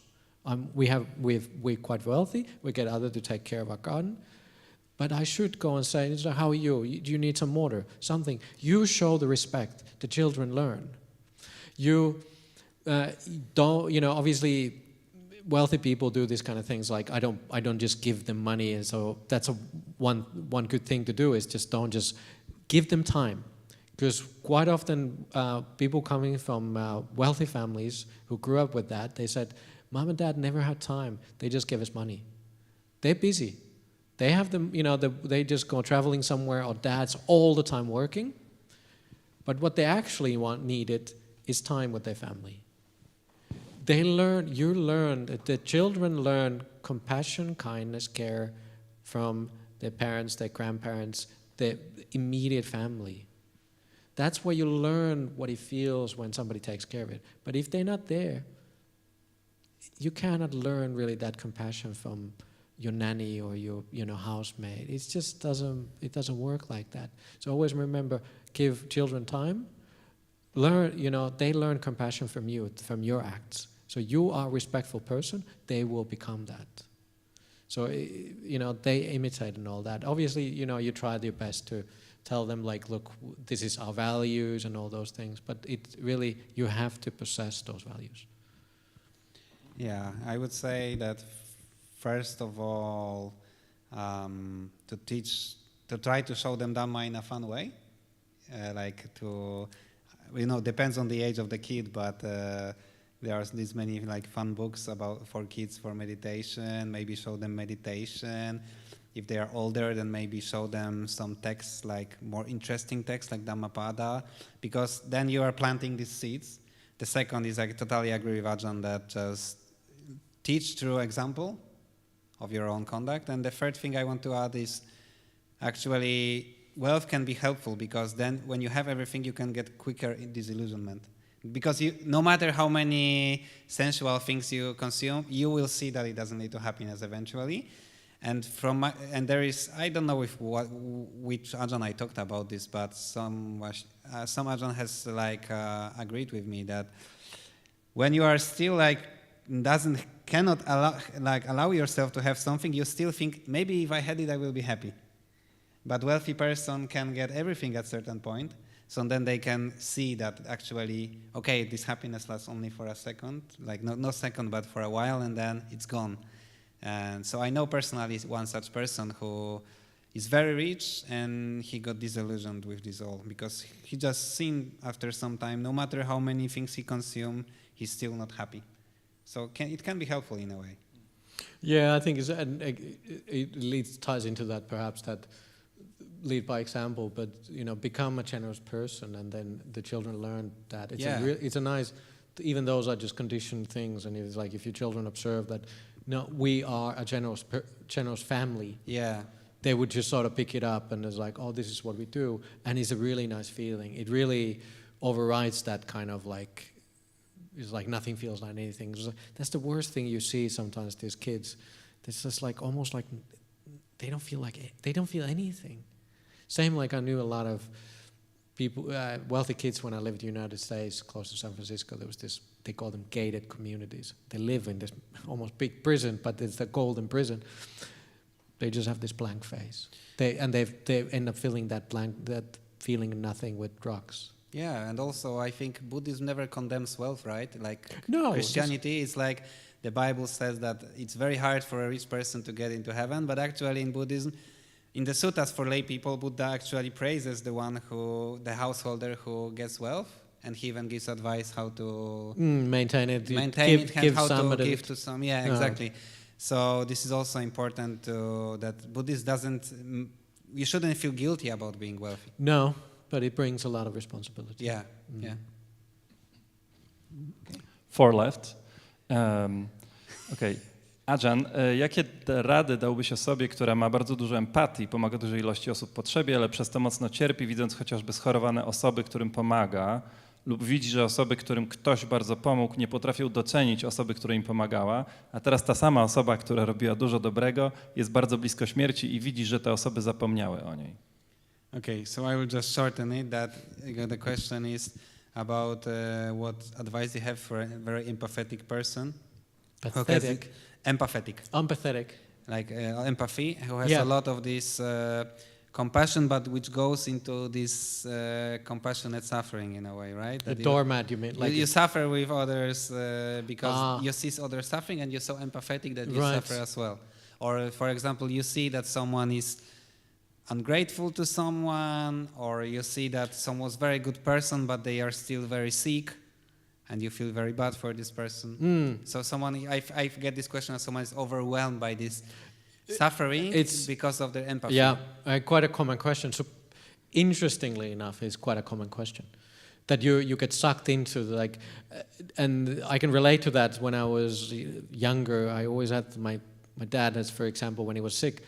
We're quite wealthy. We get others to take care of our garden. But I should go and say, how are you? Do you need some water? Something. You show the respect. The children learn. You don't, obviously wealthy people do these kind of things like I don't just give them money, and so that's one good thing to do is don't just give them time. Because quite often people coming from wealthy families who grew up with that, they said, Mom and Dad never had time. They just give us money. They're busy. They have them, they just go traveling somewhere, or Dad's all the time working. But what they actually needed is time with their family. The children learn compassion, kindness, care from their parents, their grandparents, their immediate family. That's where you learn what it feels when somebody takes care of it. But if they're not there, you cannot learn really that compassion from your nanny or your housemaid. It just doesn't work like that. So always remember, give children time. They learn compassion from you, from your acts. So you are a respectful person, they will become that. So they imitate and all that. Obviously, you try your best to tell them like, look, this is our values and all those things. But it really, you have to possess those values. Yeah, I would say that first of all, to try to show them Dhamma in a fun way, depends on the age of the kid, but there are these many fun books for kids for meditation. Maybe show them meditation. If they are older, then maybe show them some texts, like more interesting texts like Dhammapada, because then you are planting these seeds. The second is I totally agree with Ajahn that just teach through example of your own conduct. And the third thing I want to add is actually wealth can be helpful, because then when you have everything, you can get quicker in disillusionment. Because no matter how many sensual things you consume, you will see that it doesn't lead to happiness eventually. And there is, I don't know which Ajahn I talked about this, but some Ajahn has agreed with me that when you are still cannot allow yourself to have something, you still think, maybe if I had it, I will be happy. But wealthy person can get everything at a certain point, so then they can see that actually, okay, this happiness lasts only for a second, not second, but for a while, and then it's gone. And so I know personally one such person who is very rich, and he got disillusioned with this all, because he just seen after some time, no matter how many things he consumed, he's still not happy. So it can be helpful in a way. Yeah, I think it ties into that, perhaps, that lead by example, but become a generous person, and then the children learn that. It's a nice, even those are just conditioned things, and it's like if your children observe that, no, we are a generous family. Yeah. They would just sort of pick it up, and it's like, oh, this is what we do, and it's a really nice feeling. It really overrides that kind of it's like nothing feels like anything. That's the worst thing you see sometimes. These kids, it's just almost like they don't feel anything. Same like I knew a lot of people, wealthy kids when I lived in the United States, close to San Francisco. There was this, they call them gated communities. They live in this almost big prison, but it's the golden prison. They just have this blank face. They end up filling that feeling nothing with drugs. Yeah, and also I think Buddhism never condemns wealth, right? No, Christianity is the Bible says that it's very hard for a rich person to get into heaven, but actually in Buddhism, in the sutas for lay people, Buddha actually praises the householder who gets wealth, and he even gives advice how to maintain it, how to give to some. Yeah, exactly. So this is also important that Buddhism doesn't. You shouldn't feel guilty about being wealthy. No, but it brings a lot of responsibility. Yeah, yeah. Okay. 4 left. Okay. Ajahn, jakie rady dałbyś osobie, która ma bardzo dużo empatii, pomaga dużej ilości osób w potrzebie, ale przez to mocno cierpi, widząc chociażby schorowane osoby, którym pomaga, lub widzi, że osoby, którym ktoś bardzo pomógł, nie potrafią docenić osoby, której im pomagała, a teraz ta sama osoba, która robiła dużo dobrego, jest bardzo blisko śmierci i widzi, że te osoby zapomniały o niej. Okay, so I will just shorten it. That the question is about what advice you have for a very empathetic person. Pathetic. Empathetic. Empathetic. Like empathy, who has Yeah. a lot of this compassion, but which goes into this compassionate suffering in a way, right? The That doormat, you mean? you suffer with others because you Ah. see others suffering and you're so empathetic that you Right. suffer as well. Or for example, you see that someone is ungrateful to someone, or you see that someone's very good person but they are still very sick and you feel very bad for this person. So someone, I get this question, as someone is overwhelmed by this suffering, It's- because of their empathy. Yeah, quite a common question. So, interestingly enough, it's quite a common question that you get sucked into, like, and I can relate to that. When I was younger, I always had my dad, as for example, when he was sick,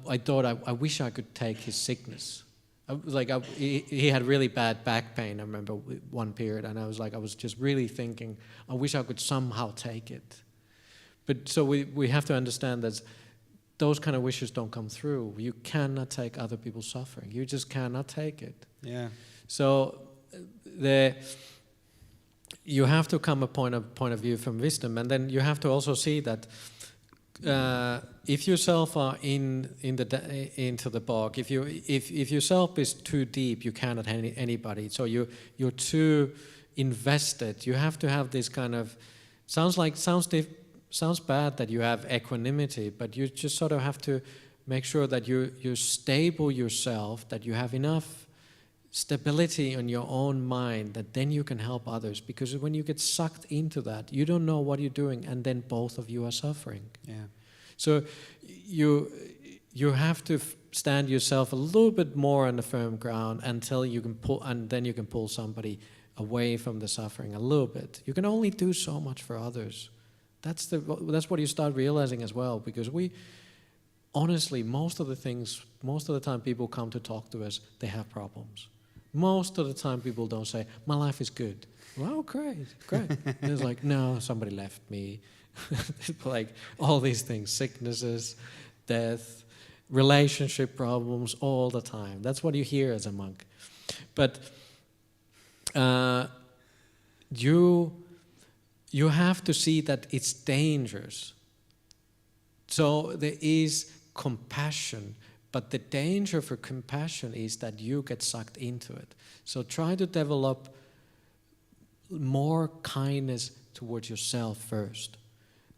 I thought I wish I could take his sickness. He had really bad back pain. I remember one period, and I was just really thinking, I wish I could somehow take it. But so we have to understand that those kind of wishes don't come through. You cannot take other people's suffering. You just cannot take it. Yeah. So you have to come a point of view from wisdom, and then you have to also see that if yourself are into the bog, if yourself is too deep, you cannot help anybody. So you're too invested. You have to have this kind of sounds bad that you have equanimity, but you just sort of have to make sure that you're stable yourself, that you have enough stability in your own mind, that then you can help others. Because when you get sucked into that, you don't know what you're doing, and then both of you are suffering. Yeah. So you have to stand yourself a little bit more on the firm ground until you can pull, and then you can pull somebody away from the suffering a little bit. You can only do so much for others. That's what you start realizing as well, because honestly, most of the time people come to talk to us, they have problems. Most of the time people don't say, my life is good. Well, great. It's like, no, somebody left me. Like all these things, sicknesses, death, relationship problems all the time. That's what you hear as a monk. But you have to see that it's dangerous. So there is compassion, but the danger for compassion is that you get sucked into it. So try to develop more kindness towards yourself first.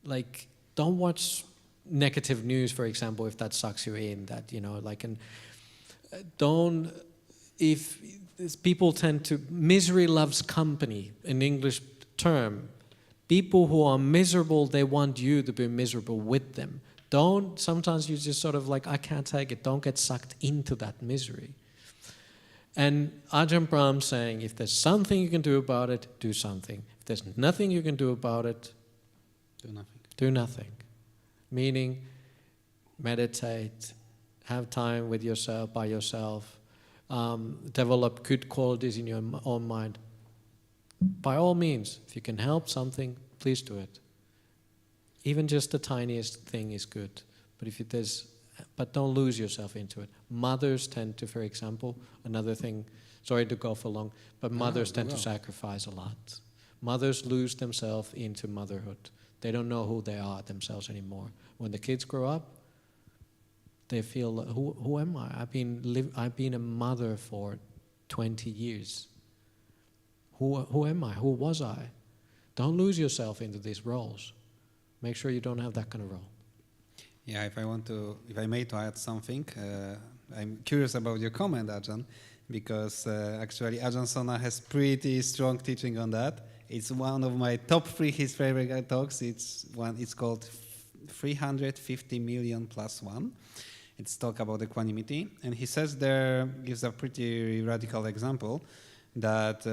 Like, don't watch negative news, for example, if that sucks you in. That, like, and if people tend to, misery loves company, an English term. People who are miserable, they want you to be miserable with them. Sometimes you just sort of like, I can't take it. Don't get sucked into that misery. And Ajahn Brahm's saying, if there's something you can do about it, do something. If there's nothing you can do about it, do nothing. Meaning, meditate, have time with yourself, by yourself, develop good qualities in your own mind. By all means, if you can help something, please do it. Even just the tiniest thing is good. But don't lose yourself into it. Mothers tend to, for example, another thing, sorry to go for long, but mothers tend to sacrifice a lot. Mothers lose themselves into motherhood. They don't know who they are themselves anymore. When the kids grow up, they feel, who am I? I've been a mother for 20 years. Who am I? Who was I? Don't lose yourself into these roles. Make sure you don't have that kind of role. Yeah, if I may to add something, I'm curious about your comment, Ajahn, because actually Ajahn Sona has pretty strong teaching on that. It's one of my top 3 his favorite talks. It's called 350 million plus 1. It's talk about equanimity, and he says gives a pretty radical example that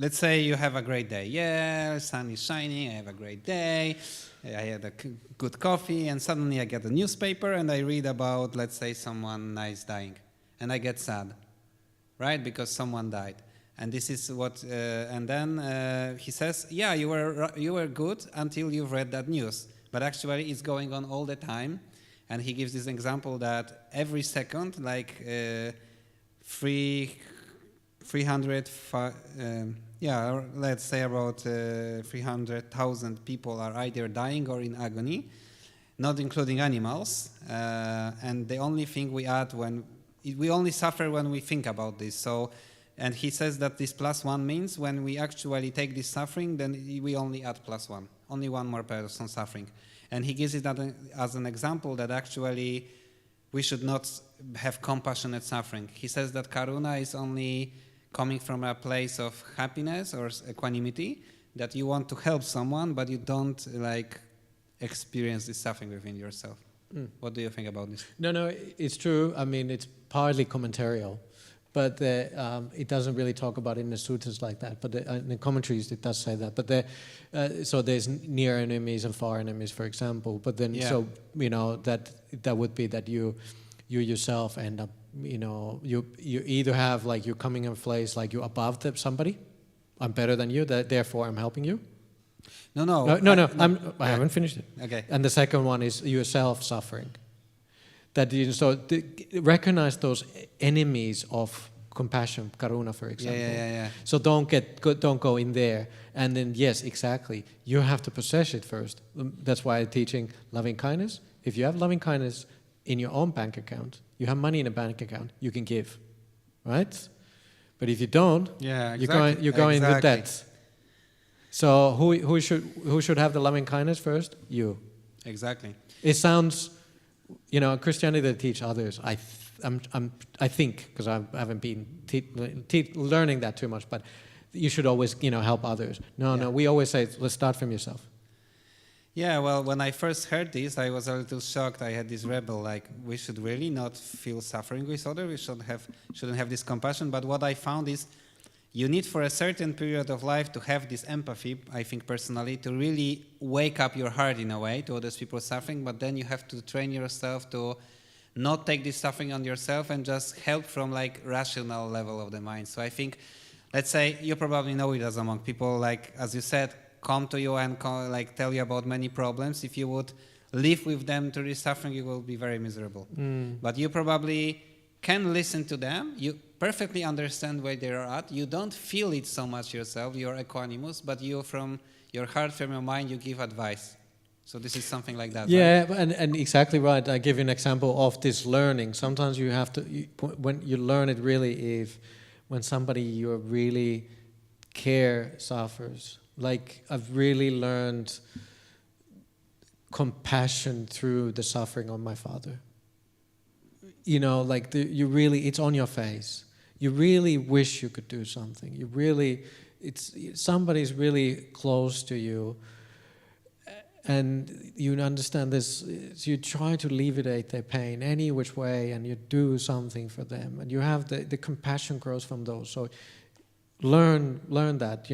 let's say you have a great day. Yeah, sun is shining, I have a great day, I had a good coffee, and suddenly I get a newspaper and I read about, let's say, someone nice dying. And I get sad, right? Because someone died. And this is what, and then he says, yeah, you were good until you've read that news. But actually it's going on all the time. And he gives this example that every second, like 300, let's say about 300,000 people are either dying or in agony, not including animals. And the only thing we add we only suffer when we think about this. So, and he says that this +1 means when we actually take this suffering, then we only add +1, only one more person suffering. And he gives it as an example that actually we should not have compassionate suffering. He says that karuna is only coming from a place of happiness or equanimity, that you want to help someone, but you don't experience this suffering within yourself. What do you think about this? No, it's true. I mean, it's partly commentarial, but it doesn't really talk about it in the sutas like that. But in the commentaries, it does say that. But so there's near enemies and far enemies, for example. But then, so that would be that you yourself end up, you either have you're coming in a place you're above somebody, I'm better than you, therefore I'm helping you. No. I haven't finished it. Okay. And the second one is yourself suffering. That recognize those enemies of compassion, karuna, for example. Yeah. So don't go in there. And then yes, exactly. You have to possess it first. That's why I'm teaching loving kindness. If you have loving kindness in your own bank account, you have money in a bank account, you can give, right? But if you don't, you're going into debt. So who should have the loving kindness first? You. Exactly. It sounds, Christianity they teach others. I think, because I haven't been learning that too much, but you should always help others. No, we always say let's start from yourself. Yeah, well, when I first heard this, I was a little shocked. I had this rebel, we should really not feel suffering with others. We shouldn't have this compassion. But what I found is, you need for a certain period of life to have this empathy, I think personally, to really wake up your heart in a way to others people's suffering, but then you have to train yourself to not take this suffering on yourself and just help from rational level of the mind. So I think, let's say, you probably know it as a monk. People, as you said, come to you and tell you about many problems. If you would live with them through this suffering, you will be very miserable. But you probably can listen to them. You perfectly understand where they are at. You don't feel it so much yourself. You're equanimous, but you, from your heart, from your mind, you give advice. So this is something like that. Yeah, right? and exactly right. I give you an example of this learning. Sometimes you have to, when you learn it really, when somebody you really care suffers. I've really learned compassion through the suffering of my father. It's on your face. You really wish you could do something. Somebody's really close to you, and you understand this. You try to alleviate their pain any which way, and you do something for them, and you have the compassion grows from those. So learn that.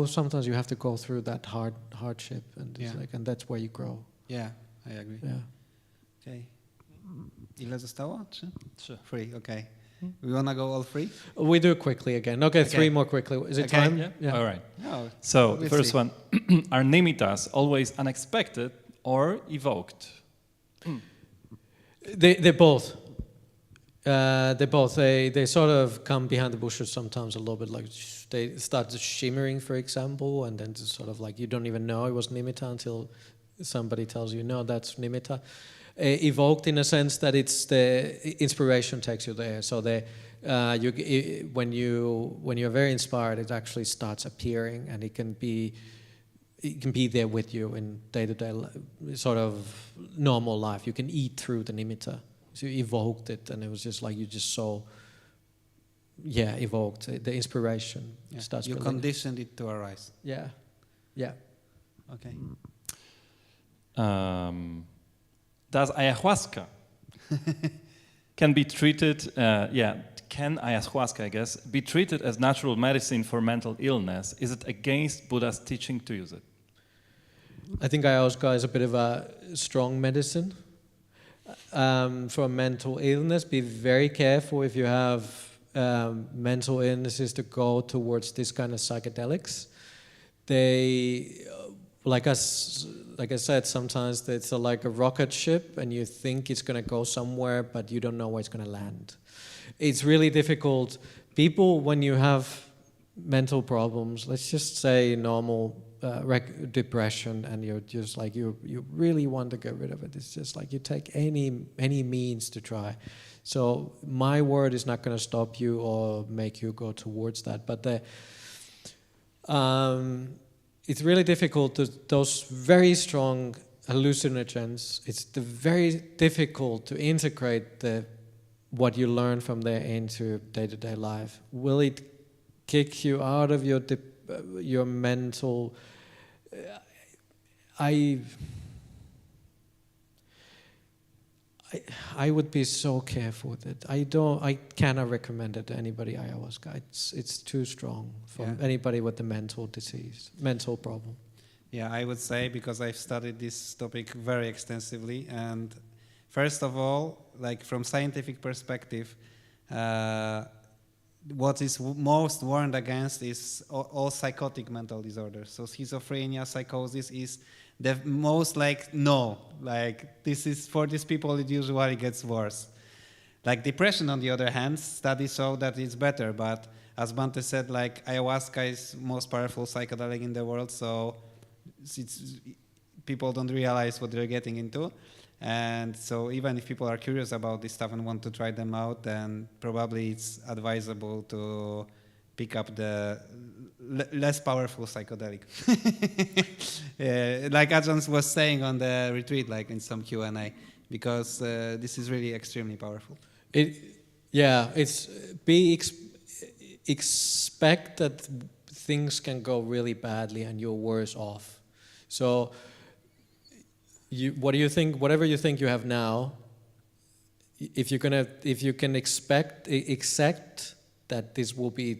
Sometimes you have to go through that hardship, and and that's where you grow. Yeah, I agree. Yeah. Okay. Ile zostało? 3. 3, okay. We want to go all 3? We do it quickly again. Okay, 3 more quickly. Is it time? Yeah. All right. Oh, So the first one, are nimitas always unexpected or evoked? They're both. They're both. They sort of come behind the bushes sometimes a little bit. They start shimmering, for example, and then it's sort of you don't even know it was nimitta until somebody tells you, no, that's nimitta. Evoked in a sense that it's the inspiration takes you there. So when you're very inspired, it actually starts appearing, and it can be there with you in day-to-day sort of normal life. You can eat through the nimitta. So you evoked it, and it was just you just saw. Yeah, evoked the inspiration. Starts. You conditioned it to arise. Yeah. Okay. Does ayahuasca can be treated? can ayahuasca, I guess, be treated as natural medicine for mental illness? Is it against Buddha's teaching to use it? I think ayahuasca is a bit of a strong medicine for mental illness. Be very careful if you have mental illnesses to go towards this kind of psychedelics. They, like I said, sometimes it's like a rocket ship and you think it's going to go somewhere, but you don't know where it's going to land. It's really difficult. People, when you have mental problems, let's just say normal depression, and you're just like, you really want to get rid of it. It's just like you take any means to try. So my word is not going to stop you or make you go towards that. But it's really difficult to those very strong hallucinogens. It's very difficult to integrate what you learn from there into day-to-day life. Will it kick you out of your mental? I would be so careful with it. I cannot recommend it to anybody, ayahuasca. It's too strong for anybody with a mental disease, mental problem. Yeah, I would say, because I've studied this topic very extensively, and first of all, like from scientific perspective, what is most warned against is all psychotic mental disorders. So schizophrenia, psychosis is the most this is, for these people it usually gets worse. Like depression, on the other hand, studies show that it's better, but as Bante said, like ayahuasca is most powerful psychedelic in the world, so people don't realize what they're getting into. And so even if people are curious about this stuff and want to try them out, then probably it's advisable to pick up the less powerful psychedelic. Like Ajahn was saying on the retreat, like in some Q&A, because this is really extremely powerful. Expect that things can go really badly and you're worse off. So what do you think? Whatever you think you have now, if you can accept that this will be,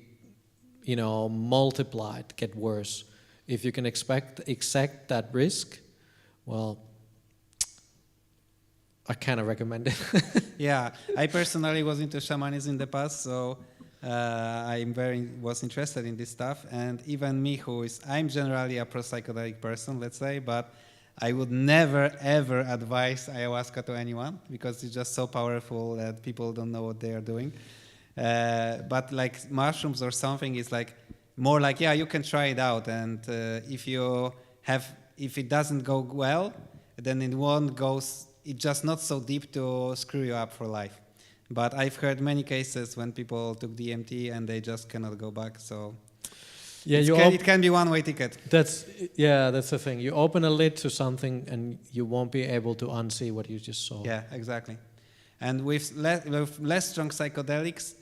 multiplied, get worse. If you can accept that risk, well, I cannot recommend it. Yeah, I personally was into shamanism in the past, so I was interested in this stuff. And even me, I'm generally a pro-psychedelic person, let's say, but I would never, ever advise ayahuasca to anyone because it's just so powerful that people don't know what they are doing. But like mushrooms or something is like more like, you can try it out. And if it doesn't go well, then it's just not so deep to screw you up for life. But I've heard many cases when people took DMT and they just cannot go back. So it can be one-way ticket. That's the thing. You open a lid to something and you won't be able to unsee what you just saw. Yeah, exactly. And with less strong psychedelics,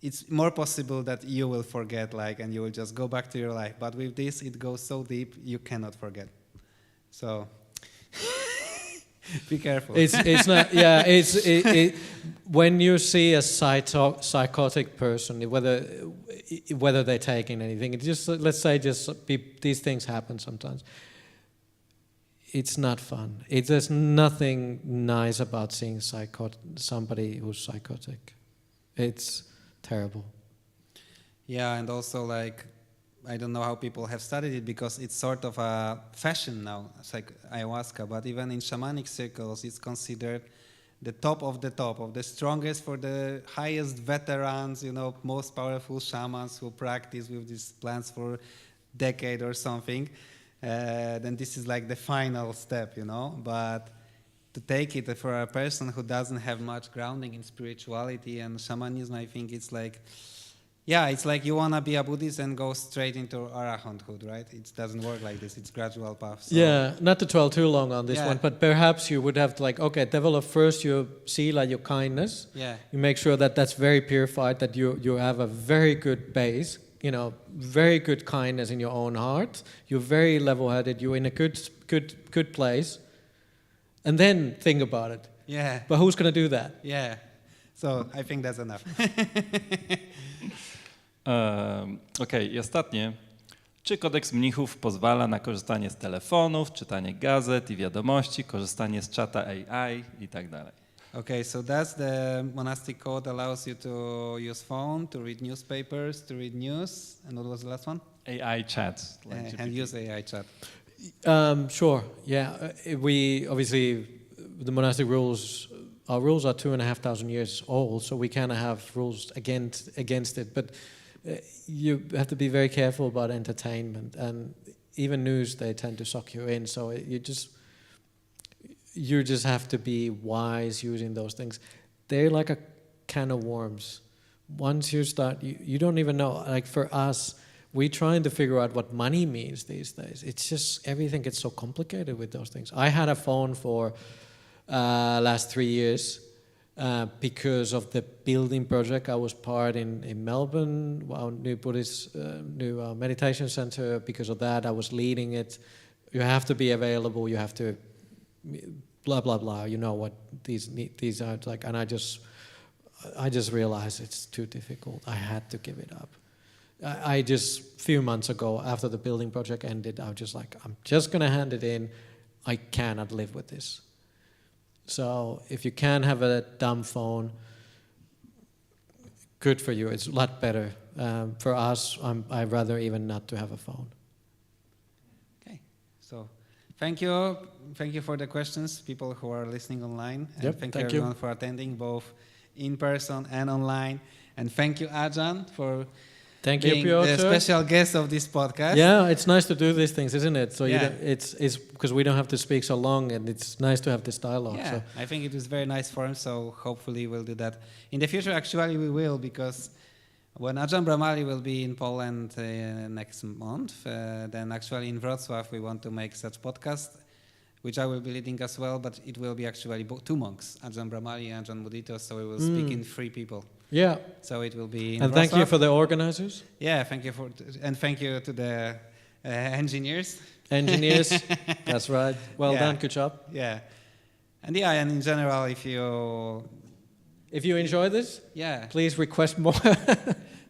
it's more possible that you will forget, and you will just go back to your life. But with this, it goes so deep, you cannot forget. So be careful. It's not. Yeah, when you see a psychotic person, whether they're taking anything, it just, let's say, these things happen sometimes. It's not fun. There's nothing nice about seeing somebody who's psychotic. It's terrible. Yeah, and also I don't know how people have studied it because it's sort of a fashion now, like ayahuasca, but even in shamanic circles, it's considered the top of the strongest for the highest veterans, most powerful shamans who practice with these plants for decade or something. Then this is like the final step, but to take it for a person who doesn't have much grounding in spirituality and shamanism, I think it's like, it's like you want to be a Buddhist and go straight into arahanthood, right? It doesn't work like this. It's gradual path. So. Yeah, not to dwell too long on this one, but perhaps you would have to develop first your sila, your kindness. Yeah. You make sure that that's very purified, that you have a very good base, very good kindness in your own heart. You're very level-headed. You're in a good place. And then think about it. Yeah. But who's going to do that? Yeah. So I think that's enough. Okej, i ostatnie. Czy kodeks mnichów pozwala na korzystanie z telefonów, czytanie gazet i wiadomości, korzystanie z czata AI i tak dalej? Okay, so does the monastic code allows you to use phone, to read newspapers, to read news, and what was the last one? AI chat. And use AI chat. Sure. Yeah. We obviously the monastic rules. Our rules are 2,500 years old, so we kind of have rules against it. But you have to be very careful about entertainment, and even news. They tend to suck you in. So you just have to be wise using those things. They're like a can of worms. Once you start, you don't even know. Like for us, we're trying to figure out what money means these days. It's just everything gets so complicated with those things. I had a phone for last 3 years because of the building project I was part in Melbourne, our new Buddhist new meditation center. Because of that, I was leading it. You have to be available. You have to blah blah blah. You know what these are like, and I just realized it's too difficult. I had to give it up. I just few months ago, after the building project ended, I was just like, I'm just gonna hand it in. I cannot live with this. So if you can have a dumb phone, good for you. It's a lot better. For us, I'd rather even not to have a phone. Okay, so thank you for the questions, people who are listening online. And Yep, thank thank you you. everyone for attending, both in person and online. And thank you, Ajahn, for Thank you, being Piotr. the special guest of this podcast. Yeah, it's nice to do these things, isn't it? So Yeah. it's because we don't have to speak so long, and it's nice to have this dialogue. Yeah, So. I think it was very nice form, so hopefully we'll do that. In the future, actually, we will, because when Ajahn Brahmali will be in Poland next month, then actually in Wrocław we want to make such podcast, which I will be leading as well, but it will be actually 2 monks, Ajahn Brahmali and Ajahn Mudito, so we will speak in 3 people. Yeah. So it will be in And thank you Wrocław. for the organizers. Yeah, thank you thank you to the engineers. Engineers. That's right. Well Yeah. done. Good job. Yeah. And and in general, if you enjoy this, please request more.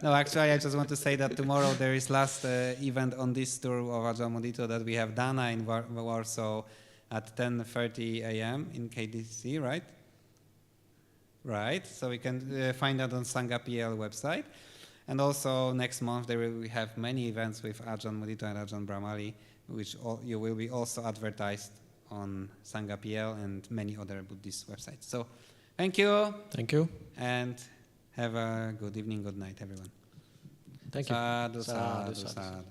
No, actually, I just want to say that tomorrow there is last event on this tour of Ajahn Mudito that we have Dana in Warsaw at 10:30 a.m. in KDC, right? Right. So we can find that on Sangha.pl website. And also next month we have many events with Ajahn Mudito and Ajahn Brahmali, which you will be also advertised on Sangha.pl and many other Buddhist websites. So thank you. Thank you. And have a good evening, good night, everyone. Thank you. Sadhu, Sadhu, sadhu, sadhu. sadhu.